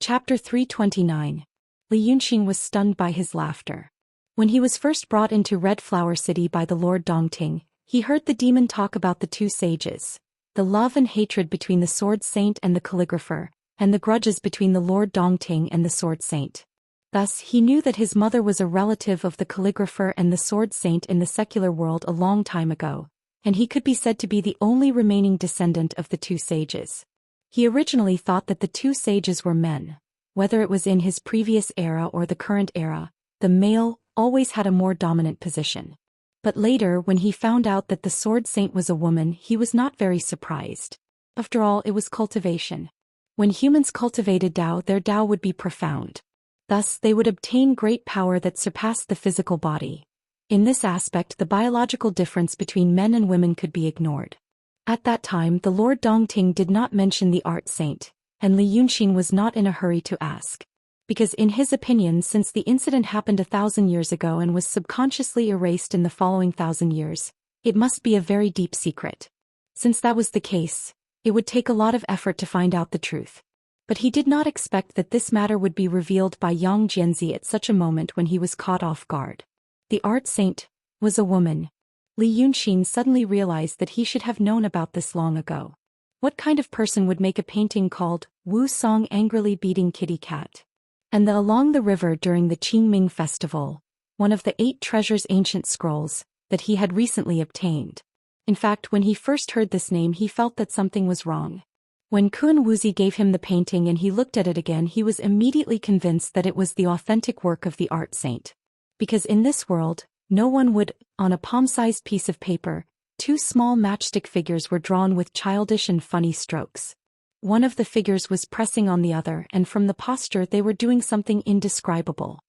Chapter 329. Li Yunxing was stunned by his laughter. When he was first brought into Red Flower City by the Lord Dongting, he heard the demon talk about the two sages, the love and hatred between the Sword Saint and the calligrapher, and the grudges between the Lord Dongting and the Sword Saint. Thus, he knew that his mother was a relative of the calligrapher and the Sword Saint in the secular world a long time ago, and he could be said to be the only remaining descendant of the two sages. He originally thought that the two sages were men. Whether it was in his previous era or the current era, the male always had a more dominant position. But later, when he found out that the Sword Saint was a woman, he was not very surprised. After all, it was cultivation. When humans cultivated Dao, their Dao would be profound. Thus, they would obtain great power that surpassed the physical body. In this aspect, the biological difference between men and women could be ignored. At that time, the Lord Dongting did not mention the art saint, and Li Yunxing was not in a hurry to ask. Because in his opinion, since the incident happened 1,000 years ago and was subconsciously erased in the following 1,000 years, it must be a very deep secret. Since that was the case, it would take a lot of effort to find out the truth. But he did not expect that this matter would be revealed by Yang Jianzi at such a moment when he was caught off guard. The art saint was a woman. Li Yunxing suddenly realized that he should have known about this long ago. What kind of person would make a painting called Wu Song Angrily Beating Kitty Cat? And along the river during the Qingming festival, one of the 8 treasures ancient scrolls that he had recently obtained. In fact, when he first heard this name, he felt that something was wrong. When Kun Wuzi gave him the painting and he looked at it again, he was immediately convinced that it was the authentic work of the art saint. Because in this world, no one would, on a palm-sized piece of paper, 2 small matchstick figures were drawn with childish and funny strokes. One of the figures was pressing on the other, and from the posture they were doing something indescribable.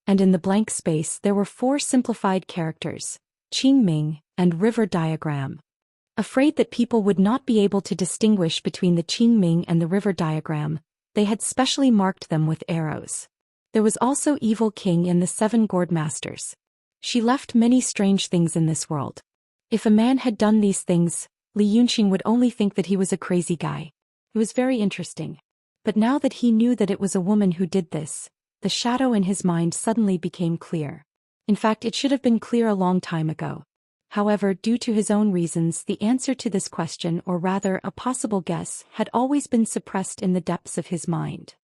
And in the blank space there were 4 simplified characters, Qingming and river diagram. Afraid that people would not be able to distinguish between the Qingming and the river diagram, they had specially marked them with arrows. There was also Evil King and the 7 gourd masters. She left many strange things in this world. If a man had done these things, Li Yunxing would only think that he was a crazy guy. It was very interesting. But now that he knew that it was a woman who did this, the shadow in his mind suddenly became clear. In fact, it should have been clear a long time ago. However, due to his own reasons, the answer to this question, or rather a possible guess, had always been suppressed in the depths of his mind.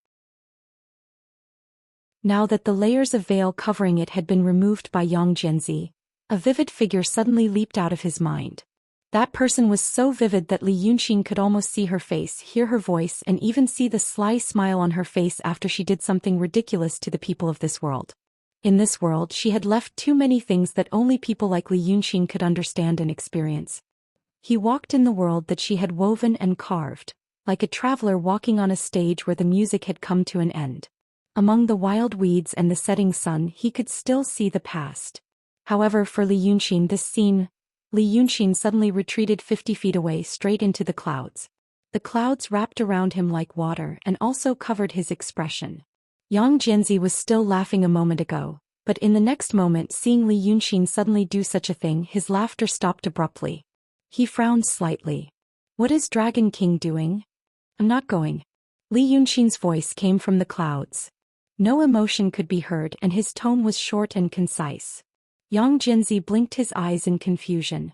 Now that the layers of veil covering it had been removed by Yang Jianzi, a vivid figure suddenly leaped out of his mind. That person was so vivid that Li Yunxing could almost see her face, hear her voice, and even see the sly smile on her face after she did something ridiculous to the people of this world. In this world, she had left too many things that only people like Li Yunxing could understand and experience. He walked in the world that she had woven and carved, like a traveler walking on a stage where the music had come to an end. Among the wild weeds and the setting sun, he could still see the past. However, for Li Yunxing, this scene, Li Yunxing suddenly retreated 50 feet away straight into the clouds. The clouds wrapped around him like water and also covered his expression. Yang Jianzi was still laughing a moment ago, but in the next moment, seeing Li Yunxing suddenly do such a thing, his laughter stopped abruptly. He frowned slightly. "What is Dragon King doing?" "I'm not going." Li Yunxing's voice came from the clouds. No emotion could be heard and his tone was short and concise. Yang Jianzi blinked his eyes in confusion.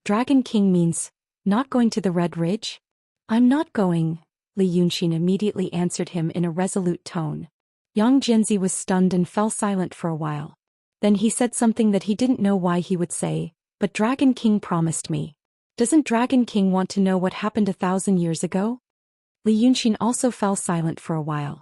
"Dragon King means, not going to the Red Ridge?" "I'm not going," Li Yunxing immediately answered him in a resolute tone. Yang Jianzi was stunned and fell silent for a while. Then he said something that he didn't know why he would say, "But Dragon King promised me." "Doesn't Dragon King want to know what happened 1,000 years ago?" Li Yunxing also fell silent for a while.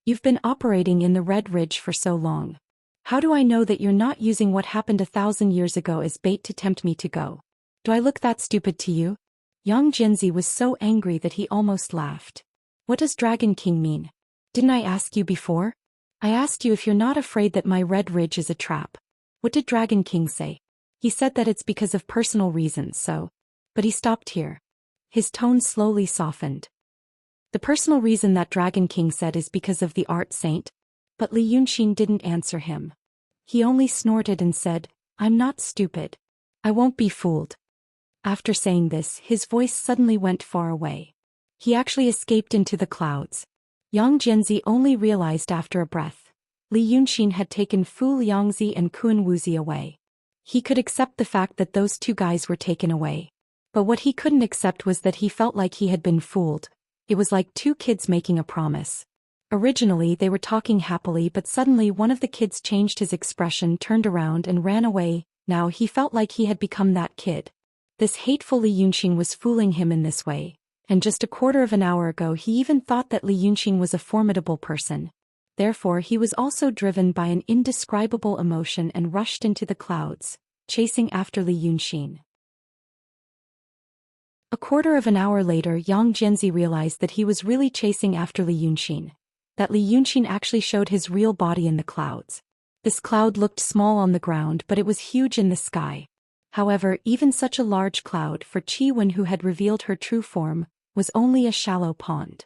"You've been operating in the Red Ridge for so long. How do I know that you're not using what happened 1,000 years ago as bait to tempt me to go? Do I look that stupid to you?" Yang Jianzi was so angry that he almost laughed. "What does Dragon King mean? Didn't I ask you before? I asked you if you're not afraid that my Red Ridge is a trap. What did Dragon King say? He said that it's because of personal reasons, so..." But he stopped here. His tone slowly softened. "The personal reason that Dragon King said is because of the art saint?" But Li Yunxing didn't answer him. He only snorted and said, "I'm not stupid. I won't be fooled." After saying this, his voice suddenly went far away. He actually escaped into the clouds. Yang Jianzi only realized after a breath. Li Yunxin had taken Fu Liangzi and Kun Wuzi away. He could accept the fact that those two guys were taken away. But what he couldn't accept was that he felt like he had been fooled. It was like two kids making a promise. Originally they were talking happily, but suddenly one of the kids changed his expression, turned around and ran away. Now he felt like he had become that kid. This hateful Li Yunxin was fooling him in this way. And just a quarter of an hour ago he even thought that Li Yunxin was a formidable person. Therefore he was also driven by an indescribable emotion and rushed into the clouds, chasing after Li Yunxin. A quarter of an hour later Yang Jianzi realized that he was really chasing after Li Yunxin. That Li Yunxin actually showed his real body in the clouds. This cloud looked small on the ground, but it was huge in the sky. However, even such a large cloud for Qi Wen, who had revealed her true form, was only a shallow pond.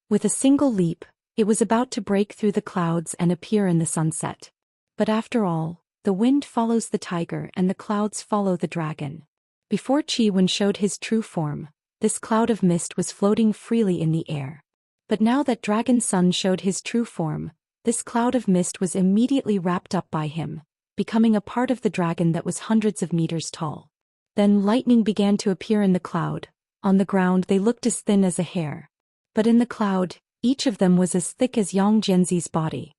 With a single leap, it was about to break through the clouds and appear in the sunset. But after all, the wind follows the tiger and the clouds follow the dragon. Before Qi Wen showed his true form, this cloud of mist was floating freely in the air. But now that Dragon Sun showed his true form, this cloud of mist was immediately wrapped up by him, becoming a part of the dragon that was hundreds of meters tall. Then lightning began to appear in the cloud. On the ground they looked as thin as a hair. But in the cloud, each of them was as thick as Yang Jianzi's body.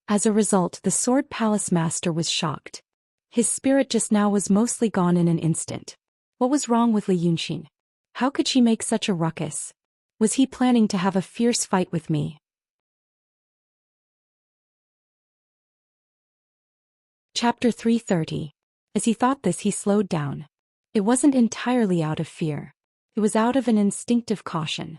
As a result, the Sword Palace Master was shocked. His spirit just now was mostly gone in an instant. What was wrong with Li Yunxin? How could she make such a ruckus? Was he planning to have a fierce fight with me? Chapter 330. As he thought this, he slowed down. It wasn't entirely out of fear. It was out of an instinctive caution.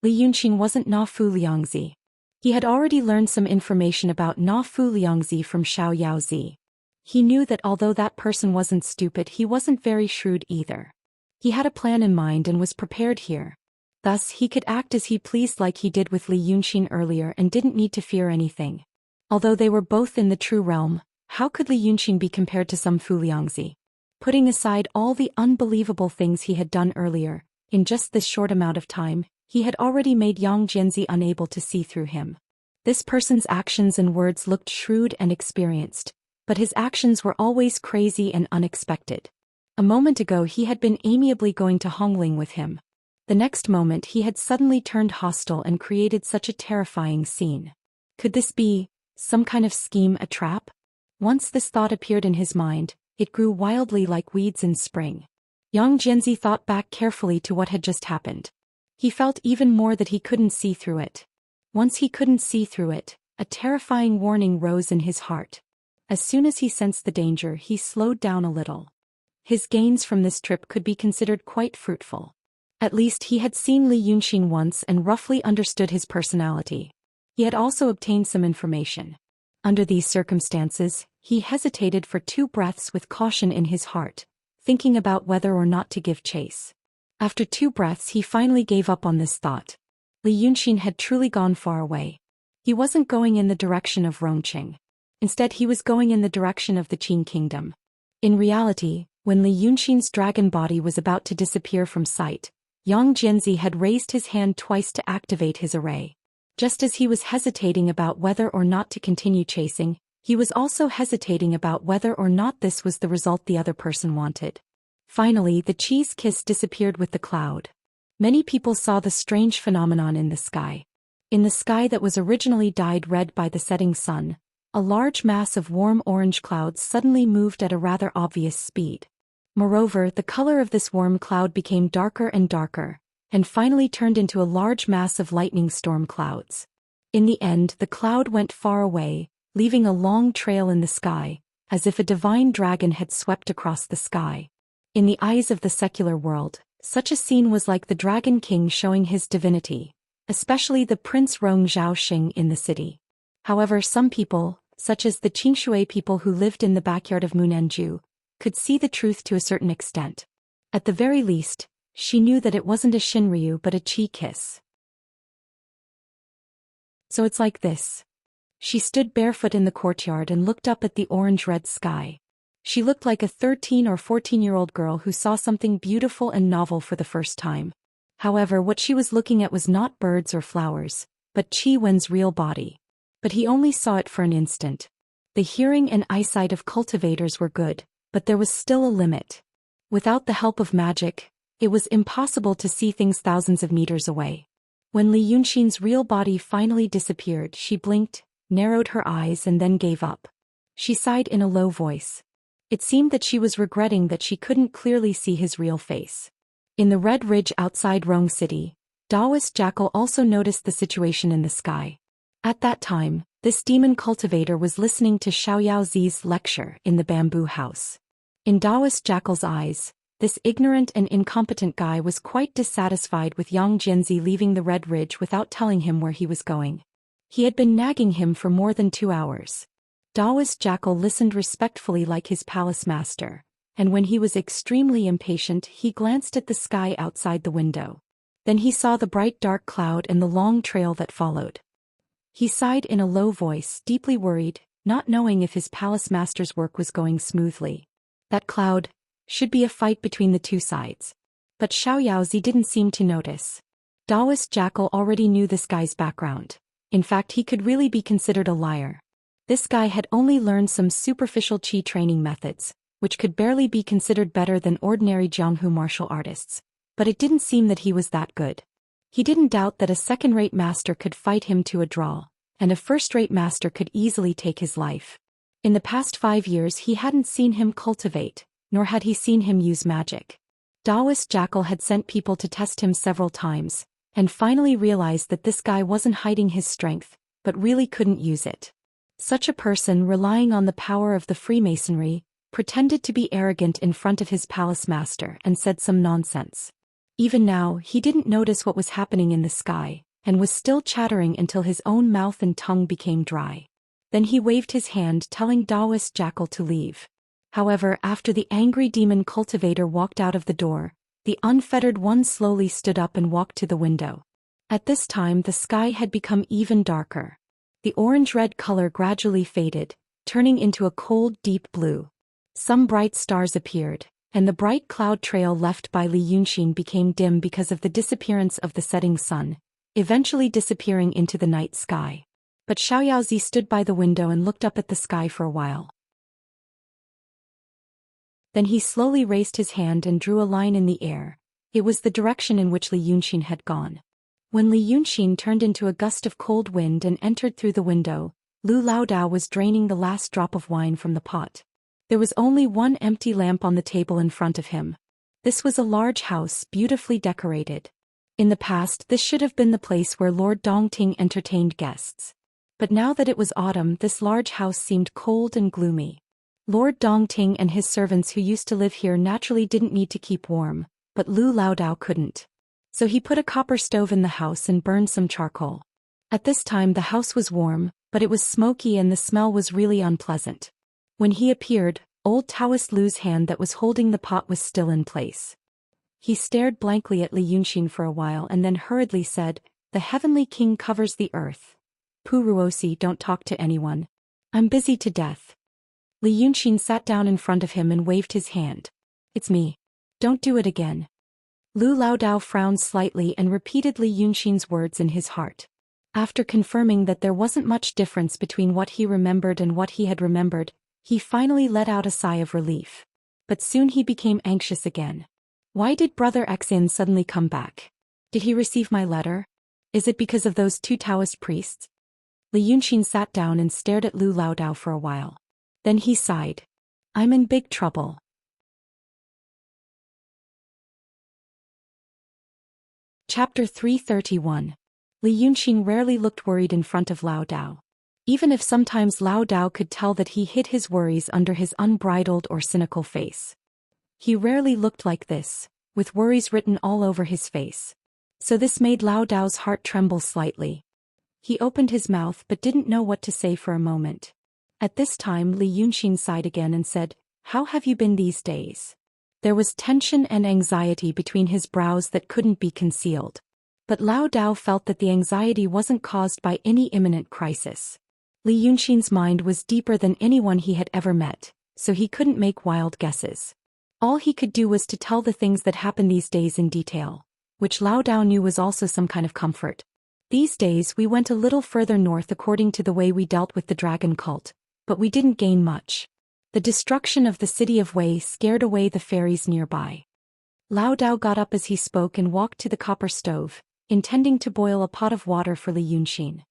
Li Yunxin wasn't Na Fu Liangzi. He had already learned some information about Na Fu Liangzi from Xiao Yaozi. He knew that although that person wasn't stupid, he wasn't very shrewd either. He had a plan in mind and was prepared here. Thus, he could act as he pleased like he did with Li Yunxin earlier and didn't need to fear anything. Although they were both in the true realm, how could Li Yunxin be compared to some Fu Liangzi? Putting aside all the unbelievable things he had done earlier, in just this short amount of time, he had already made Yang Jianzi unable to see through him. This person's actions and words looked shrewd and experienced, but his actions were always crazy and unexpected. A moment ago he had been amiably going to Hongling with him. The next moment he had suddenly turned hostile and created such a terrifying scene. Could this be some kind of scheme, a trap? Once this thought appeared in his mind, it grew wildly like weeds in spring. Yang Jianzi thought back carefully to what had just happened. He felt even more that he couldn't see through it. Once he couldn't see through it, a terrifying warning rose in his heart. As soon as he sensed the danger, he slowed down a little. His gains from this trip could be considered quite fruitful. At least he had seen Li Yunxin once and roughly understood his personality. He had also obtained some information. Under these circumstances, he hesitated for 2 breaths with caution in his heart, thinking about whether or not to give chase. After 2 breaths he finally gave up on this thought. Li Yunxin had truly gone far away. He wasn't going in the direction of Rongqing. Instead he was going in the direction of the Qin kingdom. In reality, when Li Yunxin's dragon body was about to disappear from sight, Yang Jianzi had raised his hand twice to activate his array. Just as he was hesitating about whether or not to continue chasing, he was also hesitating about whether or not this was the result the other person wanted. Finally, the cheese kiss disappeared with the cloud. Many people saw the strange phenomenon in the sky. In the sky that was originally dyed red by the setting sun, a large mass of warm orange clouds suddenly moved at a rather obvious speed. Moreover, the color of this warm cloud became darker and darker, and finally turned into a large mass of lightning storm clouds. In the end, the cloud went far away, leaving a long trail in the sky, as if a divine dragon had swept across the sky. In the eyes of the secular world, such a scene was like the Dragon King showing his divinity, especially the Prince Rong Zhaoxing in the city. However, some people, such as the Qingshui people who lived in the backyard of Munanju, could see the truth to a certain extent. At the very least, she knew that it wasn't a Shinryu but a Qi kiss. So it's like this. She stood barefoot in the courtyard and looked up at the orange-red sky. She looked like a 13 or 14-year-old girl who saw something beautiful and novel for the first time. However, what she was looking at was not birds or flowers, but Qi Wen's real body. But he only saw it for an instant. The hearing and eyesight of cultivators were good, but there was still a limit. Without the help of magic, it was impossible to see things thousands of meters away. When Li Yunxin's real body finally disappeared, she blinked, narrowed her eyes and then gave up. She sighed in a low voice. It seemed that she was regretting that she couldn't clearly see his real face. In the Red Ridge outside Rong City, Daoist Jackal also noticed the situation in the sky. At that time, this demon cultivator was listening to Xiaoyaozi's lecture in the bamboo house. In Daoist Jackal's eyes, this ignorant and incompetent guy was quite dissatisfied with Yang Jianzi leaving the Red Ridge without telling him where he was going. He had been nagging him for more than 2 hours. Daoist Jackal listened respectfully like his palace master, and when he was extremely impatient he glanced at the sky outside the window. Then he saw the bright dark cloud and the long trail that followed. He sighed in a low voice, deeply worried, not knowing if his palace master's work was going smoothly. That cloud should be a fight between the two sides. But Xiaoyaozi didn't seem to notice. Daoist Jackal already knew this guy's background. In fact, he could really be considered a liar. This guy had only learned some superficial qi training methods, which could barely be considered better than ordinary Jianghu martial artists. But it didn't seem that he was that good. He didn't doubt that a second-rate master could fight him to a draw, and a first-rate master could easily take his life. In the past 5 years he hadn't seen him cultivate, nor had he seen him use magic. Daoist Jackal had sent people to test him several times, and finally realized that this guy wasn't hiding his strength, but really couldn't use it. Such a person, relying on the power of the Freemasonry, pretended to be arrogant in front of his palace master and said some nonsense. Even now, he didn't notice what was happening in the sky, and was still chattering until his own mouth and tongue became dry. Then he waved his hand telling Daoist Jackal to leave. However, after the angry demon cultivator walked out of the door, the unfettered one slowly stood up and walked to the window. At this time the sky had become even darker. The orange-red color gradually faded, turning into a cold, deep blue. Some bright stars appeared, and the bright cloud trail left by Li Yunxin became dim because of the disappearance of the setting sun, eventually disappearing into the night sky. But Xiaoyaozi stood by the window and looked up at the sky for a while. Then he slowly raised his hand and drew a line in the air. It was the direction in which Li Yunxin had gone. When Li Yunxin turned into a gust of cold wind and entered through the window, Lu Laodao was draining the last drop of wine from the pot. There was only one empty lamp on the table in front of him. This was a large house, beautifully decorated. In the past, this should have been the place where Lord Dongting entertained guests. But now that it was autumn, this large house seemed cold and gloomy. Lord Dongting and his servants who used to live here naturally didn't need to keep warm, but Lu Laodao couldn't. So he put a copper stove in the house and burned some charcoal. At this time the house was warm, but it was smoky and the smell was really unpleasant. When he appeared, old Taoist Lu's hand that was holding the pot was still in place. He stared blankly at Li Yunxin for a while and then hurriedly said, "The Heavenly King covers the earth. Puruosi, don't talk to anyone. I'm busy to death." Li Yunxin sat down in front of him and waved his hand. "It's me. Don't do it again." Lu Laodao frowned slightly and repeated Li Yunxin's words in his heart. After confirming that there wasn't much difference between what he remembered and what he had remembered, he finally let out a sigh of relief. But soon he became anxious again. Why did Brother Xin suddenly come back? Did he receive my letter? Is it because of those 2 Taoist priests? Li Yunxin sat down and stared at Lu Laodao for a while. Then he sighed. "I'm in big trouble." Chapter 331. Li Yunxin rarely looked worried in front of Laodao. Even if sometimes Laodao could tell that he hid his worries under his unbridled or cynical face. He rarely looked like this, with worries written all over his face. So this made Laodao's heart tremble slightly. He opened his mouth but didn't know what to say for a moment. At this time Li Yunxin sighed again and said, "How have you been these days?" There was tension and anxiety between his brows that couldn't be concealed. But Laodao felt that the anxiety wasn't caused by any imminent crisis. Li Yunxin's mind was deeper than anyone he had ever met, so he couldn't make wild guesses. All he could do was to tell the things that happened these days in detail, which Laodao knew was also some kind of comfort. These days we went a little further north according to the way we dealt with the dragon cult, but we didn't gain much. The destruction of the city of Wei scared away the fairies nearby. Lao Dao got up as he spoke and walked to the copper stove, intending to boil a pot of water for Li Yunxin.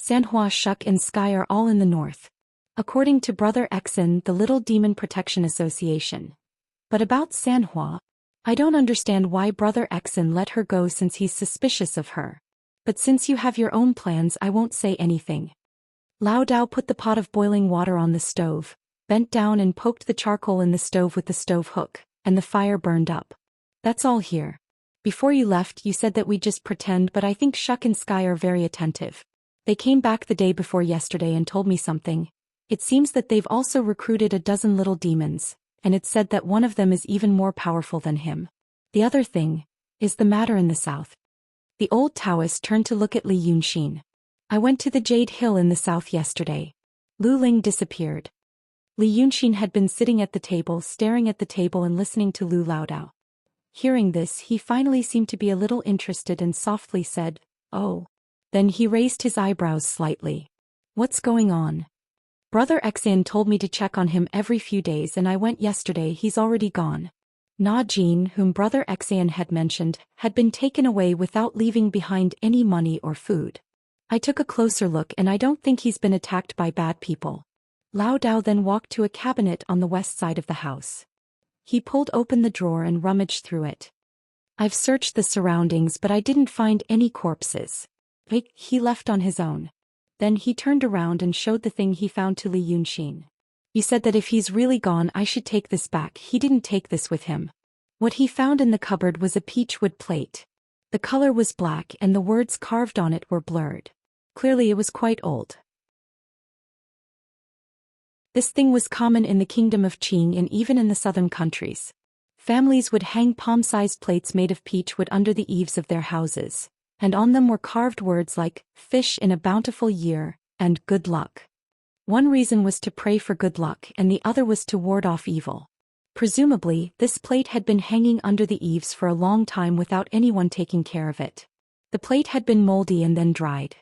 Sanhua, Shuk and Sky are all in the north, according to Brother Exin, the Little Demon Protection Association. But about Sanhua, I don't understand why Brother Exin let her go since he's suspicious of her. But since you have your own plans, I won't say anything. Lao Dao put the pot of boiling water on the stove, bent down and poked the charcoal in the stove with the stove hook, and the fire burned up. That's all here. Before you left, you said that we'd just pretend, but I think Shuk and Sky are very attentive. They came back the day before yesterday and told me something. It seems that they've also recruited a dozen little demons, and it's said that one of them is even more powerful than him. The other thing is the matter in the south. The old Daoist turned to look at Li Yunxin. I went to the Jade Hill in the south yesterday. Lu Ling disappeared. Li Yunxin had been sitting at the table, staring at the table and listening to Lu Laodao. Hearing this, he finally seemed to be a little interested and softly said, "Oh." Then he raised his eyebrows slightly. "What's going on?" "Brother Exin told me to check on him every few days and I went yesterday. He's already gone." Na Jin, whom Brother Exin had mentioned, had been taken away without leaving behind any money or food. I took a closer look and I don't think he's been attacked by bad people. Lao Dao then walked to a cabinet on the west side of the house. He pulled open the drawer and rummaged through it. "I've searched the surroundings but I didn't find any corpses. He left on his own." Then he turned around and showed the thing he found to Li Yunxin. "You said that if he's really gone I should take this back. He didn't take this with him." What he found in the cupboard was a peachwood plate. The color was black and the words carved on it were blurred. Clearly it was quite old. This thing was common in the kingdom of Qing and even in the southern countries. Families would hang palm-sized plates made of peachwood under the eaves of their houses, and on them were carved words like, "Fish in a bountiful year," and "Good luck." One reason was to pray for good luck and the other was to ward off evil. Presumably, this plate had been hanging under the eaves for a long time without anyone taking care of it. The plate had been moldy and then dried.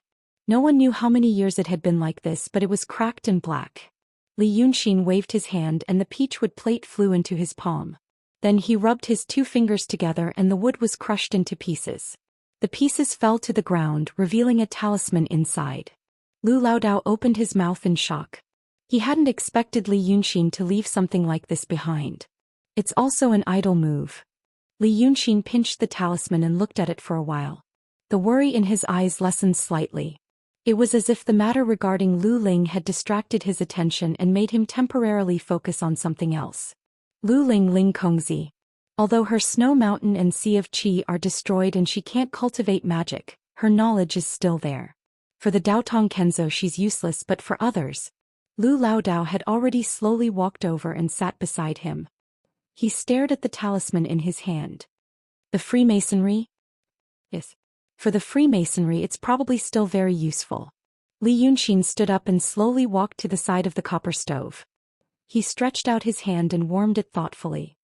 No one knew how many years it had been like this, but it was cracked and black. Li Yunxin waved his hand and the peachwood plate flew into his palm. Then he rubbed his two fingers together and the wood was crushed into pieces. The pieces fell to the ground, revealing a talisman inside. Lu Laodao opened his mouth in shock. He hadn't expected Li Yunxin to leave something like this behind. It's also an idle move. Li Yunxin pinched the talisman and looked at it for a while. The worry in his eyes lessened slightly. It was as if the matter regarding Lu Ling had distracted his attention and made him temporarily focus on something else. Lu Ling Kongzi. Although her snow mountain and sea of qi are destroyed and she can't cultivate magic, her knowledge is still there. For the Daotong Kenzo she's useless, but for others. Lu Laodao had already slowly walked over and sat beside him. He stared at the talisman in his hand. "The Freemasonry?" "Yes. For the Freemasonry it's probably still very useful." Li Yunxin stood up and slowly walked to the side of the copper stove. He stretched out his hand and warmed it thoughtfully.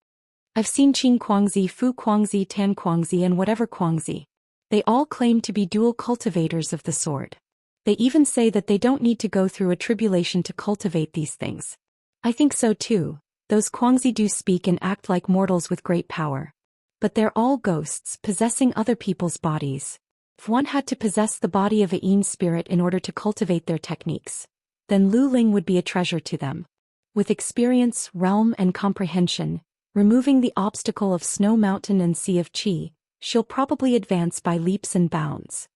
"I've seen Qing Kuangzi, Fu Kuangzi, Tan Kuangzi and whatever Kuangzi. They all claim to be dual cultivators of the sword. They even say that they don't need to go through a tribulation to cultivate these things. I think so too. Those Kuangzi do speak and act like mortals with great power. But they're all ghosts possessing other people's bodies. If one had to possess the body of a Yin spirit in order to cultivate their techniques, then Lu Ling would be a treasure to them. With experience, realm and comprehension, removing the obstacle of Snow Mountain and Sea of Qi, she'll probably advance by leaps and bounds.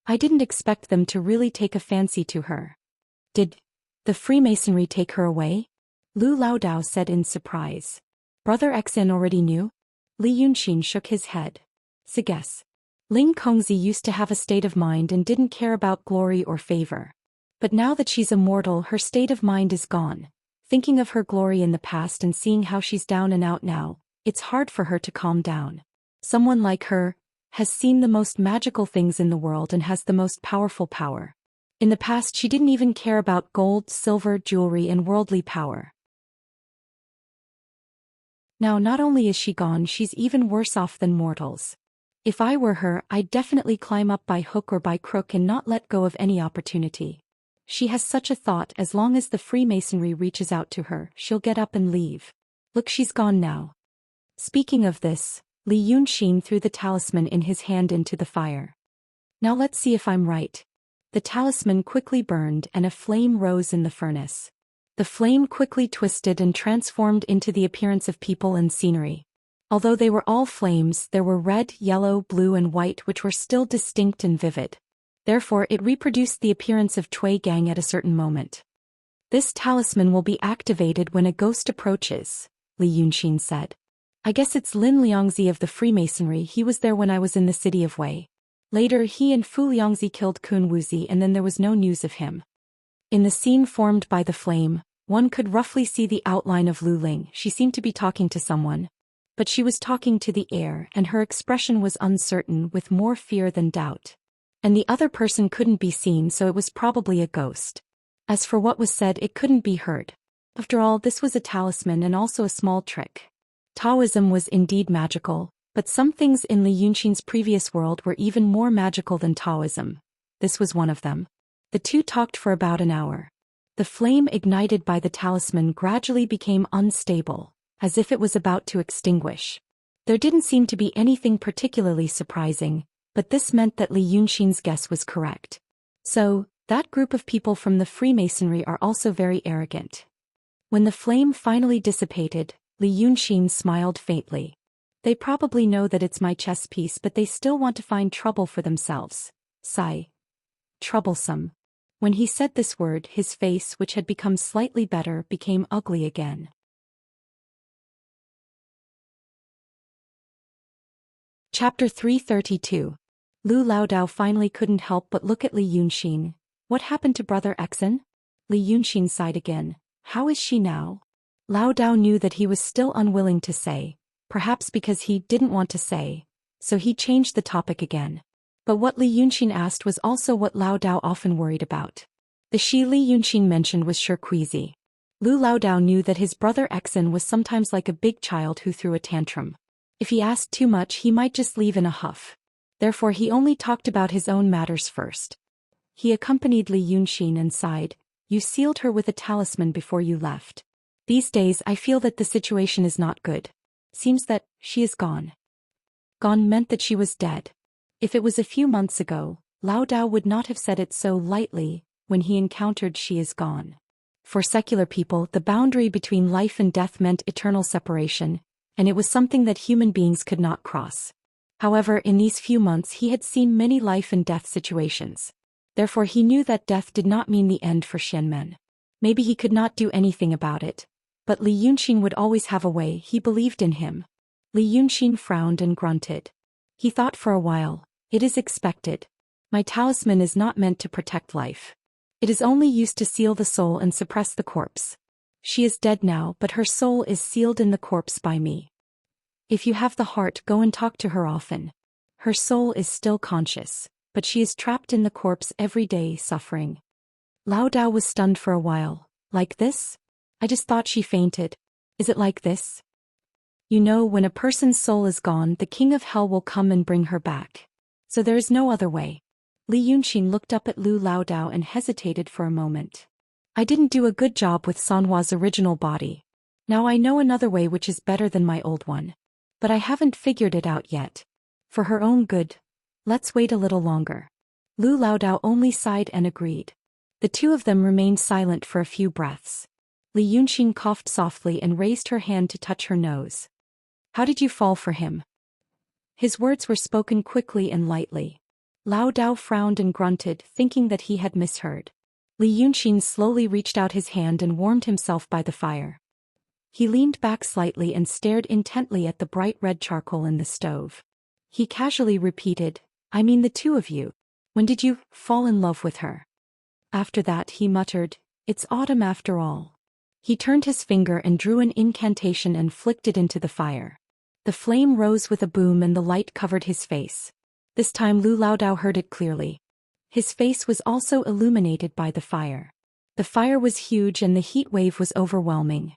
I didn't expect them to really take a fancy to her." "Did the Freemasonry take her away?" Lu Laodao said in surprise. "Brother Exin already knew?" Li Yunxin shook his head. "Guess. Ling Kongzi used to have a state of mind and didn't care about glory or favor. But now that she's immortal, her state of mind is gone. Thinking of her glory in the past and seeing how she's down and out now, it's hard for her to calm down. Someone like her has seen the most magical things in the world and has the most powerful power. In the past she didn't even care about gold, silver, jewelry and worldly power. Now not only is she gone, she's even worse off than mortals. If I were her, I'd definitely climb up by hook or by crook and not let go of any opportunity. She has such a thought: as long as the Freemasonry reaches out to her, she'll get up and leave. Look, she's gone now. Speaking of this, Li Yunxin threw the talisman in his hand into the fire. Now let's see if I'm right. The talisman quickly burned and a flame rose in the furnace. The flame quickly twisted and transformed into the appearance of people and scenery. Although they were all flames, there were red, yellow, blue and white which were still distinct and vivid. Therefore it reproduced the appearance of Cui Gang at a certain moment. This talisman will be activated when a ghost approaches, Li Yunxin said. I guess it's Lin Liangzi of the Freemasonry. He was there when I was in the city of Wei. Later he and Fu Liangzi killed Kun Wuzi and then there was no news of him. In the scene formed by the flame, one could roughly see the outline of Lu Ling. She seemed to be talking to someone. But she was talking to the air and her expression was uncertain with more fear than doubt. And the other person couldn't be seen, so it was probably a ghost. As for what was said, it couldn't be heard. After all, this was a talisman and also a small trick. Taoism was indeed magical, but some things in Li Yunxin's previous world were even more magical than Taoism. This was one of them. The two talked for about an hour. The flame ignited by the talisman gradually became unstable, as if it was about to extinguish. There didn't seem to be anything particularly surprising, but this meant that Li Yunxin's guess was correct. So, that group of people from the Freemasonry are also very arrogant. When the flame finally dissipated, Li Yunxin smiled faintly. They probably know that it's my chess piece, but they still want to find trouble for themselves. Sigh. Troublesome. When he said this word, his face, which had become slightly better, became ugly again. Chapter 332. Lu Laodao finally couldn't help but look at Li Yunxin. What happened to Brother Exen? Li Yunxin sighed again. How is she now? Laodao knew that he was still unwilling to say, perhaps because he didn't want to say, so he changed the topic again. But what Li Yunxin asked was also what Laodao often worried about. The she Li Yunxin mentioned was Shirkuizi. Lu Laodao knew that his brother Exen was sometimes like a big child who threw a tantrum. If he asked too much, he might just leave in a huff. Therefore he only talked about his own matters first. He accompanied Li Yunxin and sighed. You sealed her with a talisman before you left. These days I feel that the situation is not good. Seems that she is gone. Gone meant that she was dead. If it was a few months ago, Laodao would not have said it so lightly when he encountered she is gone. For secular people, the boundary between life and death meant eternal separation, and it was something that human beings could not cross. However, in these few months he had seen many life and death situations. Therefore he knew that death did not mean the end for Xianmen. Maybe he could not do anything about it, but Li Yunxin would always have a way. He believed in him. Li Yunxin frowned and grunted. He thought for a while. It is expected. My talisman is not meant to protect life. It is only used to seal the soul and suppress the corpse. She is dead now, but her soul is sealed in the corpse by me. If you have the heart, go and talk to her often. Her soul is still conscious, but she is trapped in the corpse every day, suffering. Laodao was stunned for a while. Like this? I just thought she fainted. Is it like this? You know, when a person's soul is gone, the king of hell will come and bring her back. So there is no other way. Li Yunxin looked up at Lu Laodao and hesitated for a moment. I didn't do a good job with Sanhua's original body. Now I know another way which is better than my old one. But I haven't figured it out yet. For her own good, let's wait a little longer. Lu Laodao only sighed and agreed. The two of them remained silent for a few breaths. Li Yunxin coughed softly and raised her hand to touch her nose. How did you fall for him? His words were spoken quickly and lightly. Laodao frowned and grunted, thinking that he had misheard. Li Yunxin slowly reached out his hand and warmed himself by the fire. He leaned back slightly and stared intently at the bright red charcoal in the stove. He casually repeated, I mean the two of you. When did you fall in love with her? After that he muttered, it's autumn after all. He turned his finger and drew an incantation and flicked it into the fire. The flame rose with a boom and the light covered his face. This time Lu Laodao heard it clearly. His face was also illuminated by the fire. The fire was huge and the heat wave was overwhelming.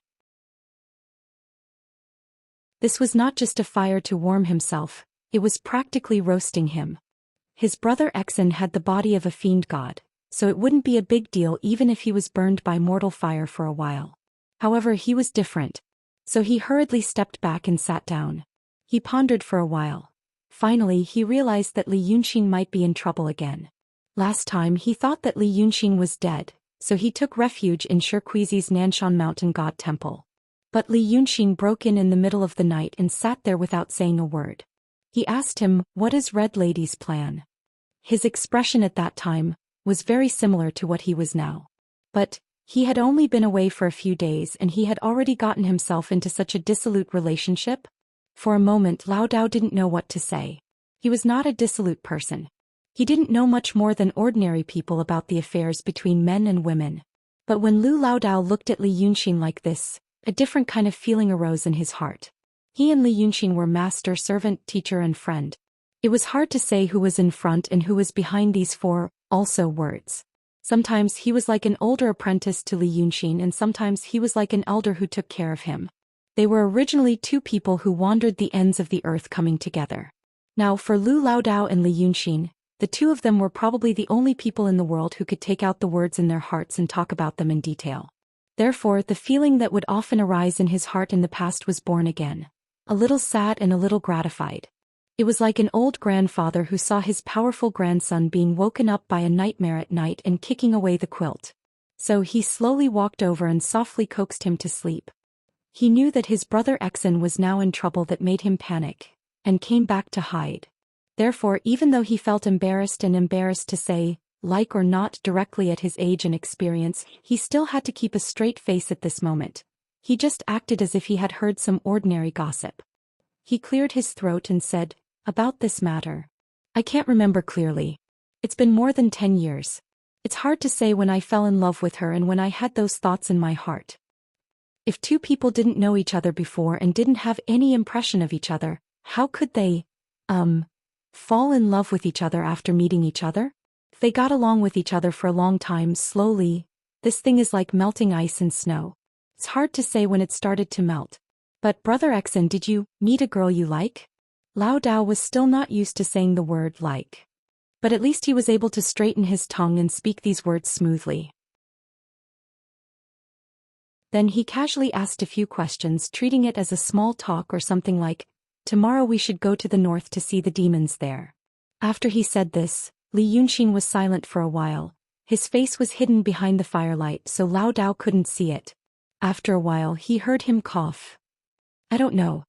This was not just a fire to warm himself, It was practically roasting him. His brother Exen had the body of a fiend god, so it wouldn't be a big deal even if he was burned by mortal fire for a while. However, he was different. So he hurriedly stepped back and sat down. He pondered for a while. Finally, he realized that Li Yunxin might be in trouble again. Last time he thought that Li Yunxin was dead, so he took refuge in Shirkuizi's Nanshan Mountain God Temple. But Li Yunxin broke in the middle of the night and sat there without saying a word. He asked him, "What is Red Lady's plan?" His expression at that time was very similar to what he was now. But he had only been away for a few days and he had already gotten himself into such a dissolute relationship. For a moment Lao Dao didn't know what to say. He was not a dissolute person. He didn't know much more than ordinary people about the affairs between men and women. But when Lu Lao Dao looked at Li Yunxin like this, a different kind of feeling arose in his heart. He and Li Yunxin were master, servant, teacher and friend. It was hard to say who was in front and who was behind these four, also words. Sometimes he was like an older apprentice to Li Yunxin and sometimes he was like an elder who took care of him. They were originally two people who wandered the ends of the earth coming together. Now for Lu Lao Dao and Li Yunxin, the two of them were probably the only people in the world who could take out the words in their hearts and talk about them in detail. Therefore, the feeling that would often arise in his heart in the past was born again. A little sad and a little gratified. It was like an old grandfather who saw his powerful grandson being woken up by a nightmare at night and kicking away the quilt. So he slowly walked over and softly coaxed him to sleep. He knew that his brother Exen was now in trouble that made him panic, and came back to hide. Therefore, even though he felt embarrassed to say, like or not directly at his age and experience, he still had to keep a straight face at this moment. He just acted as if he had heard some ordinary gossip. He cleared his throat and said, "About this matter. I can't remember clearly. It's been more than 10 years. It's hard to say when I fell in love with her and when I had those thoughts in my heart. If two people didn't know each other before and didn't have any impression of each other, how could they, fall in love with each other after meeting each other? They got along with each other for a long time slowly. This thing is like melting ice and snow. It's hard to say when it started to melt. But Brother Exen, did you meet a girl you like?" Lao Dao was still not used to saying the word like. But at least he was able to straighten his tongue and speak these words smoothly. Then he casually asked a few questions, treating it as a small talk or something like, "Tomorrow we should go to the north to see the demons there." After he said this, Li Yunxin was silent for a while. His face was hidden behind the firelight so Lao Dao couldn't see it. After a while he heard him cough. "I don't know."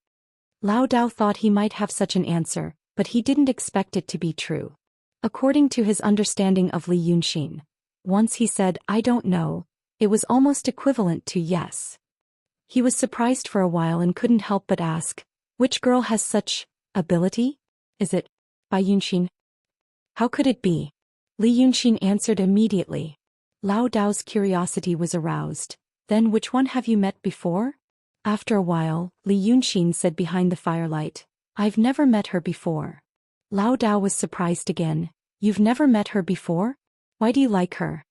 Lao Dao thought he might have such an answer, but he didn't expect it to be true. According to his understanding of Li Yunxin, once he said, "I don't know," it was almost equivalent to yes. He was surprised for a while and couldn't help but ask, "Which girl has such ability? Is it Bai Yunxin?" "How could it be?" Li Yunxin answered immediately. Lao Dao's curiosity was aroused. "Then which one have you met before?" After a while, Li Yunxin said behind the firelight, "I've never met her before." Lao Dao was surprised again. "You've never met her before? Why do you like her?"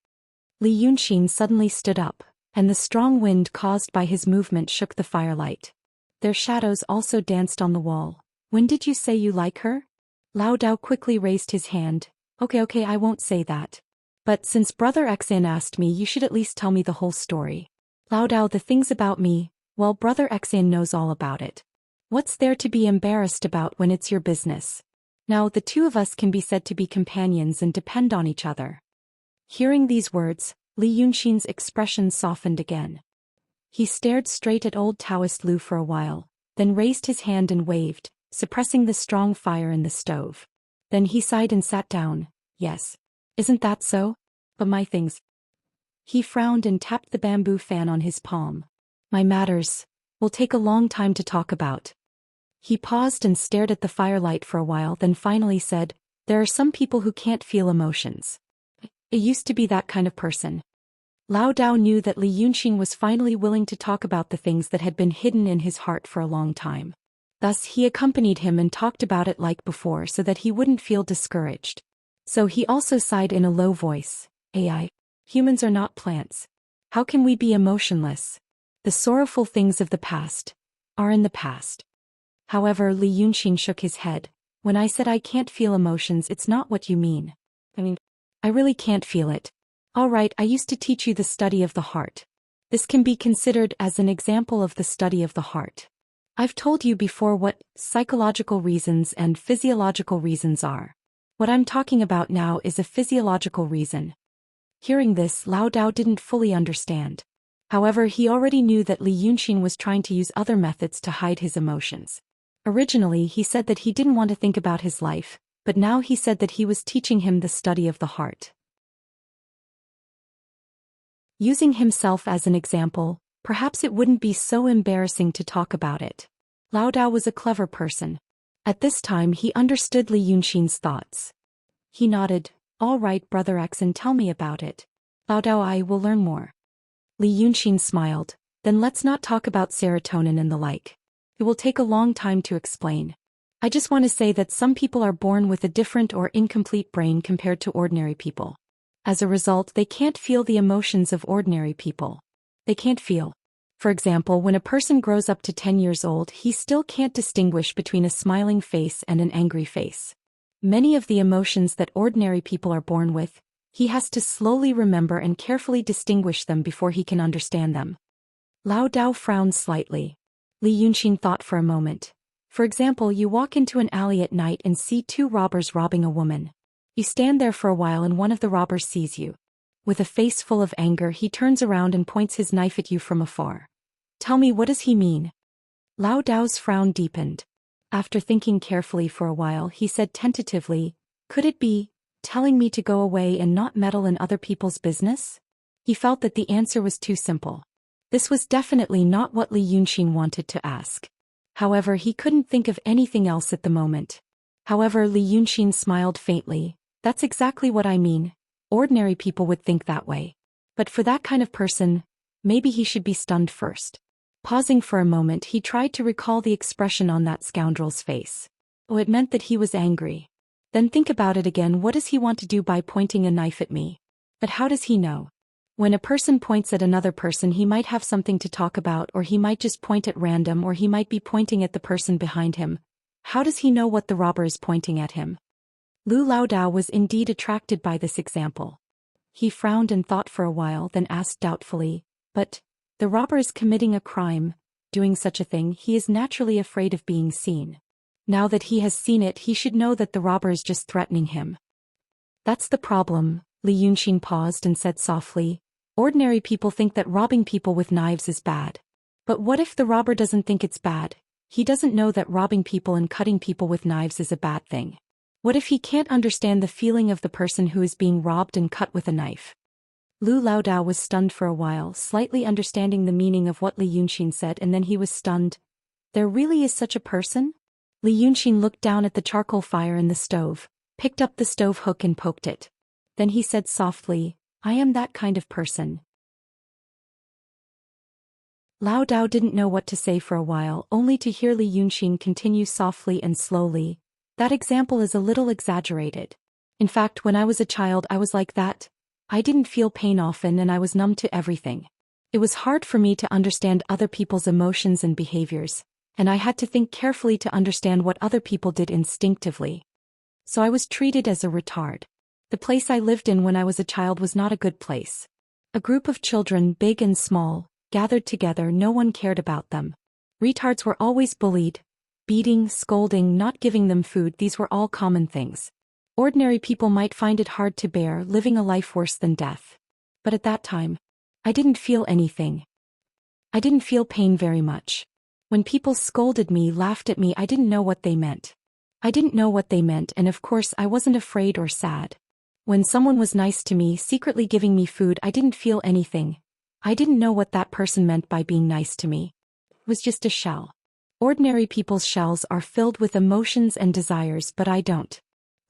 Li Yunxin suddenly stood up, and the strong wind caused by his movement shook the firelight. Their shadows also danced on the wall. "When did you say you like her?" Lao Dao quickly raised his hand. Okay, I won't say that. But since Brother Exan asked me, you should at least tell me the whole story." "Lao Dao, the things about me, well, Brother Exan knows all about it. What's there to be embarrassed about when it's your business? Now the two of us can be said to be companions and depend on each other." Hearing these words, Li Yunxin's expression softened again. He stared straight at old Daoist Lu for a while, then raised his hand and waved, suppressing the strong fire in the stove. Then he sighed and sat down. "Yes. Isn't that so? But my things." He frowned and tapped the bamboo fan on his palm. "My matters will take a long time to talk about." He paused and stared at the firelight for a while, then finally said, "There are some people who can't feel emotions. It used to be that kind of person." Lao Dao knew that Li Yunxin was finally willing to talk about the things that had been hidden in his heart for a long time. Thus he accompanied him and talked about it like before so that he wouldn't feel discouraged. So he also sighed in a low voice, "AI. Humans are not plants. How can we be emotionless? The sorrowful things of the past are in the past." However, Li Yunxin shook his head. When I said I can't feel emotions, it's not what you mean. I really can't feel it. All right, I used to teach you the study of the heart. This can be considered as an example of the study of the heart. I've told you before what psychological reasons and physiological reasons are. What I'm talking about now is a physiological reason. Hearing this, Lao Dao didn't fully understand. However, he already knew that Li Yunxin was trying to use other methods to hide his emotions. Originally, he said that he didn't want to think about his life, but now he said that he was teaching him the study of the heart. Using himself as an example, perhaps it wouldn't be so embarrassing to talk about it. Lao Dao was a clever person. At this time he understood Li Yunxin's thoughts. He nodded, "All right, Brother X, and tell me about it. Lao Dao, I will learn more." Li Yunxin smiled, "Then let's not talk about serotonin and the like. It will take a long time to explain. I just want to say that some people are born with a different or incomplete brain compared to ordinary people. As a result, they can't feel the emotions of ordinary people. They can't feel. For example, when a person grows up to 10 years old, he still can't distinguish between a smiling face and an angry face. Many of the emotions that ordinary people are born with, he has to slowly remember and carefully distinguish them before he can understand them." Lao Dao frowned slightly. Li Yunxin thought for a moment. For example, you walk into an alley at night and see two robbers robbing a woman. You stand there for a while and one of the robbers sees you. With a face full of anger, he turns around and points his knife at you from afar. Tell me, what does he mean? Lao Dao's frown deepened. After thinking carefully for a while, he said tentatively, "Could it be telling me to go away and not meddle in other people's business?" He felt that the answer was too simple. This was definitely not what Li Yunxin wanted to ask. However, he couldn't think of anything else at the moment. However, Li Yunxin smiled faintly. "That's exactly what I mean. Ordinary people would think that way. But for that kind of person, maybe he should be stunned first." Pausing for a moment, he tried to recall the expression on that scoundrel's face. Oh, it meant that he was angry. Then think about it again. What does he want to do by pointing a knife at me? But how does he know? When a person points at another person, he might have something to talk about, or he might just point at random, or he might be pointing at the person behind him. How does he know what the robber is pointing at him? Lu Lao Dao was indeed attracted by this example. He frowned and thought for a while, then asked doubtfully, "But the robber is committing a crime. Doing such a thing, he is naturally afraid of being seen. Now that he has seen it, he should know that the robber is just threatening him." "That's the problem." Li Yunxin paused and said softly, "Ordinary people think that robbing people with knives is bad. But what if the robber doesn't think it's bad? He doesn't know that robbing people and cutting people with knives is a bad thing. What if he can't understand the feeling of the person who is being robbed and cut with a knife?" Lu Lao Dao was stunned for a while, slightly understanding the meaning of what Li Yunxin said, and then he was stunned. There really is such a person? Li Yunxin looked down at the charcoal fire in the stove, picked up the stove hook and poked it. Then he said softly, "I am that kind of person." Lao Dao didn't know what to say for a while, only to hear Li Yunxin continue softly and slowly. "That example is a little exaggerated. In fact, when I was a child, I was like that. I didn't feel pain often and I was numb to everything. It was hard for me to understand other people's emotions and behaviors, and I had to think carefully to understand what other people did instinctively. So I was treated as a retard. The place I lived in when I was a child was not a good place. A group of children, big and small, gathered together. No one cared about them. Retards were always bullied. Beating, scolding, not giving them food, these were all common things. Ordinary people might find it hard to bear, living a life worse than death. But at that time, I didn't feel anything. I didn't feel pain very much. When people scolded me, laughed at me, I didn't know what they meant. I didn't know what they meant, and of course I wasn't afraid or sad. When someone was nice to me, secretly giving me food, I didn't feel anything. I didn't know what that person meant by being nice to me. It was just a shell. Ordinary people's shells are filled with emotions and desires, but I don't."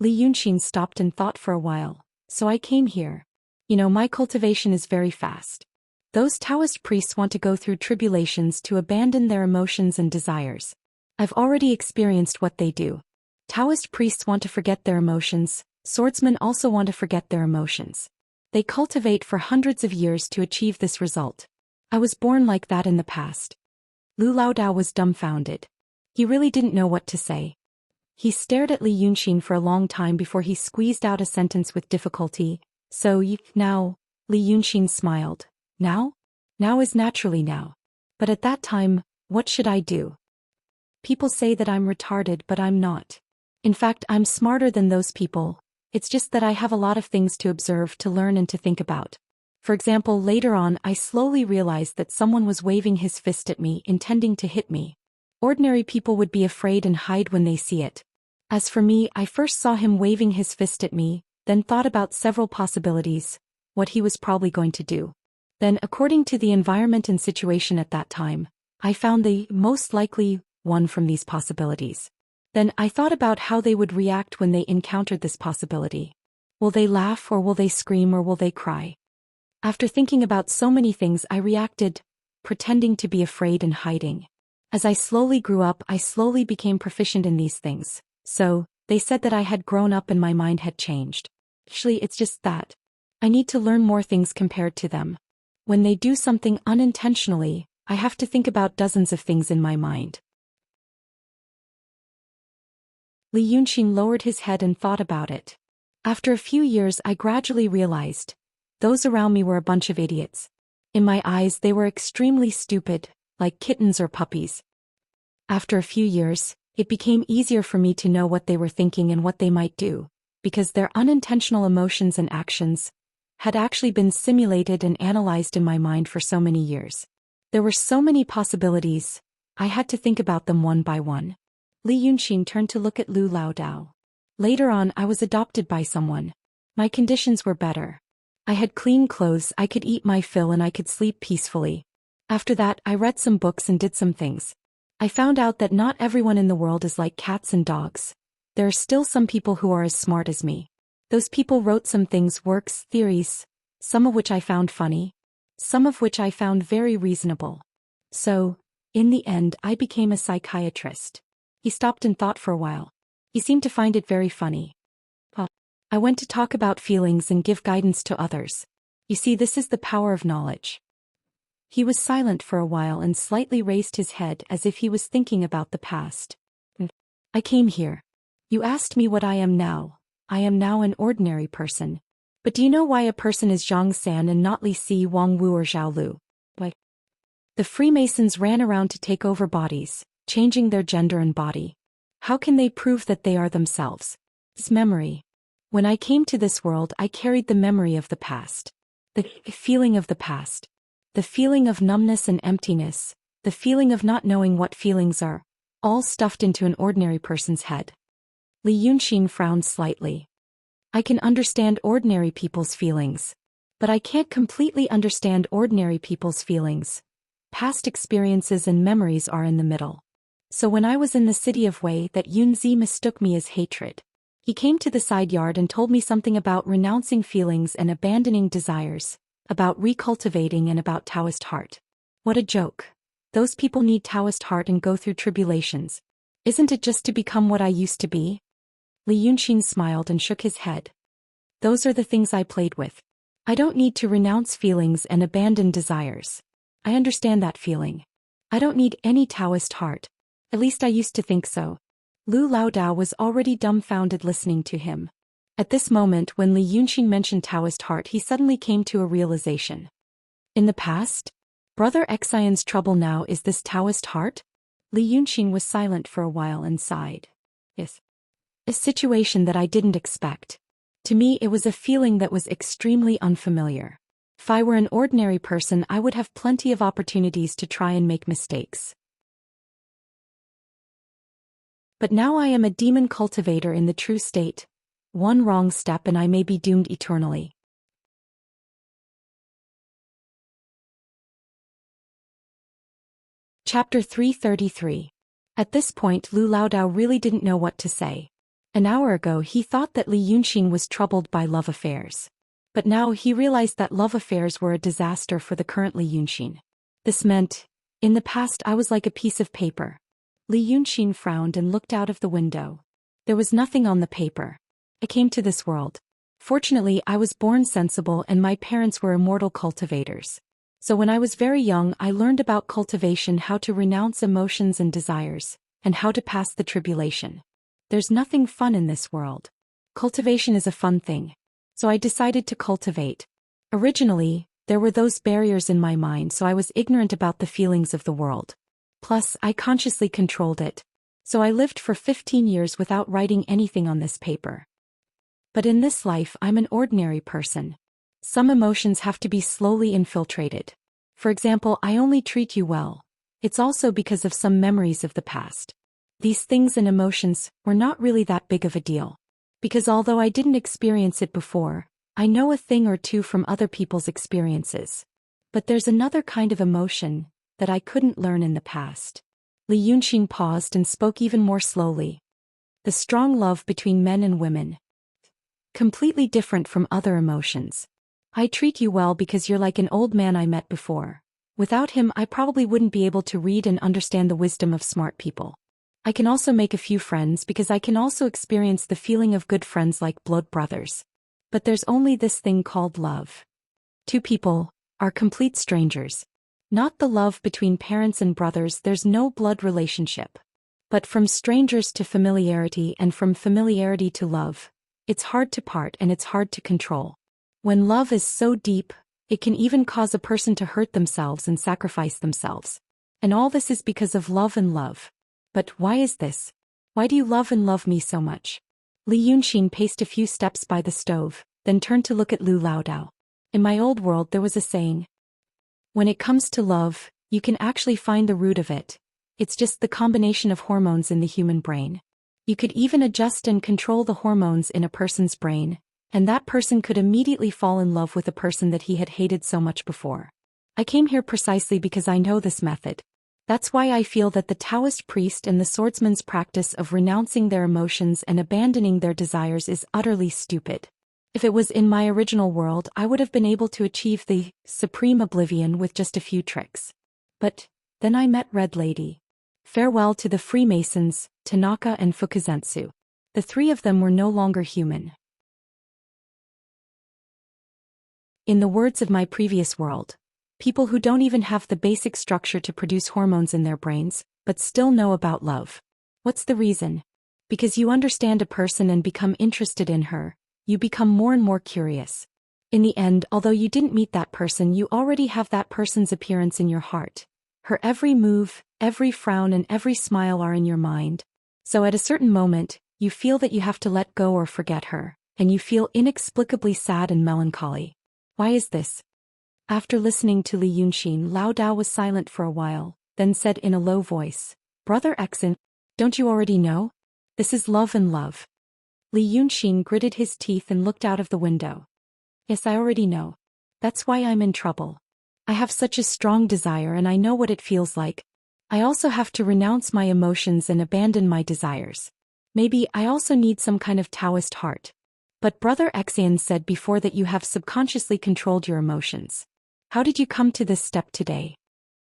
Li Yunxin stopped and thought for a while. "So I came here. My cultivation is very fast. Those Taoist priests want to go through tribulations to abandon their emotions and desires. I've already experienced what they do. Taoist priests want to forget their emotions, swordsmen also want to forget their emotions. They cultivate for hundreds of years to achieve this result. I was born like that in the past." Lu Lao Dao was dumbfounded. He really didn't know what to say. He stared at Li Yunxin for a long time before he squeezed out a sentence with difficulty. So now, Li Yunxin smiled. Now? Now is naturally now. But at that time, what should I do? People say that I'm retarded, but I'm not. In fact, I'm smarter than those people. It's just that I have a lot of things to observe, to learn and to think about. For example, later on I slowly realized that someone was waving his fist at me, intending to hit me. Ordinary people would be afraid and hide when they see it. As for me, I first saw him waving his fist at me, then thought about several possibilities, what he was probably going to do. Then, according to the environment and situation at that time, I found the most likely one from these possibilities. Then I thought about how they would react when they encountered this possibility. Will they laugh, or will they scream, or will they cry? After thinking about so many things, I reacted, pretending to be afraid and hiding. As I slowly grew up, I slowly became proficient in these things. So, they said that I had grown up and my mind had changed. Actually, it's just that I need to learn more things compared to them. When they do something unintentionally, I have to think about dozens of things in my mind. Li Yunxin lowered his head and thought about it. After a few years, I gradually realized those around me were a bunch of idiots. In my eyes, they were extremely stupid, like kittens or puppies. After a few years, it became easier for me to know what they were thinking and what they might do, because their unintentional emotions and actions had actually been simulated and analyzed in my mind for so many years. There were so many possibilities, I had to think about them one by one. Li Yunxin turned to look at Lu Laodao. Later on, I was adopted by someone. My conditions were better. I had clean clothes, I could eat my fill, and I could sleep peacefully. After that, I read some books and did some things. I found out that not everyone in the world is like cats and dogs. There are still some people who are as smart as me. Those people wrote some things, works, theories, some of which I found funny, some of which I found very reasonable. So, in the end, I became a psychiatrist. He stopped and thought for a while. He seemed to find it very funny. I went to talk about feelings and give guidance to others. You see, this is the power of knowledge. He was silent for a while and slightly raised his head as if he was thinking about the past. I came here. You asked me what I am now. I am now an ordinary person. But do you know why a person is Zhang San and not Li Si, Wang Wu or Zhao Lu? Why? The Freemasons ran around to take over bodies, changing their gender and body. How can they prove that they are themselves? It's memory. When I came to this world, I carried the memory of the past. The feeling of the past. The feeling of numbness and emptiness. The feeling of not knowing what feelings are. All stuffed into an ordinary person's head. Li Yunxin frowned slightly. I can understand ordinary people's feelings. But I can't completely understand ordinary people's feelings. Past experiences and memories are in the middle. So when I was in the city of Wei, that Yunzi mistook me as hatred. He came to the side yard and told me something about renouncing feelings and abandoning desires, about recultivating and about Taoist heart. What a joke. Those people need Taoist heart and go through tribulations. Isn't it just to become what I used to be? Li Yunxin smiled and shook his head. Those are the things I played with. I don't need to renounce feelings and abandon desires. I understand that feeling. I don't need any Taoist heart. At least I used to think so. Lu Laodao was already dumbfounded listening to him. At this moment, when Li Yunxin mentioned Taoist heart, he suddenly came to a realization. In the past? Brother Xian's trouble now is this Taoist heart? Li Yunxin was silent for a while and sighed. Yes. A situation that I didn't expect. To me, it was a feeling that was extremely unfamiliar. If I were an ordinary person, I would have plenty of opportunities to try and make mistakes. But now I am a demon cultivator in the true state. One wrong step and I may be doomed eternally. Chapter 333. At this point, Lu Laodao really didn't know what to say. An hour ago he thought that Li Yunxin was troubled by love affairs. But now he realized that love affairs were a disaster for the current Li Yunxin. This meant, in the past I was like a piece of paper. Li Yunxin frowned and looked out of the window. There was nothing on the paper. I came to this world. Fortunately, I was born sensible and my parents were immortal cultivators. So when I was very young, I learned about cultivation, how to renounce emotions and desires, and how to pass the tribulation. There's nothing fun in this world. Cultivation is a fun thing. So I decided to cultivate. Originally, there were those barriers in my mind, so I was ignorant about the feelings of the world. Plus, I consciously controlled it. So I lived for 15 years without writing anything on this paper. But in this life, I'm an ordinary person. Some emotions have to be slowly infiltrated. For example, I only treat you well. It's also because of some memories of the past. These things and emotions were not really that big of a deal. Because although I didn't experience it before, I know a thing or two from other people's experiences. But there's another kind of emotion that I couldn't learn in the past. Li Yunxin paused and spoke even more slowly. The strong love between men and women. Completely different from other emotions. I treat you well because you're like an old man I met before. Without him, I probably wouldn't be able to read and understand the wisdom of smart people. I can also make a few friends because I can also experience the feeling of good friends like blood brothers. But there's only this thing called love. Two people are complete strangers. Not the love between parents and brothers, there's no blood relationship. But from strangers to familiarity and from familiarity to love, it's hard to part and it's hard to control. When love is so deep, it can even cause a person to hurt themselves and sacrifice themselves. And all this is because of love and love. But why is this? Why do you love and love me so much? Li Yunxin paced a few steps by the stove, then turned to look at Lu Laodao. In my old world there was a saying. When it comes to love, you can actually find the root of it. It's just the combination of hormones in the human brain. You could even adjust and control the hormones in a person's brain, and that person could immediately fall in love with a person that he had hated so much before. I came here precisely because I know this method. That's why I feel that the Daoist priest and the swordsman's practice of renouncing their emotions and abandoning their desires is utterly stupid. If it was in my original world, I would have been able to achieve the supreme oblivion with just a few tricks. But then I met Red Lady. Farewell to the Freemasons, Tanaka and Fukuzensu. The three of them were no longer human. In the words of my previous world, people who don't even have the basic structure to produce hormones in their brains, but still know about love. What's the reason? Because you understand a person and become interested in her, you become more and more curious. In the end, although you didn't meet that person, you already have that person's appearance in your heart. Her every move, every frown and every smile are in your mind. So at a certain moment, you feel that you have to let go or forget her, and you feel inexplicably sad and melancholy. Why is this? After listening to Li Yunxin, Lao Dao was silent for a while, then said in a low voice, Brother Exin, don't you already know? This is love and love. Li Yunxin gritted his teeth and looked out of the window. Yes, I already know. That's why I'm in trouble. I have such a strong desire and I know what it feels like. I also have to renounce my emotions and abandon my desires. Maybe I also need some kind of Taoist heart. But Brother Xian said before that you have subconsciously controlled your emotions. How did you come to this step today?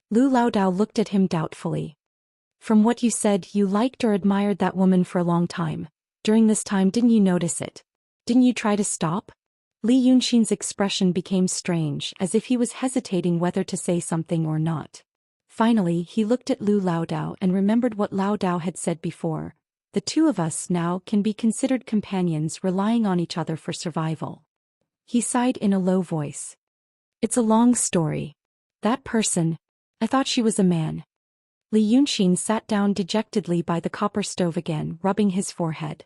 Lu Laodao looked at him doubtfully. From what you said, you liked or admired that woman for a long time. During this time, didn't you notice it? Didn't you try to stop? Li Yunxin's expression became strange, as if he was hesitating whether to say something or not. Finally, he looked at Lu Laodao and remembered what Laodao had said before. The two of us now can be considered companions relying on each other for survival. He sighed in a low voice. It's a long story. That person, I thought she was a man. Li Yunxin sat down dejectedly by the copper stove again, rubbing his forehead.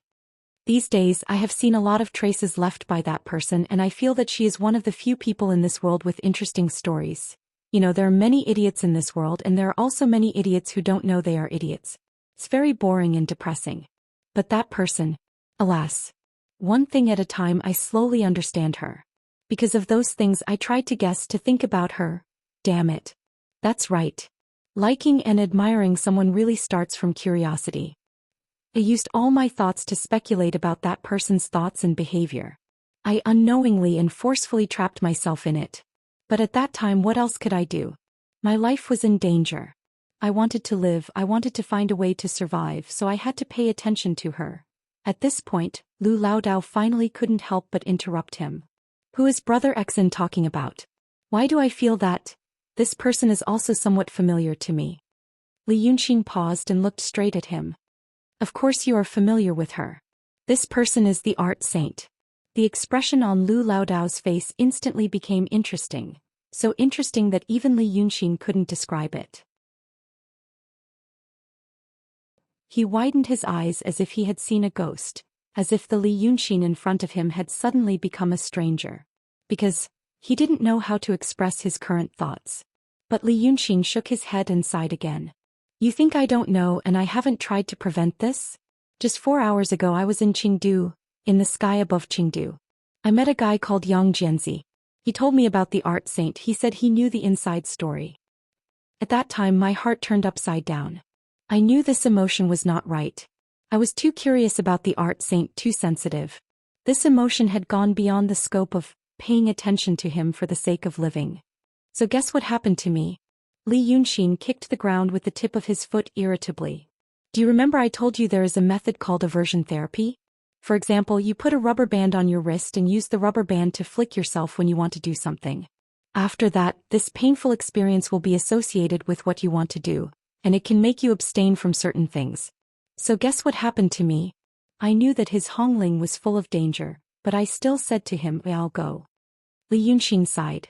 These days I have seen a lot of traces left by that person and I feel that she is one of the few people in this world with interesting stories. You know, there are many idiots in this world and there are also many idiots who don't know they are idiots. It's very boring and depressing. But that person, alas. One thing at a time I slowly understand her. Because of those things I tried to guess to think about her. Damn it. That's right. Liking and admiring someone really starts from curiosity. I used all my thoughts to speculate about that person's thoughts and behavior. I unknowingly and forcefully trapped myself in it. But at that time, what else could I do? My life was in danger. I wanted to live, I wanted to find a way to survive, so I had to pay attention to her. At this point, Lu Laodao finally couldn't help but interrupt him. Who is Brother Exin talking about? Why do I feel that? This person is also somewhat familiar to me. Li Yunxin paused and looked straight at him. Of course you are familiar with her. This person is the art saint. The expression on Lu Laodao's face instantly became interesting, so interesting that even Li Yunxin couldn't describe it. He widened his eyes as if he had seen a ghost, as if the Li Yunxin in front of him had suddenly become a stranger. Because he didn't know how to express his current thoughts. But Li Yunxin shook his head and sighed again. You think I don't know and I haven't tried to prevent this? Just 4 hours ago I was in Qingdu, in the sky above Qingdu. I met a guy called Yang Jianzi. He told me about the art saint. He said he knew the inside story. At that time my heart turned upside down. I knew this emotion was not right. I was too curious about the art saint, too sensitive. This emotion had gone beyond the scope of paying attention to him for the sake of living. So guess what happened to me? Li Yunxin kicked the ground with the tip of his foot irritably. Do you remember I told you there is a method called aversion therapy? For example, you put a rubber band on your wrist and use the rubber band to flick yourself when you want to do something. After that, this painful experience will be associated with what you want to do, and it can make you abstain from certain things. So guess what happened to me? I knew that his Hongling was full of danger, but I still said to him, I'll go. Li Yunxin sighed.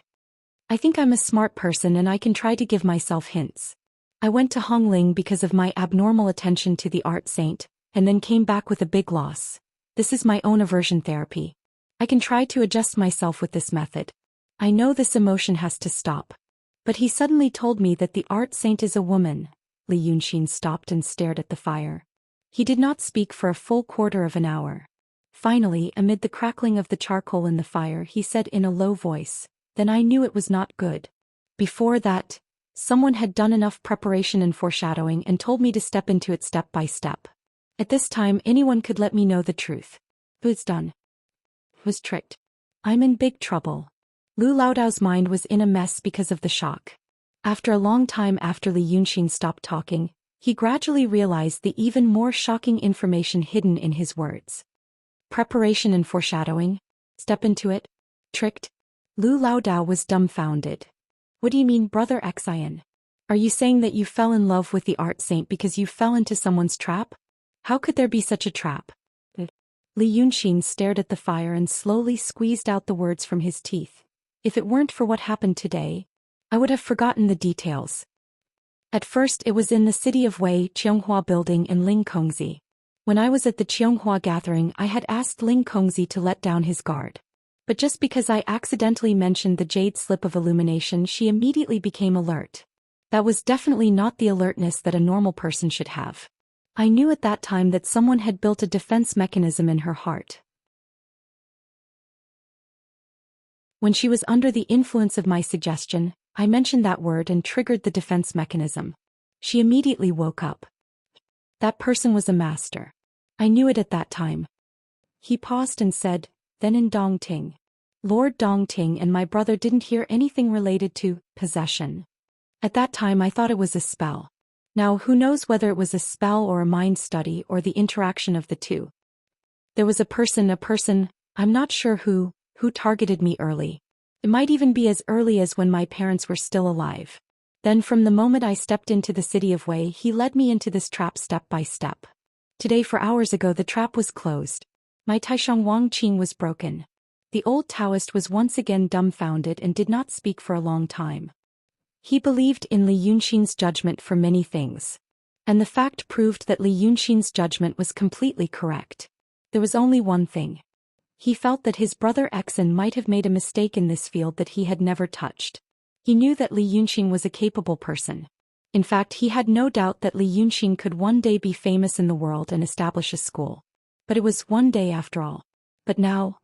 I think I'm a smart person and I can try to give myself hints. I went to Hongling because of my abnormal attention to the art saint, and then came back with a big loss. This is my own aversion therapy. I can try to adjust myself with this method. I know this emotion has to stop. But he suddenly told me that the art saint is a woman. Li Yunxin stopped and stared at the fire. He did not speak for a full quarter of an hour. Finally, amid the crackling of the charcoal in the fire, he said in a low voice, Then I knew it was not good. Before that, someone had done enough preparation and foreshadowing and told me to step into it step by step. At this time anyone could let me know the truth. Who's done? Was tricked. I'm in big trouble. Lu Laodao's mind was in a mess because of the shock. After a long time after Li Yunxin stopped talking, he gradually realized the even more shocking information hidden in his words. Preparation and foreshadowing? Step into it? Tricked? Lu Laodao was dumbfounded. What do you mean, Brother Xian? Are you saying that you fell in love with the art saint because you fell into someone's trap? How could there be such a trap? Li Yunxin stared at the fire and slowly squeezed out the words from his teeth. If it weren't for what happened today, I would have forgotten the details. At first it was in the city of Wei Qianghua building in Lingkongzi. When I was at the Qianghua gathering I had asked Lingkongzi to let down his guard. But just because I accidentally mentioned the jade slip of illumination she immediately became alert. That was definitely not the alertness that a normal person should have. I knew at that time that someone had built a defense mechanism in her heart. When she was under the influence of my suggestion, I mentioned that word and triggered the defense mechanism. She immediately woke up. That person was a master. I knew it at that time. He paused and said, Then in Dongting. Lord Dongting and my brother didn't hear anything related to possession. At that time I thought it was a spell. Now who knows whether it was a spell or a mind study or the interaction of the two. There was a person, I'm not sure who targeted me early. It might even be as early as when my parents were still alive. Then from the moment I stepped into the city of Wei he led me into this trap step by step. Today 4 hours ago the trap was closed. My Taishang Wang Qing was broken. The old Daoist was once again dumbfounded and did not speak for a long time. He believed in Li Yunxin's judgment for many things. And the fact proved that Li Yunxin's judgment was completely correct. There was only one thing. He felt that his brother Exen might have made a mistake in this field that he had never touched. He knew that Li Yunxin was a capable person. In fact, he had no doubt that Li Yunxin could one day be famous in the world and establish a school. But it was one day after all. But now,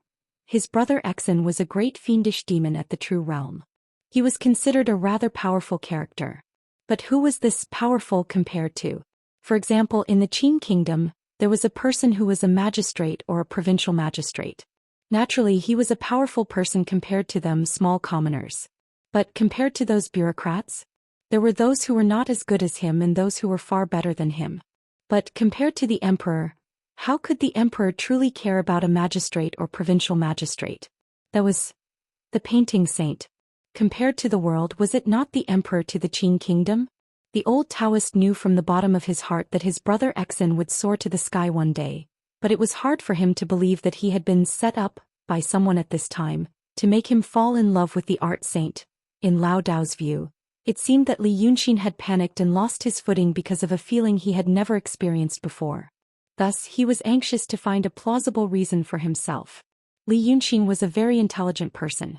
his brother Exen was a great fiendish demon at the True Realm. He was considered a rather powerful character. But who was this powerful compared to? For example, in the Qin kingdom, there was a person who was a magistrate or a provincial magistrate. Naturally, he was a powerful person compared to them small commoners. But compared to those bureaucrats, there were those who were not as good as him and those who were far better than him. But compared to the emperor, how could the emperor truly care about a magistrate or provincial magistrate? That was the painting saint. Compared to the world, was it not the emperor to the Qin kingdom? The old Taoist knew from the bottom of his heart that his brother Exin would soar to the sky one day, but it was hard for him to believe that he had been set up by someone at this time to make him fall in love with the art saint. In Lao Dao's view, it seemed that Li Yunxin had panicked and lost his footing because of a feeling he had never experienced before. Thus, he was anxious to find a plausible reason for himself. Li Yunxin was a very intelligent person.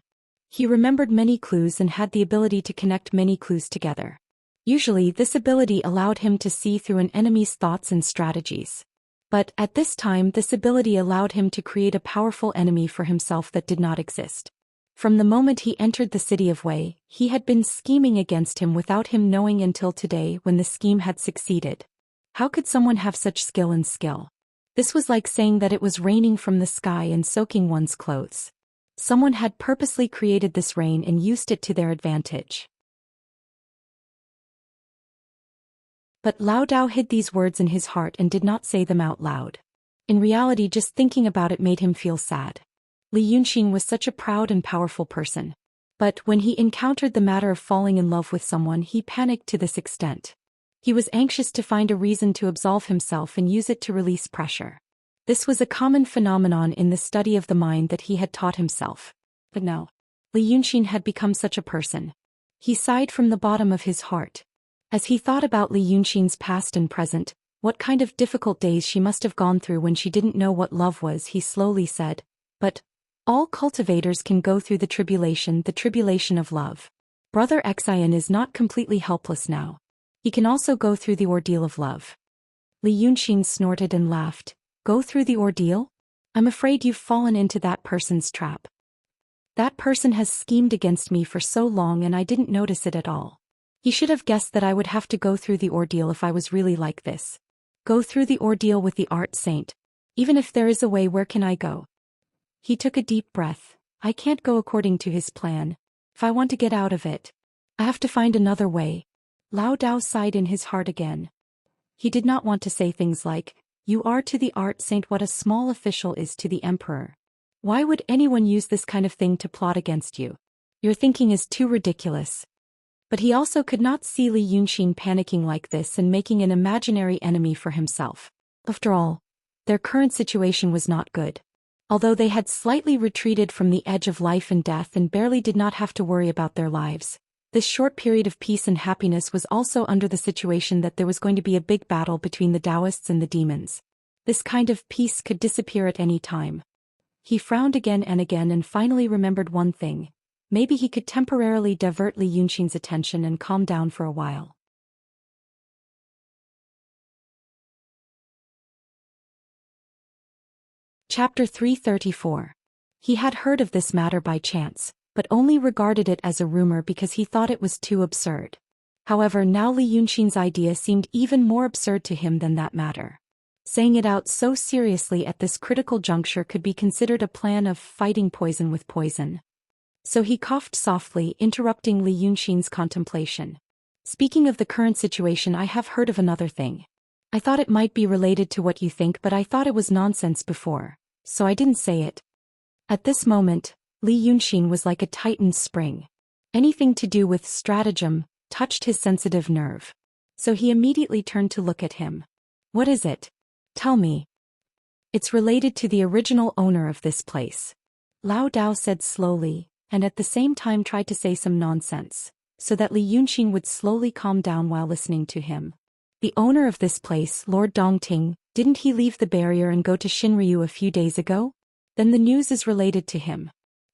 He remembered many clues and had the ability to connect many clues together. Usually, this ability allowed him to see through an enemy's thoughts and strategies. But at this time, this ability allowed him to create a powerful enemy for himself that did not exist. From the moment he entered the city of Wei, he had been scheming against him without him knowing until today when the scheme had succeeded. How could someone have such skill and skill? This was like saying that it was raining from the sky and soaking one's clothes. Someone had purposely created this rain and used it to their advantage. But Lao Dao hid these words in his heart and did not say them out loud. In reality, just thinking about it made him feel sad. Li Yunxin was such a proud and powerful person. But when he encountered the matter of falling in love with someone, he panicked to this extent. He was anxious to find a reason to absolve himself and use it to release pressure. This was a common phenomenon in the study of the mind that he had taught himself. But now, Li Yunxin had become such a person. He sighed from the bottom of his heart. As he thought about Li Yunxin's past and present, what kind of difficult days she must have gone through when she didn't know what love was, he slowly said, "But all cultivators can go through the tribulation of love. Brother Xian is not completely helpless now. He can also go through the ordeal of love." Li Yunxin snorted and laughed. "Go through the ordeal? I'm afraid you've fallen into that person's trap. That person has schemed against me for so long and I didn't notice it at all. He should have guessed that I would have to go through the ordeal if I was really like this. Go through the ordeal with the art saint. Even if there is a way, where can I go?" He took a deep breath. "I can't go according to his plan. If I want to get out of it, I have to find another way." Lao Dao sighed in his heart again. He did not want to say things like, "You are to the art saint what a small official is to the emperor. Why would anyone use this kind of thing to plot against you? Your thinking is too ridiculous." But he also could not see Li Yunxin panicking like this and making an imaginary enemy for himself. After all, their current situation was not good. Although they had slightly retreated from the edge of life and death and barely did not have to worry about their lives, this short period of peace and happiness was also under the situation that there was going to be a big battle between the Daoists and the demons. This kind of peace could disappear at any time. He frowned again and finally remembered one thing. Maybe he could temporarily divert Li Yunxin's attention and calm down for a while. Chapter 334. He had heard of this matter by chance, but only regarded it as a rumor because he thought it was too absurd. However, now Li Yunxin's idea seemed even more absurd to him than that matter. Saying it out so seriously at this critical juncture could be considered a plan of fighting poison with poison. So he coughed softly, interrupting Li Yunxin's contemplation. "Speaking of the current situation, I have heard of another thing. I thought it might be related to what you think, but I thought it was nonsense before, so I didn't say it." At this moment, Li Yunxin was like a tightened spring. Anything to do with stratagem touched his sensitive nerve. So he immediately turned to look at him. "What is it? Tell me." "It's related to the original owner of this place," Lao Dao said slowly, and at the same time tried to say some nonsense, so that Li Yunxin would slowly calm down while listening to him. "The owner of this place, Lord Dongting, didn't he leave the barrier and go to Xinryu a few days ago? Then the news is related to him.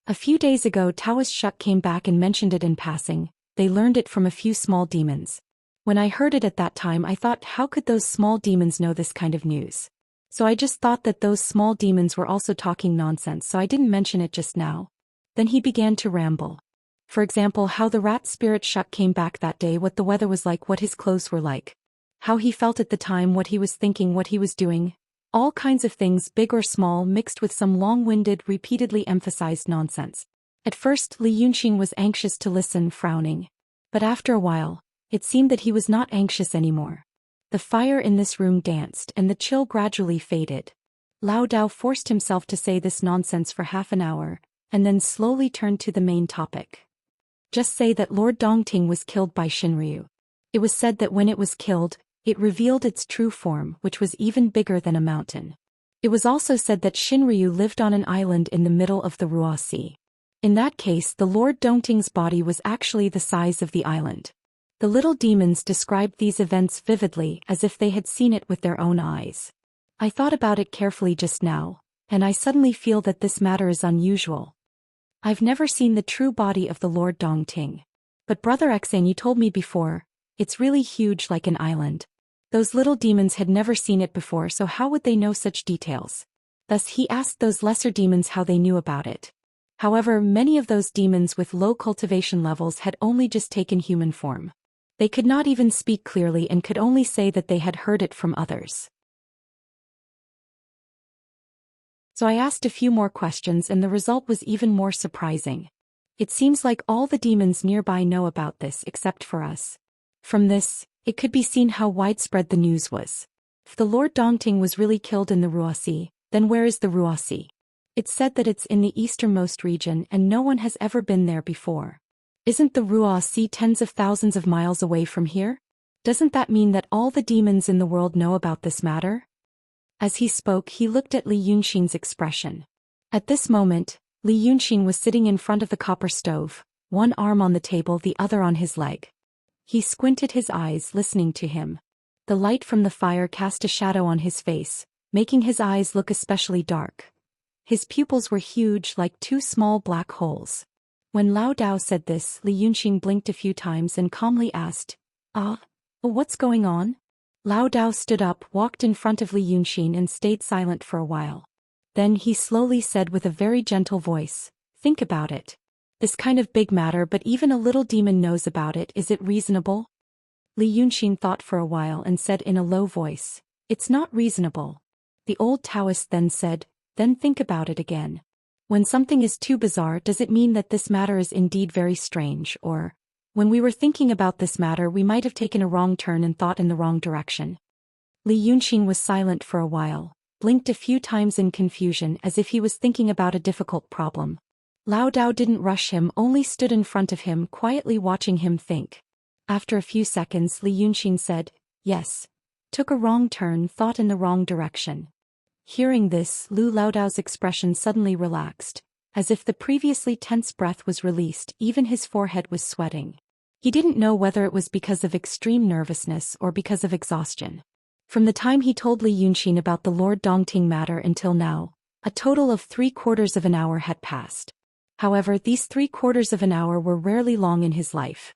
A few days ago Taoist Shuk came back and mentioned it in passing. They learned it from a few small demons. When I heard it at that time, I thought, how could those small demons know this kind of news? So I just thought that those small demons were also talking nonsense, so I didn't mention it just now." Then he began to ramble. For example, how the rat spirit Shuk came back that day, what the weather was like, what his clothes were like, how he felt at the time, what he was thinking, what he was doing. All kinds of things, big or small, mixed with some long-winded, repeatedly emphasized nonsense. At first, Li Yunxin was anxious to listen, frowning. But after a while, it seemed that he was not anxious anymore. The fire in this room danced and the chill gradually faded. Lao Dao forced himself to say this nonsense for half an hour, and then slowly turned to the main topic. "Just say that Lord Dongting was killed by Xinryu. It was said that when it was killed, it revealed its true form, which was even bigger than a mountain. It was also said that Xinryu lived on an island in the middle of the Ruo Sea. In that case, the Lord Dongting's body was actually the size of the island. The little demons described these events vividly as if they had seen it with their own eyes. I thought about it carefully just now, and I suddenly feel that this matter is unusual. I've never seen the true body of the Lord Dongting. But Brother Xan, you told me before, it's really huge like an island. Those little demons had never seen it before, so how would they know such details? Thus he asked those lesser demons how they knew about it. However, many of those demons with low cultivation levels had only just taken human form. They could not even speak clearly and could only say that they had heard it from others. So I asked a few more questions and the result was even more surprising. It seems like all the demons nearby know about this except for us. From this, it could be seen how widespread the news was. If the Lord Dongting was really killed in the Ruo Sea, then where is the Ruo Sea? It's said that it's in the easternmost region and no one has ever been there before. Isn't the Ruo Sea tens of thousands of miles away from here? Doesn't that mean that all the demons in the world know about this matter? As he spoke, he looked at Li Yunxin's expression. At this moment, Li Yunxin was sitting in front of the copper stove, one arm on the table, the other on his leg. He squinted his eyes, listening to him. The light from the fire cast a shadow on his face, making his eyes look especially dark. His pupils were huge, like two small black holes. When Lao Dao said this, Li Yunxin blinked a few times and calmly asked, what's going on? Lao Dao stood up, walked in front of Li Yunxin and stayed silent for a while. Then he slowly said with a very gentle voice, think about it. This kind of big matter, but even a little demon knows about it, is it reasonable? Li Yunxin thought for a while and said in a low voice, it's not reasonable. The old Taoist then said, then think about it again. When something is too bizarre, does it mean that this matter is indeed very strange, or, when we were thinking about this matter, we might have taken a wrong turn and thought in the wrong direction? Li Yunxin was silent for a while, blinked a few times in confusion as if he was thinking about a difficult problem. Lao Dao didn't rush him, only stood in front of him, quietly watching him think. After a few seconds, Li Yunxin said, yes. Took a wrong turn, thought in the wrong direction. Hearing this, Lao Dao's expression suddenly relaxed. As if the previously tense breath was released, even his forehead was sweating. He didn't know whether it was because of extreme nervousness or because of exhaustion. From the time he told Li Yunxin about the Lord Dongting matter until now, a total of 3/4 of an hour had passed. However, these 3/4 of an hour were rarely long in his life.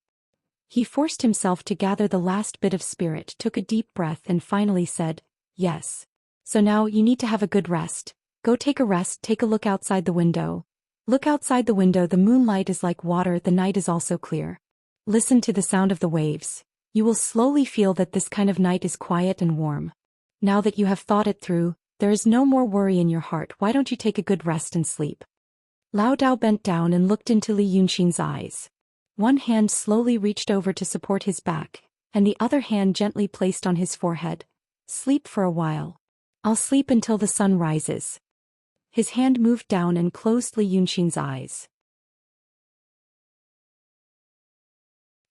He forced himself to gather the last bit of spirit, took a deep breath and finally said, yes. So now you need to have a good rest. Go take a rest, take a look outside the window. Look outside the window, the moonlight is like water, the night is also clear. Listen to the sound of the waves. You will slowly feel that this kind of night is quiet and warm. Now that you have thought it through, there is no more worry in your heart. Why don't you take a good rest and sleep? Lao Dao bent down and looked into Li Yunxin's eyes. One hand slowly reached over to support his back, and the other hand gently placed on his forehead. Sleep for a while. I'll sleep until the sun rises. His hand moved down and closed Li Yunxin's eyes.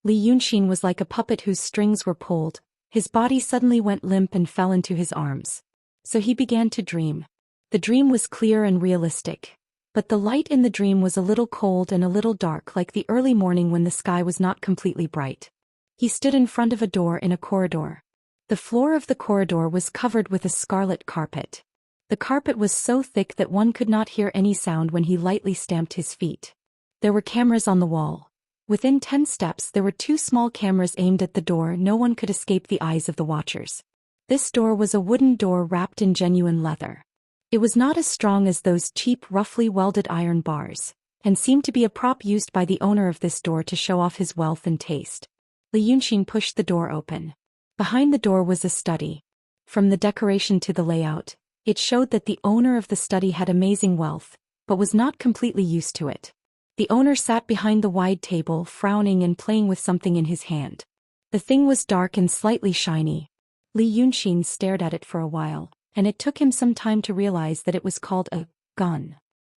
Li Yunxin was like a puppet whose strings were pulled. His body suddenly went limp and fell into his arms. So he began to dream. The dream was clear and realistic. But the light in the dream was a little cold and a little dark, like the early morning when the sky was not completely bright. He stood in front of a door in a corridor. The floor of the corridor was covered with a scarlet carpet. The carpet was so thick that one could not hear any sound when he lightly stamped his feet. There were cameras on the wall. Within 10 steps there were 2 small cameras aimed at the door. No one could escape the eyes of the watchers. This door was a wooden door wrapped in genuine leather. It was not as strong as those cheap, roughly welded iron bars, and seemed to be a prop used by the owner of this door to show off his wealth and taste. Li Yunxin pushed the door open. Behind the door was a study. From the decoration to the layout, it showed that the owner of the study had amazing wealth, but was not completely used to it. The owner sat behind the wide table, frowning and playing with something in his hand. The thing was dark and slightly shiny. Li Yunxin stared at it for a while, and it took him some time to realize that it was called a gun.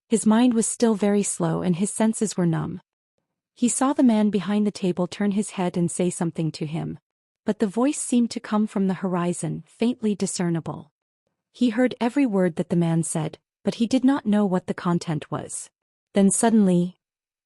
His mind was still very slow and his senses were numb. He saw the man behind the table turn his head and say something to him. but the voice seemed to come from the horizon, faintly discernible. He heard every word that the man said, but he did not know what the content was. Then suddenly,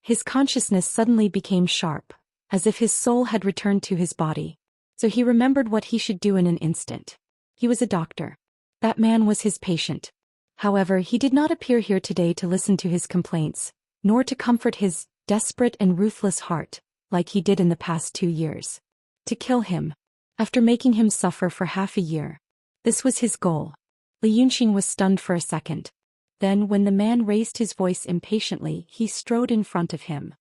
his consciousness suddenly became sharp, as if his soul had returned to his body. So he remembered what he should do in an instant. He was a doctor. That man was his patient. However, he did not appear here today to listen to his complaints, nor to comfort his desperate and ruthless heart, like he did in the past 2 years. To kill him. After making him suffer for half a year. This was his goal. Li Yunxin was stunned for a second. Then when the man raised his voice impatiently, he strode in front of him.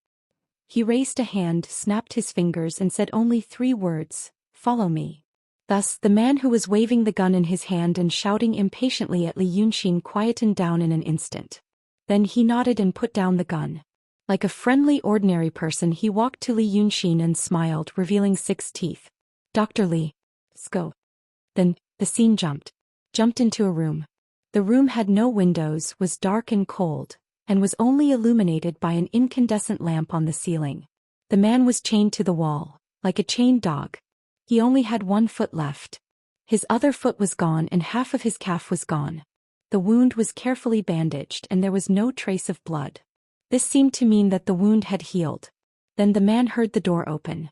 He raised a hand, snapped his fingers and said only 3 words, "Follow me." Thus, the man who was waving the gun in his hand and shouting impatiently at Li Yunxin quietened down in an instant. Then he nodded and put down the gun. Like a friendly ordinary person he walked to Li Yunxin and smiled, revealing 6 teeth. "Dr. Li. Let's go." Then, the scene jumped into a room. The room had no windows, was dark and cold, and was only illuminated by an incandescent lamp on the ceiling. The man was chained to the wall, like a chained dog. He only had 1 foot left. His other foot was gone and half of his calf was gone. The wound was carefully bandaged and there was no trace of blood. This seemed to mean that the wound had healed. Then the man heard the door open.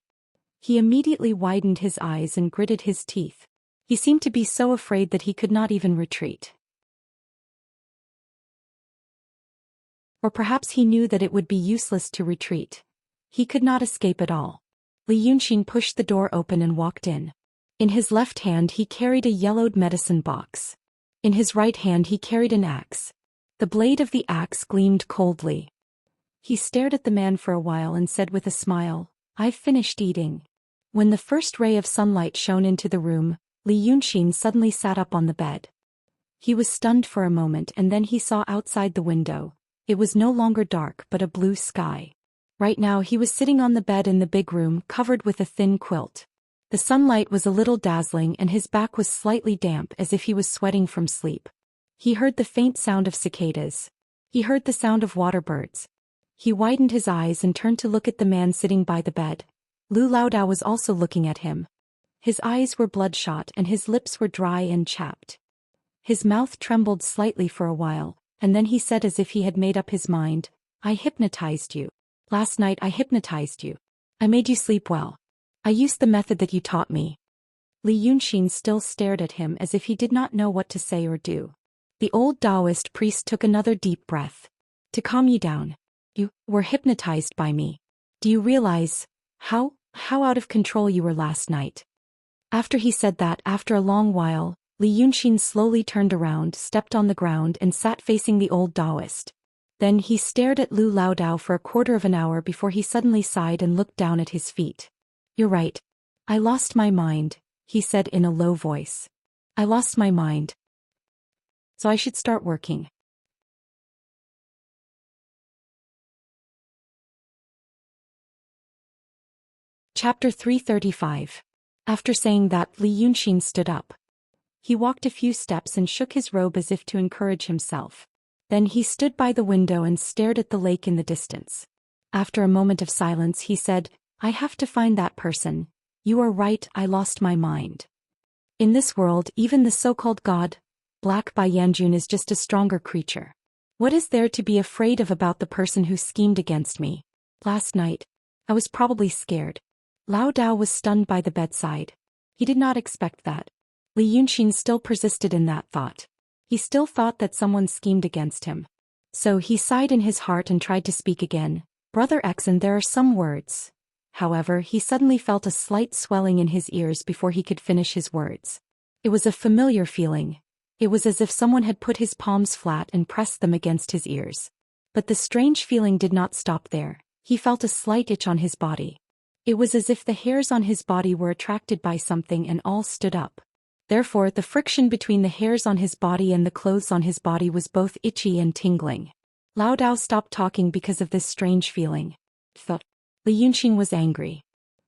He immediately widened his eyes and gritted his teeth. He seemed to be so afraid that he could not even retreat. Or perhaps he knew that it would be useless to retreat. He could not escape at all. Li Yunxin pushed the door open and walked in. In his left hand he carried a yellowed medicine box. In his right hand he carried an axe. The blade of the axe gleamed coldly. He stared at the man for a while and said with a smile, "I've finished eating." When the first ray of sunlight shone into the room, Li Yunxin suddenly sat up on the bed. He was stunned for a moment and then he saw outside the window. It was no longer dark but a blue sky. Right now he was sitting on the bed in the big room covered with a thin quilt. The sunlight was a little dazzling and his back was slightly damp as if he was sweating from sleep. He heard the faint sound of cicadas. He heard the sound of water birds. He widened his eyes and turned to look at the man sitting by the bed. Lu Laodao was also looking at him. His eyes were bloodshot and his lips were dry and chapped. His mouth trembled slightly for a while, and then he said as if he had made up his mind, "I hypnotized you. Last night I hypnotized you. I made you sleep well. I used the method that you taught me." Li Yunxin still stared at him as if he did not know what to say or do. The old Daoist priest took another deep breath. "To calm you down. You were hypnotized by me. Do you realize how out of control you were last night?" After he said that, after a long while, Li Yunxin slowly turned around, stepped on the ground and sat facing the old Daoist. Then he stared at Lu Laodao for a quarter of an hour before he suddenly sighed and looked down at his feet. "You're right. I lost my mind," he said in a low voice. "I lost my mind. So I should start working." Chapter 335. After saying that, Li Yunxin stood up. He walked a few steps and shook his robe as if to encourage himself. Then he stood by the window and stared at the lake in the distance. After a moment of silence he said, "I have to find that person. You are right, I lost my mind. In this world even the so-called god, Black Bai Yanjun, is just a stronger creature. What is there to be afraid of about the person who schemed against me? Last night, I was probably scared." Lao Dao was stunned by the bedside. He did not expect that. Li Yunxin still persisted in that thought. He still thought that someone schemed against him. So he sighed in his heart and tried to speak again. "Brother Exon, there are some words." However, he suddenly felt a slight swelling in his ears before he could finish his words. It was a familiar feeling. It was as if someone had put his palms flat and pressed them against his ears. But the strange feeling did not stop there. He felt a slight itch on his body. It was as if the hairs on his body were attracted by something and all stood up. Therefore, the friction between the hairs on his body and the clothes on his body was both itchy and tingling. Lao Dao stopped talking because of this strange feeling. Li Yunxin was angry.